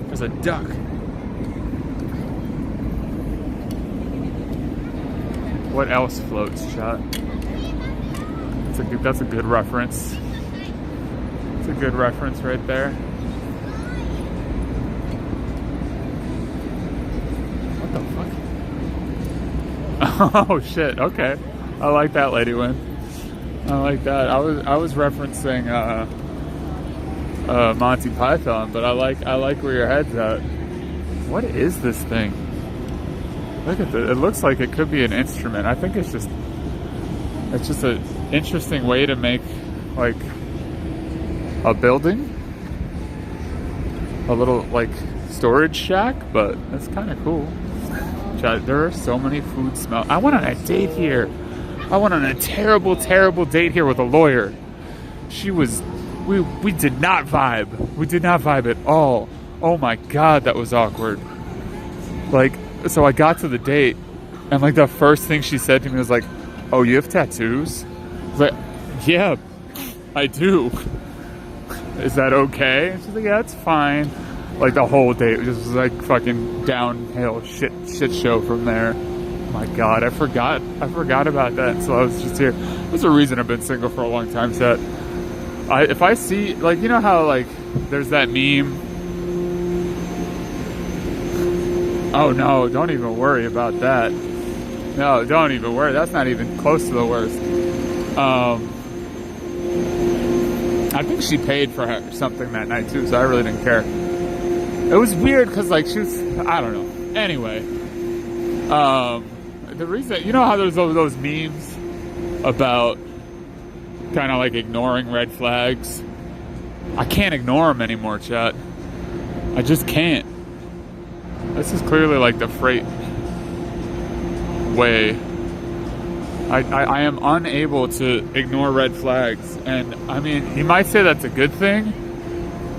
There's a duck. What else floats, chat? That's a good reference. It's a good reference right there. What the fuck? Oh shit, okay. I like that, Lady Win. I like that. I was referencing Monty Python, but I like where your head's at. What is this thing? Look at this. It looks like it could be an instrument. I think it's just an interesting way to make like a building, a little like storage shack, but that's kind of cool. Chat, there are so many food smells. I went on a date here. I went on a terrible date here with a lawyer. We did not vibe. We did not vibe at all. Oh my god, that was awkward. Like, so I got to the date, and like the first thing she said to me was like, "Oh, you have tattoos?" I was like, "Yeah, I do. Is that okay?" And she's like, "Yeah, it's fine." Like the whole date was just like fucking downhill shit show from there. Oh my god, I forgot about that. So I was just here. There's a reason I've been single for a long time, Seth. If I see, like, you know how like there's that meme. Oh no, don't even worry about that. No, don't even worry. That's not even close to the worst. I think she paid for something that night too, so I really didn't care. It was weird because like she was, I don't know. Anyway, the reason, you know how there's those memes about kind of like ignoring red flags? I can't ignore them anymore, chat. I just can't. This is clearly like the freight way. I am unable to ignore red flags, and I mean, you might say that's a good thing,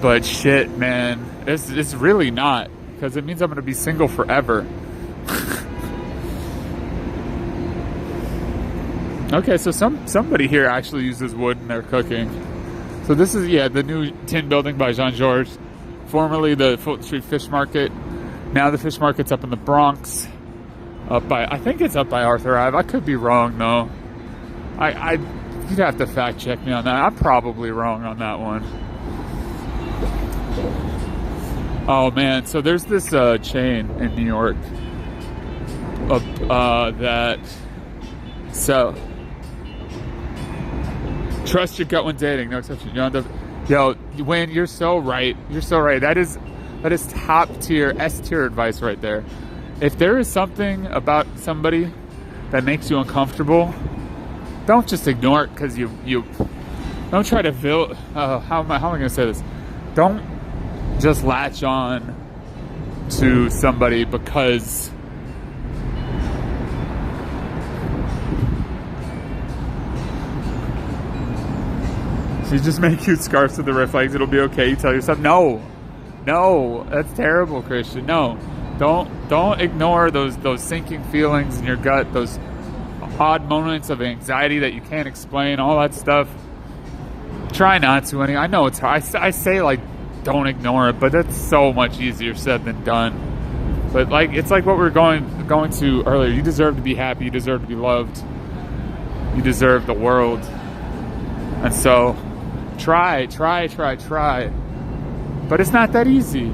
But shit, man, it's really not, because it means I'm gonna be single forever. Okay, so somebody here actually uses wood in their cooking. So this is, yeah, the new tin building by Jean-Georges, formerly the Fulton Street Fish Market. Now the fish market's up in the Bronx, up by, I think it's up by Arthur Ave. I could be wrong though. You'd have to fact check me on that. I'm probably wrong on that one. Oh man, so there's this chain in New York that trust your gut when dating, no exception. Yo, Wayne, you're so right. You're so right. That is top tier, S tier advice right there. If there is something about somebody that makes you uncomfortable, don't just ignore it because you don't try to how am I gonna say this? Don't just latch on to somebody because you just make cute scarves with the red flags, it'll be okay. You tell yourself, no, that's terrible, Christian. No, don't ignore those sinking feelings in your gut, those odd moments of anxiety that you can't explain, all that stuff. Try not to. I know it's hard. I say like don't ignore it, but that's so much easier said than done. But like it's like what we were going to earlier. You deserve to be happy. You deserve to be loved. You deserve the world. And so try. But it's not that easy.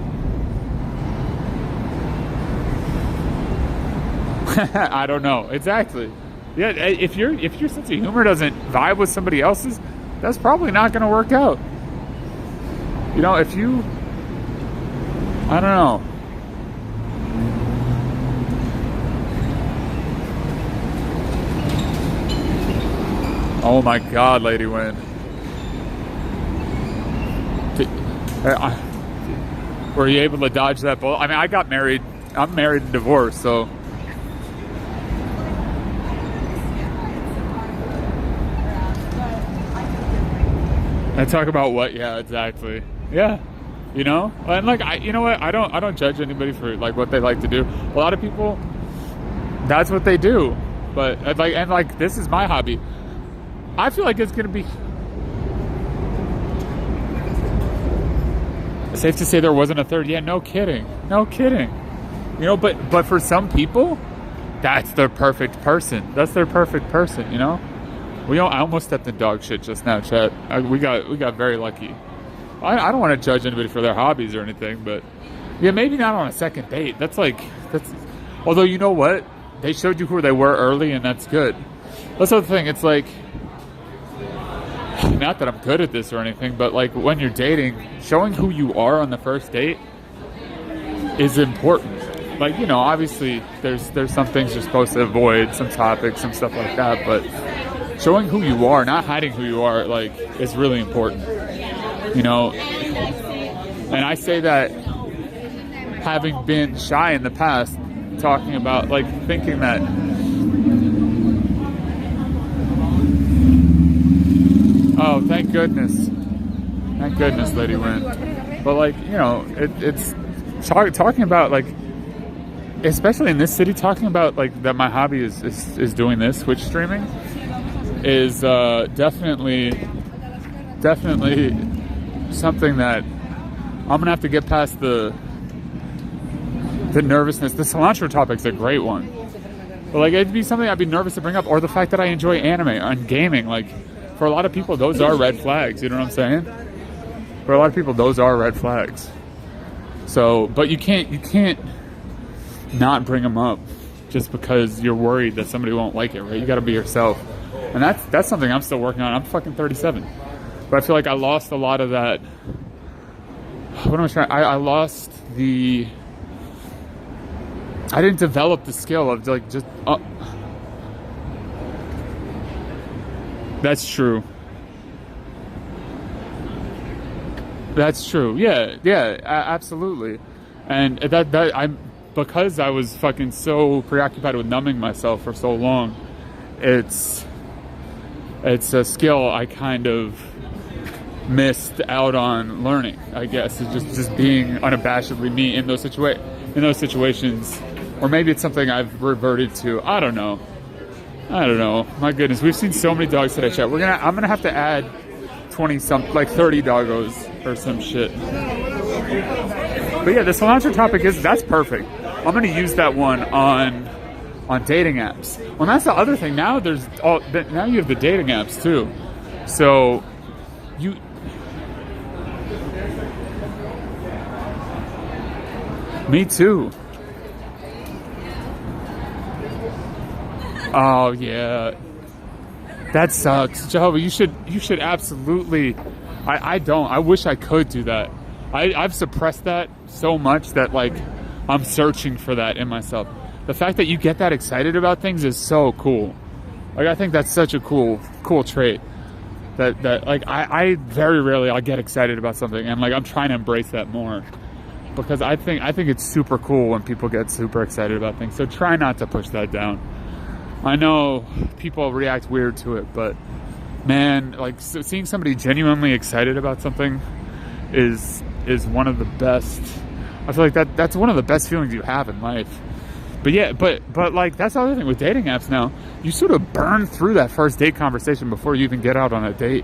I don't know. Exactly. Yeah, if your sense of humor doesn't vibe with somebody else's, that's probably not going to work out. You know, if you, I don't know. Oh my God, Lady Win. Were you able to dodge that bullet? I mean, I got married. I'm married and divorced, so. I talk about what? Yeah, exactly. Yeah, you know, and like you know what? I don't judge anybody for like what they like to do. A lot of people, that's what they do. But like this is my hobby. I feel like it's gonna be safe to say there wasn't a third. Yeah, no kidding. You know, but for some people, that's their perfect person. That's their perfect person. You know. I almost stepped in dog shit just now, chat. We got very lucky. I don't want to judge anybody for their hobbies or anything, but yeah, maybe not on a second date. That's although you know what? They showed you who they were early, and that's good. That's the thing. It's like, not that I'm good at this or anything, but like when you're dating, showing who you are on the first date is important. Like, you know, obviously there's some things you're supposed to avoid, some topics, some stuff like that, but showing who you are, not hiding who you are, like, is really important, you know. And I say that having been shy in the past, talking about, like, thinking that oh, thank goodness, Lady Win. But like, you know, it's talking about, like, especially in this city, talking about like that my hobby is doing this Twitch streaming is definitely something that I'm gonna have to get past the nervousness. The cilantro topic's a great one, but like it'd be something I'd be nervous to bring up, or the fact that I enjoy anime and gaming. Like for a lot of people, those are red flags. You know what I'm saying? For a lot of people, those are red flags. So, but you can't not bring them up just because you're worried that somebody won't like it, right? You got to be yourself. And that's something I'm still working on. I'm fucking 37. But I feel like I lost a lot of that. What am I trying? I lost the... I didn't develop the skill of like just... That's true. That's true. Yeah, absolutely. And that I'm... Because I was fucking so preoccupied with numbing myself for so long, it's a skill I kind of missed out on learning, I guess, is just being unabashedly me in those situations. Or maybe it's something I've reverted to. I don't know. My goodness, we've seen so many dogs today, chat. I'm gonna have to add 30 doggos or some shit. But yeah, the cilantro topic that's perfect. I'm gonna use that one on dating apps. Well, that's the other thing. Now you have the dating apps too. So me too. Oh yeah, that sucks, Jehovah. You should absolutely. I wish I could do that. I've suppressed that so much that like I'm searching for that in myself. The fact that you get that excited about things is so cool. Like I think that's such a cool trait. That like I very rarely I'll get excited about something, and like I'm trying to embrace that more. Because I think it's super cool when people get super excited about things. So try not to push that down. I know people react weird to it, but man, like seeing somebody genuinely excited about something is one of the best. I feel like that's one of the best feelings you have in life. But yeah, but like that's the other thing with dating apps now. You sort of burn through that first date conversation before you even get out on a date.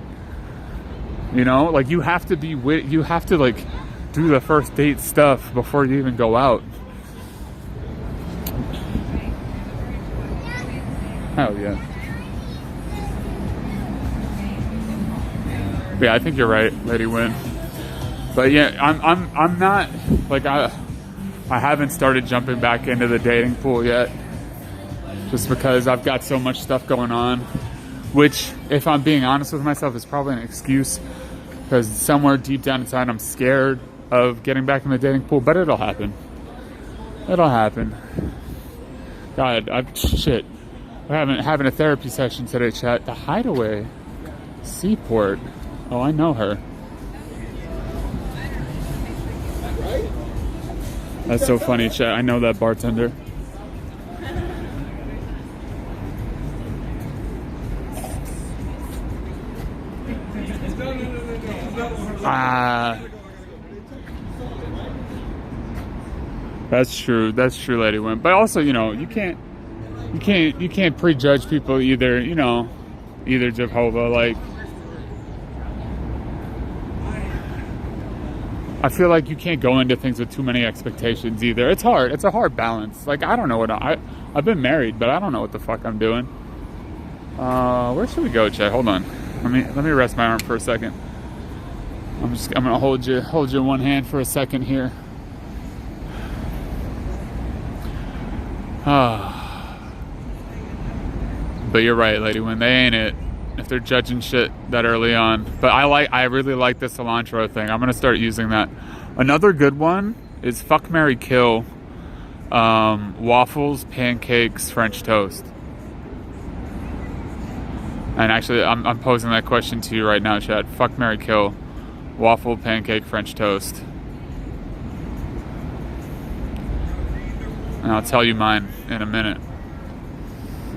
You know, like you have to like do the first date stuff before you even go out. Hell yeah. Yeah, I think you're right, Lady Win. But yeah, I'm not like I haven't started jumping back into the dating pool yet. Just because I've got so much stuff going on, which if I'm being honest with myself is probably an excuse, because somewhere deep down inside I'm scared of getting back in the dating pool, but it'll happen. God, we're having a therapy session today, chat. The Hideaway, Seaport. Oh, I know her. That's so funny, chat. I know that bartender. That's true, Lady Win. But also, you know, you can't prejudge people either, you know, either, Jehovah. Like, I feel like you can't go into things with too many expectations either. It's hard. It's a hard balance. Like, I don't know what I've been married, but I don't know what the fuck I'm doing. Where should we go, Chet? Hold on. Let me rest my arm for a second. I'm gonna hold you in one hand for a second here. But you're right, Lady Win. They ain't it if they're judging shit that early on. But I really like the cilantro thing. I'm gonna start using that. Another good one is fuck, marry, kill. Waffles, pancakes, French toast. And actually, I'm posing that question to you right now, Chad. Fuck, marry, kill. Waffle, pancake, French toast. And I'll tell you mine in a minute.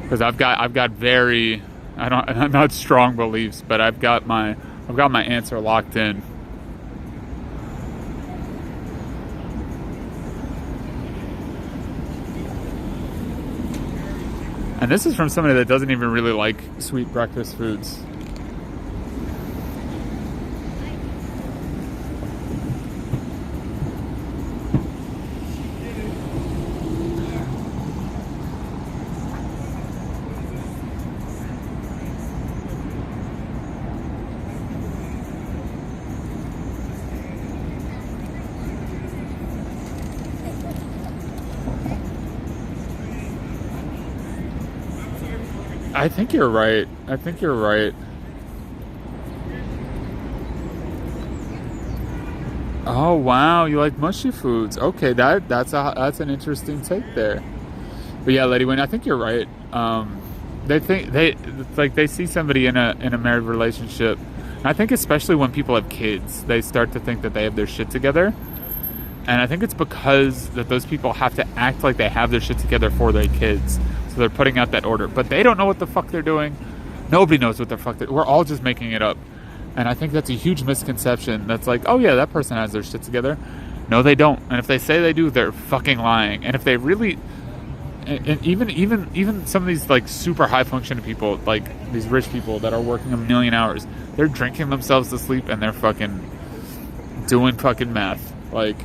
Because I've got very, I'm not strong beliefs, but I've got my answer locked in. And this is from somebody that doesn't even really like sweet breakfast foods. I think you're right. Oh wow, you like mushy foods. Okay, that's an interesting take there. But yeah, Lady Win, I think you're right. They see somebody in a married relationship. And I think especially when people have kids, they start to think that they have their shit together. And I think it's because that those people have to act like they have their shit together for their kids. So they're putting out that order. But they don't know what the fuck they're doing. Nobody knows what the fuck we're all just making it up. And I think that's a huge misconception. That's like, oh yeah, that person has their shit together. No, they don't. And if they say they do, they're fucking lying. And if they really, and even some of these like super high functioning people, like these rich people that are working a million hours, they're drinking themselves to sleep and they're fucking doing fucking meth. Like,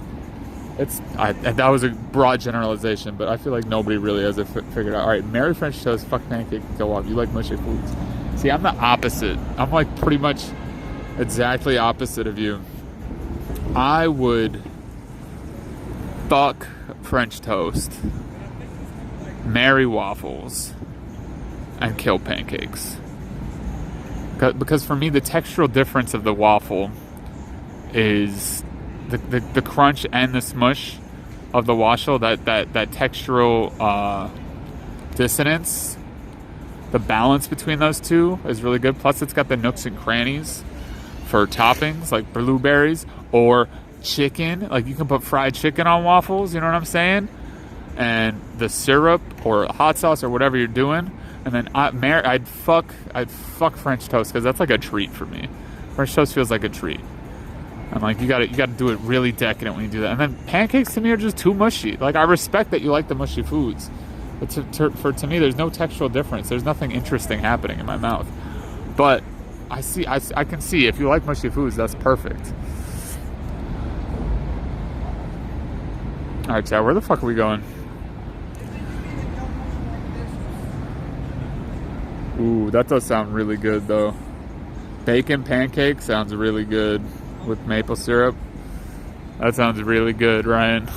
that was a broad generalization, but I feel like nobody really has it figured out. All right, marry French toast, fuck pancake, go off. You like mushy foods. See, I'm the opposite. I'm like pretty much exactly opposite of you. I would fuck French toast, marry waffles, and kill pancakes. Because for me, the textural difference of the waffle is the crunch and the smush of the waffle, that textural dissonance, the balance between those two is really good. Plus, it's got the nooks and crannies for toppings like blueberries or chicken. Like, you can put fried chicken on waffles, you know what I'm saying? And the syrup or hot sauce or whatever you're doing. And then I'd fuck French toast, because that's like a treat for me. French toast feels like a treat. And like, you gotta do it really decadent when you do that. And then pancakes to me are just too mushy. Like, I respect that you like the mushy foods, but to me, there's no textural difference. There's nothing interesting happening in my mouth. But I can see if you like mushy foods, that's perfect. All right, Chad, where the fuck are we going? Ooh, that does sound really good though. Bacon pancake sounds really good with maple syrup. That sounds really good, Ryan.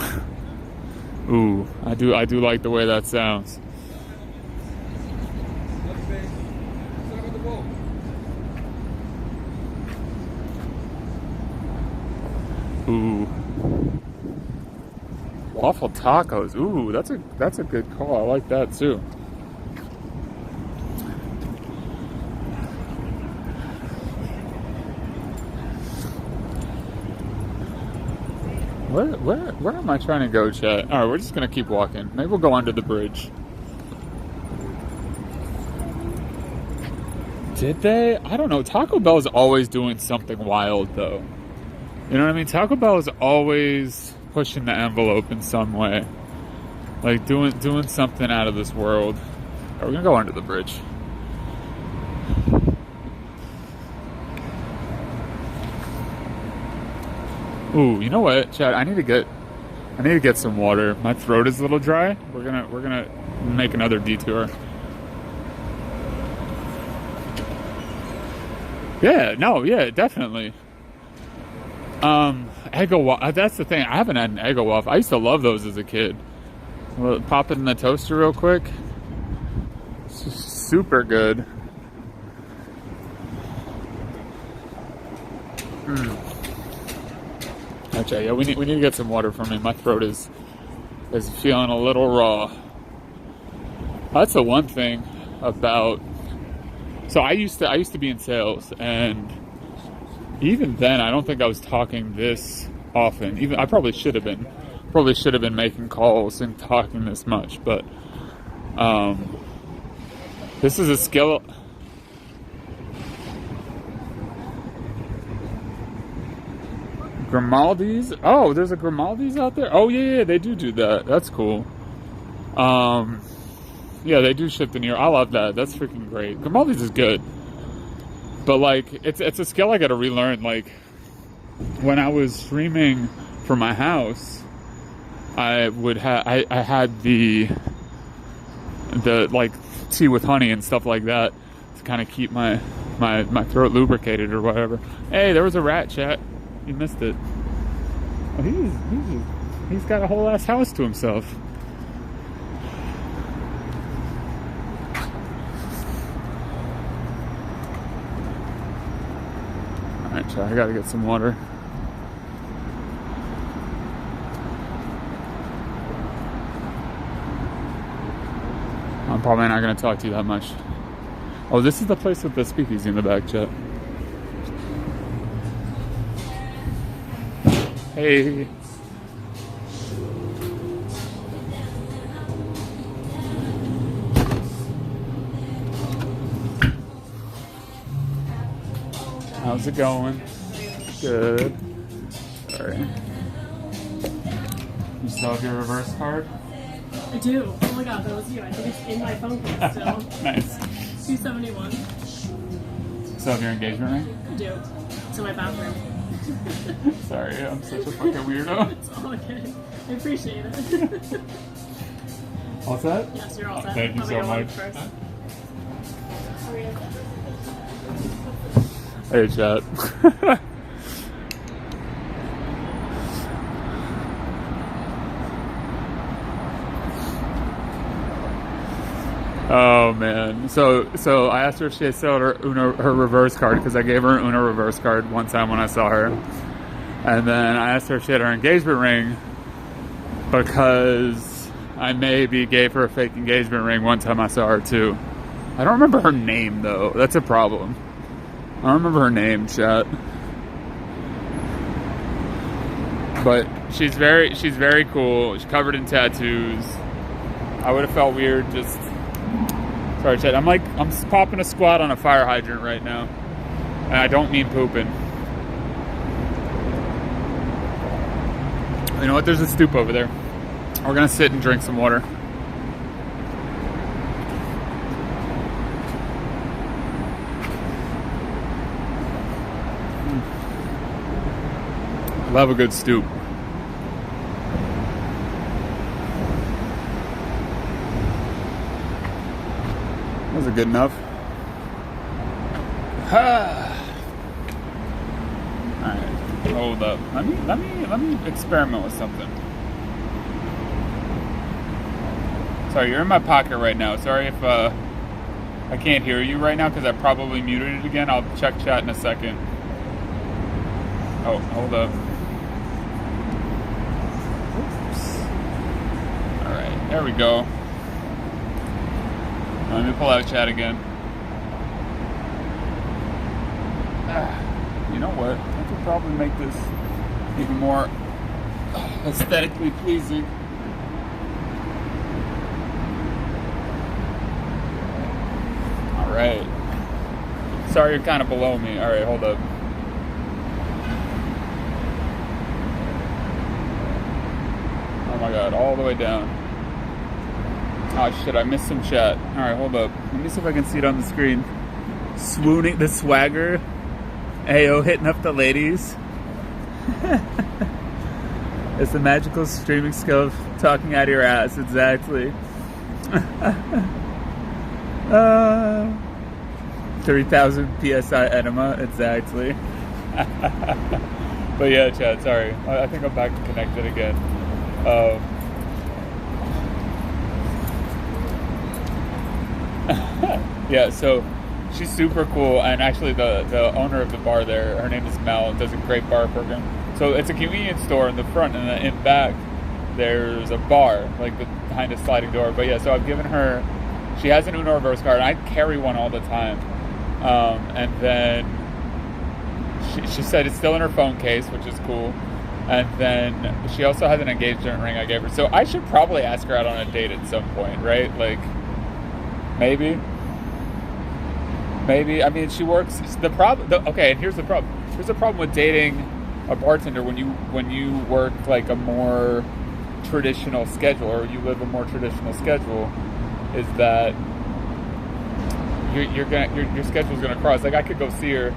Ooh, I do like the way that sounds. Ooh. Waffle tacos. Ooh, that's a good call. I like that too. Where am I trying to go, chat? All right, we're just gonna keep walking. Maybe we'll go under the bridge. Did they? I don't know. Taco Bell is always doing something wild, though. You know what I mean? Taco Bell is always pushing the envelope in some way, like doing something out of this world. All right, we're gonna go under the bridge. Ooh, you know what, Chad? I need to get some water. My throat is a little dry. We're gonna make another detour. Yeah, definitely. Eggo waffle. That's the thing. I haven't had an Eggo waffle. I used to love those as a kid. Well, pop it in the toaster real quick. It's just super good. Okay, yeah, we need to get some water for me. My throat is feeling a little raw. That's the one thing about. So I used to be in sales, and even then, I don't think I was talking this often. Even I probably should have been making calls and talking this much. But this is a skill. Grimaldi's? Oh, there's a Grimaldi's out there? Oh, yeah, they do that. That's cool. Yeah, they do ship to New York. I love that. That's freaking great. Grimaldi's is good. But, like, it's a skill I gotta relearn. Like, when I was streaming for my house, I had the like, tea with honey and stuff like that to kind of keep my throat lubricated or whatever. Hey, there was a rat, chat. You missed it. Oh, he's got a whole ass house to himself. Alright, I gotta get some water. I'm probably not gonna talk to you that much. Oh, this is the place with the speakeasy in the back, chat. Hey. How's it going? Good. Sorry. You still have your reverse card? I do. Oh my god, that was you. I think it's in my phone case still. Nice. 271. Still have your engagement ring? I do. It's in my bathroom. Sorry, I'm such a fucking weirdo. It's all okay. I appreciate it. All set? Yes, you're all set. Thank you Let me so go on much. first. Hey, chat. Oh man. So I asked her if she had still had her reverse card because I gave her an Uno reverse card one time when I saw her. And then I asked her if she had her engagement ring because I maybe gave her a fake engagement ring one time I saw her too. I don't remember her name though. That's a problem. I don't remember her name, chat. But she's very cool. She's covered in tattoos. I would have felt weird just... Sorry, chat. I'm popping a squat on a fire hydrant right now. And I don't mean pooping. You know what? There's a stoop over there. We're gonna sit and drink some water. Love a good stoop. Those are good enough. Alright, hold up. Let me experiment with something. Sorry, you're in my pocket right now. Sorry if I can't hear you right now because I probably muted it again. I'll check chat in a second. Oh, hold up. Alright, there we go. Let me pull out chat again. You know what? I could probably make this even more aesthetically pleasing. Alright. Sorry you're kind of below me. Alright, hold up. Oh my god, all the way down. Oh shit, I missed some chat. Alright, hold up. Let me see if I can see it on the screen. Swooning the swagger. Ayo, hitting up the ladies. It's the magical streaming skill of talking out of your ass, exactly. 30,000 PSI enema, exactly. But yeah, chat, sorry. I think I'm back to connected again. Yeah, so she's super cool, and actually the owner of the bar there, her name is Mel, does a great bar program. So it's a convenience store in the front, and in back there's a bar, like behind a sliding door. But yeah, so I've given her, she has an Uno reverse card, and I carry one all the time. And then she said it's still in her phone case, which is cool. And then she also has an engagement ring I gave her. So I should probably ask her out on a date at some point, right? Like, maybe. I mean, she works. Okay, and here's the problem. Here's the problem with dating a bartender when you work like a more traditional schedule, or you live a more traditional schedule, is that your schedule's gonna cross. Like, I could go see her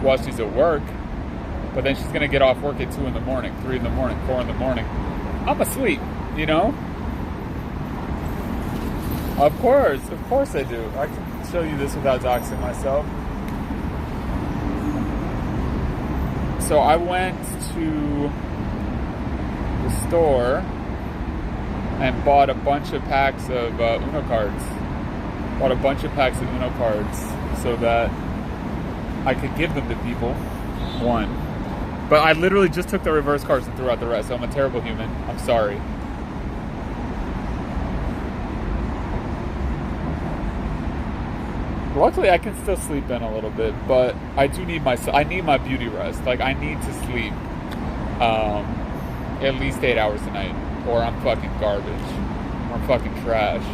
while she's at work, but then she's gonna get off work at 2 in the morning, 3 in the morning, 4 in the morning. I'm asleep, you know? Of course I do. I can show you this without doxing myself. So I went to the store and bought a bunch of packs of Uno cards. Bought a bunch of packs of Uno cards so that I could give them to people. One. But I literally just took the reverse cards and threw out the rest, so I'm a terrible human. I'm sorry. Luckily, I can still sleep in a little bit, but I need my beauty rest. Like, I need to sleep at least 8 hours a night, or I'm fucking garbage. Or I'm fucking trash.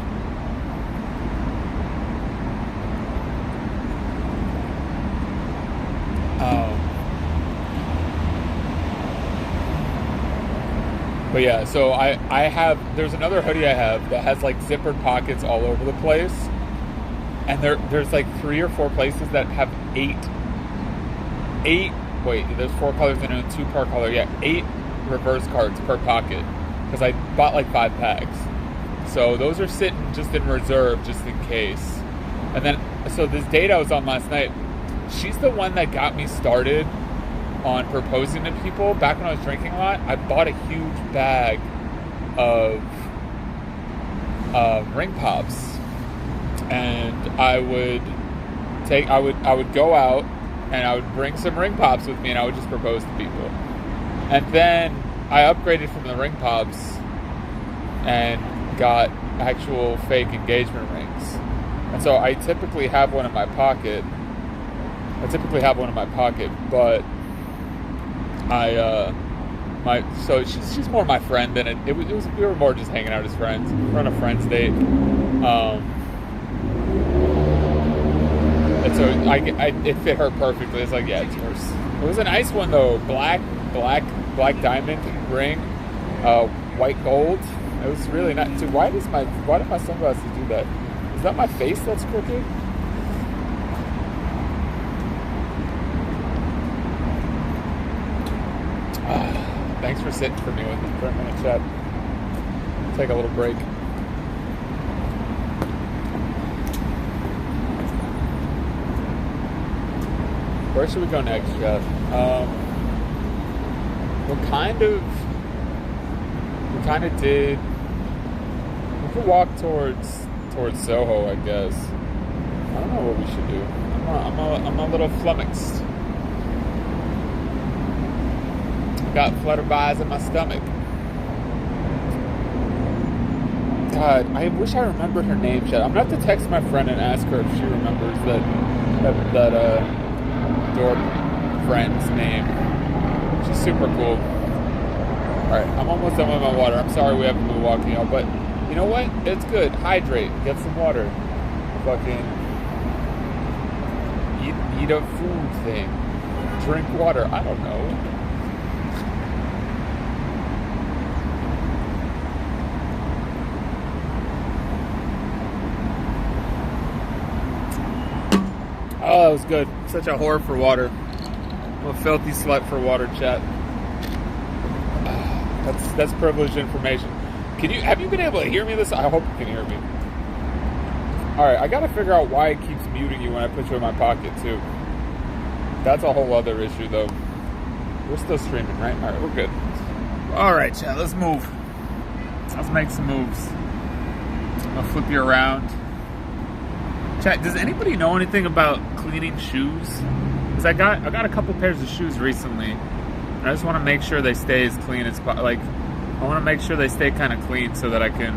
But yeah, so I have, there's another hoodie I have that has like zippered pockets all over the place. And there's like 3 or 4 places that have 8, wait, there's 4 colors and a 2 per color. Yeah, 8 reverse cards per pocket. Because I bought like 5 packs. So those are sitting just in reserve just in case. And then, so this date I was on last night, she's the one that got me started on proposing to people. Back when I was drinking a lot, I bought a huge bag of ring pops. And I would go out and I would bring some ring pops with me and I would just propose to people. And then I upgraded from the ring pops and got actual fake engagement rings. And so I typically have one in my pocket. But so she's more my friend than it was. We were more just hanging out as friends. We're on a friends date. And so it fit her perfectly. It's like, yeah, it's hers. It was a nice one though. Black diamond ring, white gold. It was really nice. Dude, why did my sunglasses do that? Is that my face that's crooked? Thanks for sitting for me for a minute, chat. Take a little break. Where should we go next, Jeff? We could walk towards Soho, I guess. I don't know what we should do. I'm a little flummoxed. Got flutterbies in my stomach. God, I wish I remembered her name, Chad. I'm gonna have to text my friend and ask her if she remembers that dork friend's name. She's super cool. Alright, I'm almost done with my water. I'm sorry we haven't been walking out, but you know what? It's good. Hydrate. Get some water. Fucking eat a food thing. Drink water. I don't know. Oh, that was good. Such a whore for water. I'm a filthy slut for water, chat. That's privileged information. Have you been able to hear me this? I hope you can hear me. Alright, I gotta figure out why it keeps muting you when I put you in my pocket, too. That's a whole other issue, though. We're still streaming, right? Alright, we're good. Alright, chat, let's move. Let's make some moves. I'll flip you around. Chat, does anybody know anything about cleaning shoes? Because I got a couple pairs of shoes recently, and I just want to make sure they stay as clean as possible. Like, I want to make sure they stay kind of clean so that I can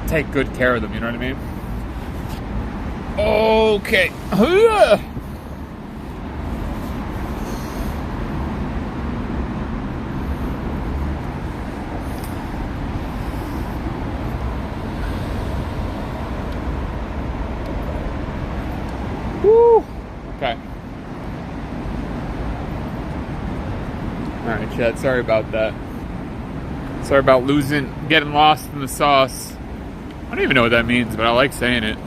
take good care of them. You know what I mean? Okay. Woo! Okay. Alright, Chad, sorry about that. Sorry about getting lost in the sauce. I don't even know what that means, but I like saying it.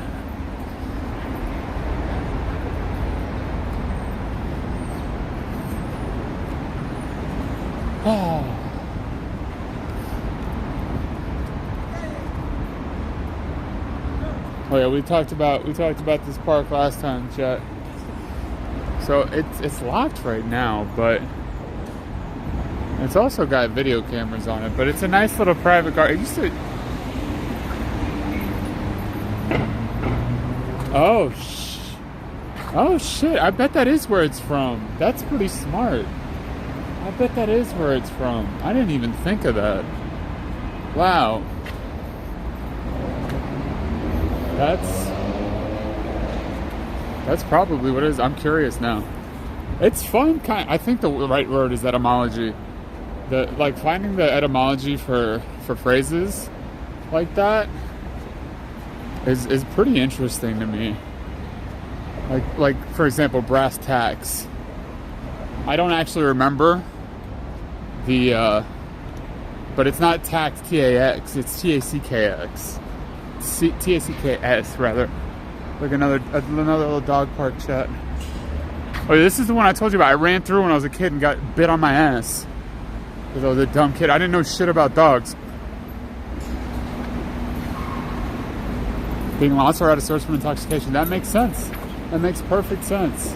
Oh yeah, we talked about this park last time, chat. So it's locked right now, but it's also got video cameras on it. But it's a nice little private garden. It used to. Oh shit! I bet that is where it's from. That's pretty smart. I bet that is where it's from. I didn't even think of that. Wow. That's probably what it is. I'm curious now. It's fun. I think the right word is etymology. Finding the etymology for phrases like that is pretty interesting to me. Like for example, brass tacks. I don't actually remember the but it's not tax TAX, it's TACKX. TACKS rather. Like another little dog park chat. Oh, this is the one I told you about. I ran through when I was a kid and got bit on my ass. Because I was a dumb kid. I didn't know shit about dogs. Being lost or at a source from intoxication. That makes sense. That makes perfect sense.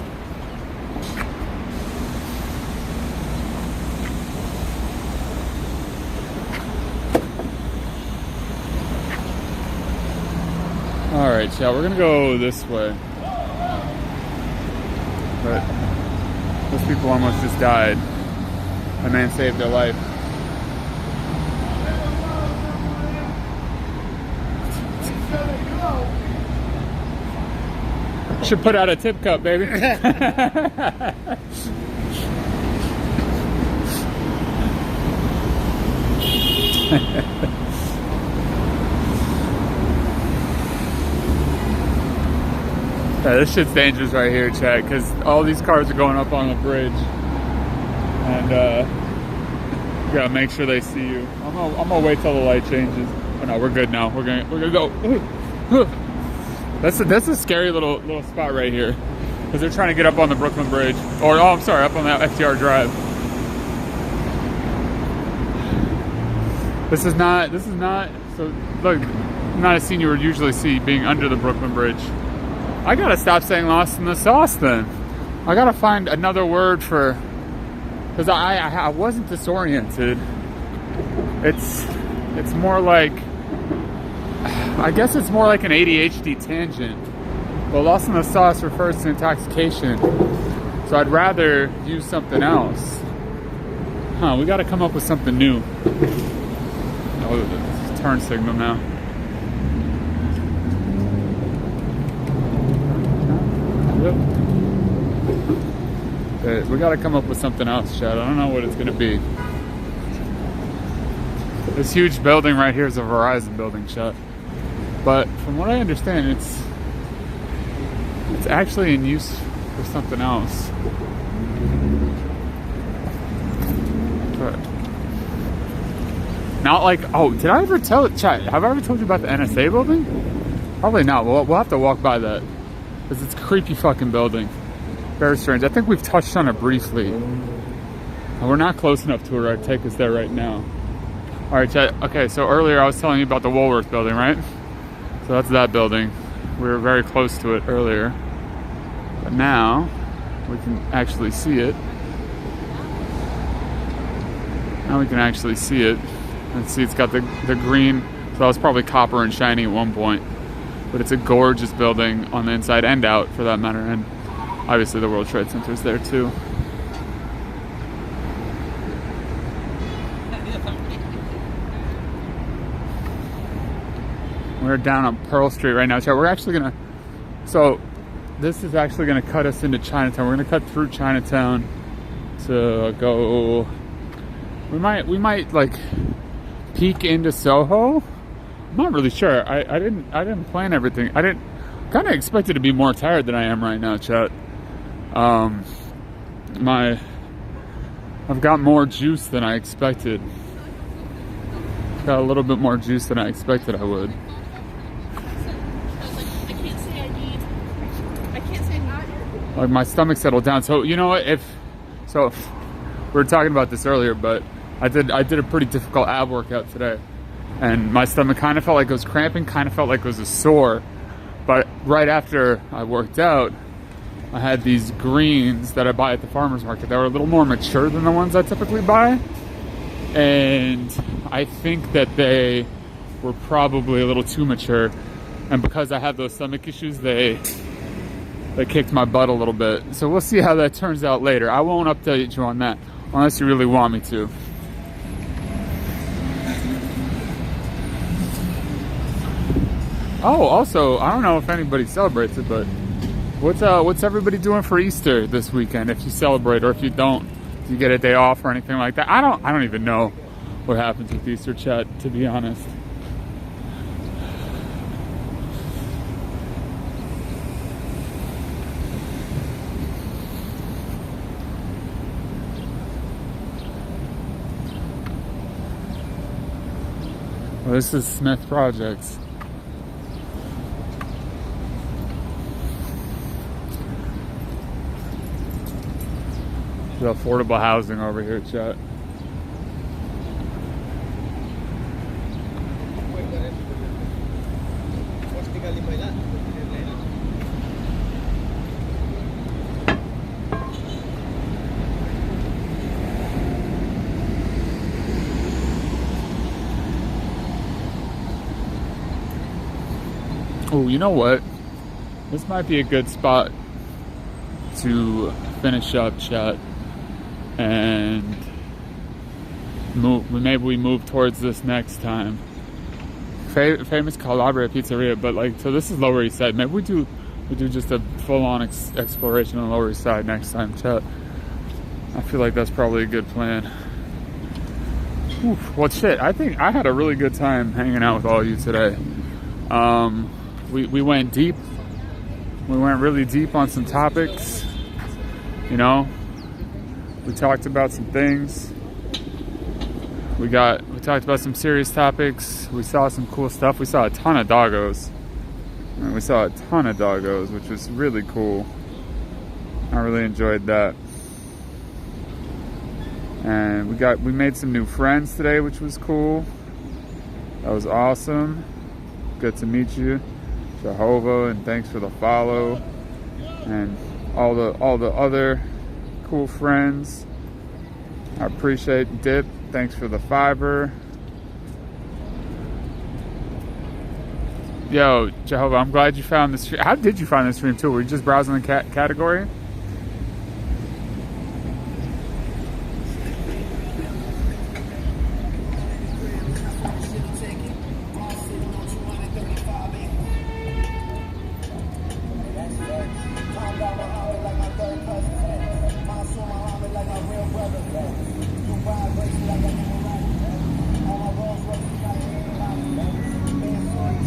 Alright, chat, we're gonna go this way. But those people almost just died. A man saved their life. Should put out a tip cup, baby. Yeah, this shit's dangerous right here, Chad, because all these cars are going up on the bridge. And you gotta make sure they see you. I'm gonna wait till the light changes. Oh no, we're good now. We're gonna go. That's a scary little spot right here, because they're trying to get up on the Brooklyn Bridge, or oh, I'm sorry, up on that FDR Drive. This is not. So look, not a scene you would usually see being under the Brooklyn Bridge. I gotta stop saying lost in the sauce then. I gotta find another word for, because I wasn't disoriented. It's more like, I guess it's more like an ADHD tangent. But lost in the sauce refers to intoxication. So I'd rather use something else. Huh, we gotta come up with something new. Oh, the turn signal now. We gotta come up with something else, Chad. I don't know what it's gonna be. This huge building right here is a Verizon building, Chad. But from what I understand, it's actually in use for something else. But not like, oh, did I ever tell it, Chad? Have I ever told you about the NSA building? Probably not. We'll have to walk by that, because it's a creepy fucking building. Very strange. I think we've touched on it briefly. We're not close enough to it to take us there right now. Alright, Chad. Okay, so earlier I was telling you about the Woolworth building, right? So that's that building. We were very close to it earlier. But now, we can actually see it. Now we can actually see it. And see, it's got the green. So that was probably copper and shiny at one point. But it's a gorgeous building on the inside and out, for that matter. And obviously the World Trade Center is there too. We're down on Pearl Street right now. So we're actually gonna, so this is actually gonna cut us into Chinatown. We're gonna cut through Chinatown to go, we might like peek into Soho. I'm not really sure. I didn't plan everything. I kind of expected to be more tired than I am right now, chat. I've got more juice than I expected. Got a little bit more juice than I expected I would. Like my stomach settled down. So you know what? We were talking about this earlier, but I did a pretty difficult ab workout today, and my stomach kind of felt like it was cramping, kind of felt like it was a sore. But right after I worked out, I had these greens that I buy at the farmer's market that were a little more mature than the ones I typically buy. And I think that they were probably a little too mature. And because I have those stomach issues, they kicked my butt a little bit. So we'll see how that turns out later. I won't update you on that unless you really want me to. Oh, also, I don't know if anybody celebrates it, but what's everybody doing for Easter this weekend? If you celebrate, or if you don't, do you get a day off or anything like that? I don't even know what happens with Easter, chat, to be honest. Well, this is Smith Projects. The affordable housing over here, chat. Oh, you know what? This might be a good spot to finish up, chat, and move. Maybe we move towards this next time. Famous Calabria Pizzeria, but like, so this is Lower East Side. Maybe we do just a full-on exploration on Lower East Side next time, chat. I feel like that's probably a good plan. Oof, well, shit, I think I had a really good time hanging out with all of you today. We went deep. We went really deep on some topics. You know, we talked about some things. We talked about some serious topics. We saw some cool stuff. We saw a ton of doggos. Which was really cool. I really enjoyed that. And we made some new friends today, which was cool. That was awesome. Good to meet you, Jehovah, and thanks for the follow. And all the other cool friends. I appreciate Dip. Thanks for the fiber. Yo, Jehovah, I'm glad you found this stream. How did you find this stream too? Were you just browsing the category?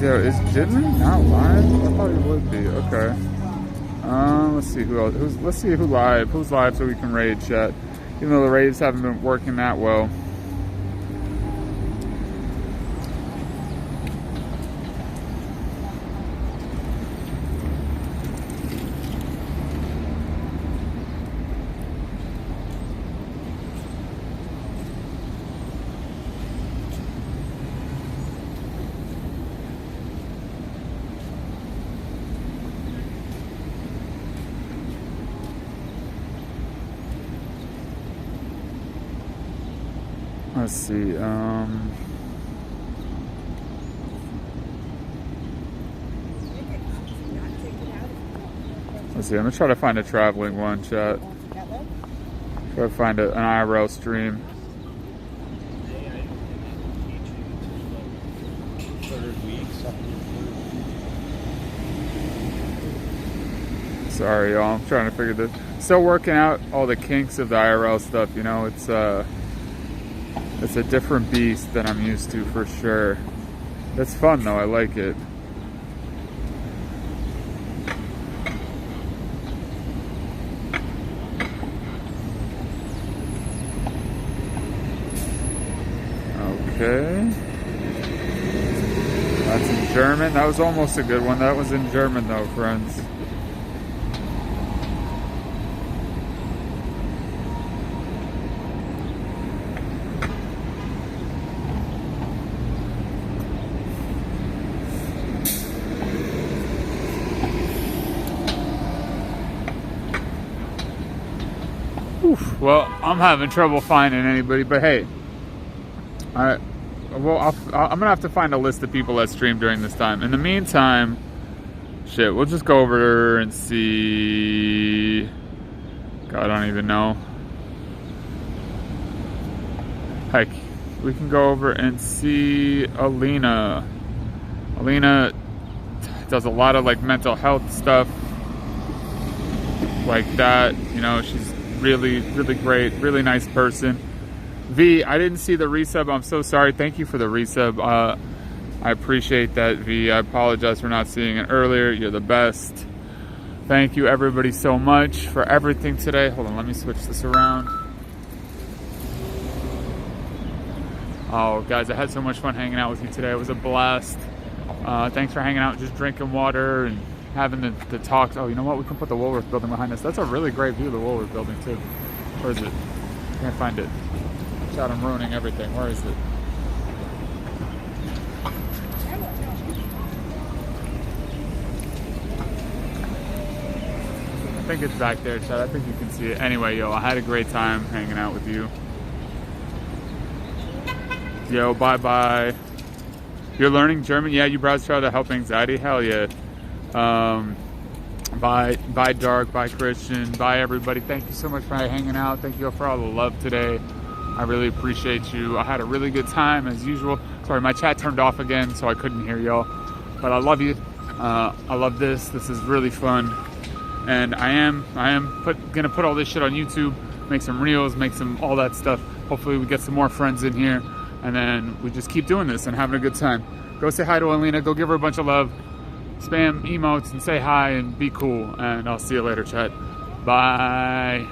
Yo, is Jidley not live? I thought he would be. Okay. Let's see who else. Let's see who's live so we can raid, chat. Even though the raids haven't been working that well. Let's see, let's see, I'm gonna try to find a traveling one, chat. Try to find an IRL stream. Sorry, y'all, I'm trying to figure this. Still working out all the kinks of the IRL stuff, you know, it's a different beast than I'm used to for sure. It's fun though, I like it. Okay. That's in German. That was almost a good one. That was in German though, friends. Well, I'm having trouble finding anybody, but hey, I'm gonna have to find a list of people that stream during this time. In the meantime, shit, we'll just go over and see. God, I don't even know. Heck, we can go over and see Alina. Alina does a lot of like mental health stuff like that. You know, she's really, really great, really nice person. V, I didn't see the resub. I'm so sorry. Thank you for the resub. I appreciate that, V. I apologize for not seeing it earlier. You're the best. Thank you, everybody, so much for everything today. Hold on, let me switch this around. Oh, guys, I had so much fun hanging out with you today. It was a blast. Thanks for hanging out, just drinking water and having the talks. Oh, you know what? We can put the Woolworth building behind us. That's a really great view of the Woolworth building, too. Where is it? Can't find it. God, I'm ruining everything. Where is it? I think it's back there, Chad. I think you can see it. Anyway, yo, I had a great time hanging out with you. Yo, bye-bye. You're learning German? Yeah, you browse through to help anxiety? Hell yeah. Bye, Dark. Bye, Christian. Bye, everybody. Thank you so much for hanging out. Thank you for all the love today. I really appreciate you. I had a really good time, as usual. Sorry, my chat turned off again, so I couldn't hear y'all. But I love you. I love this. This is really fun. And I am gonna put all this shit on YouTube, make some reels, make some all that stuff. Hopefully we get some more friends in here, and then we just keep doing this and having a good time. Go say hi to Alina, go give her a bunch of love, spam emotes and say hi and be cool, and I'll see you later, chat. Bye.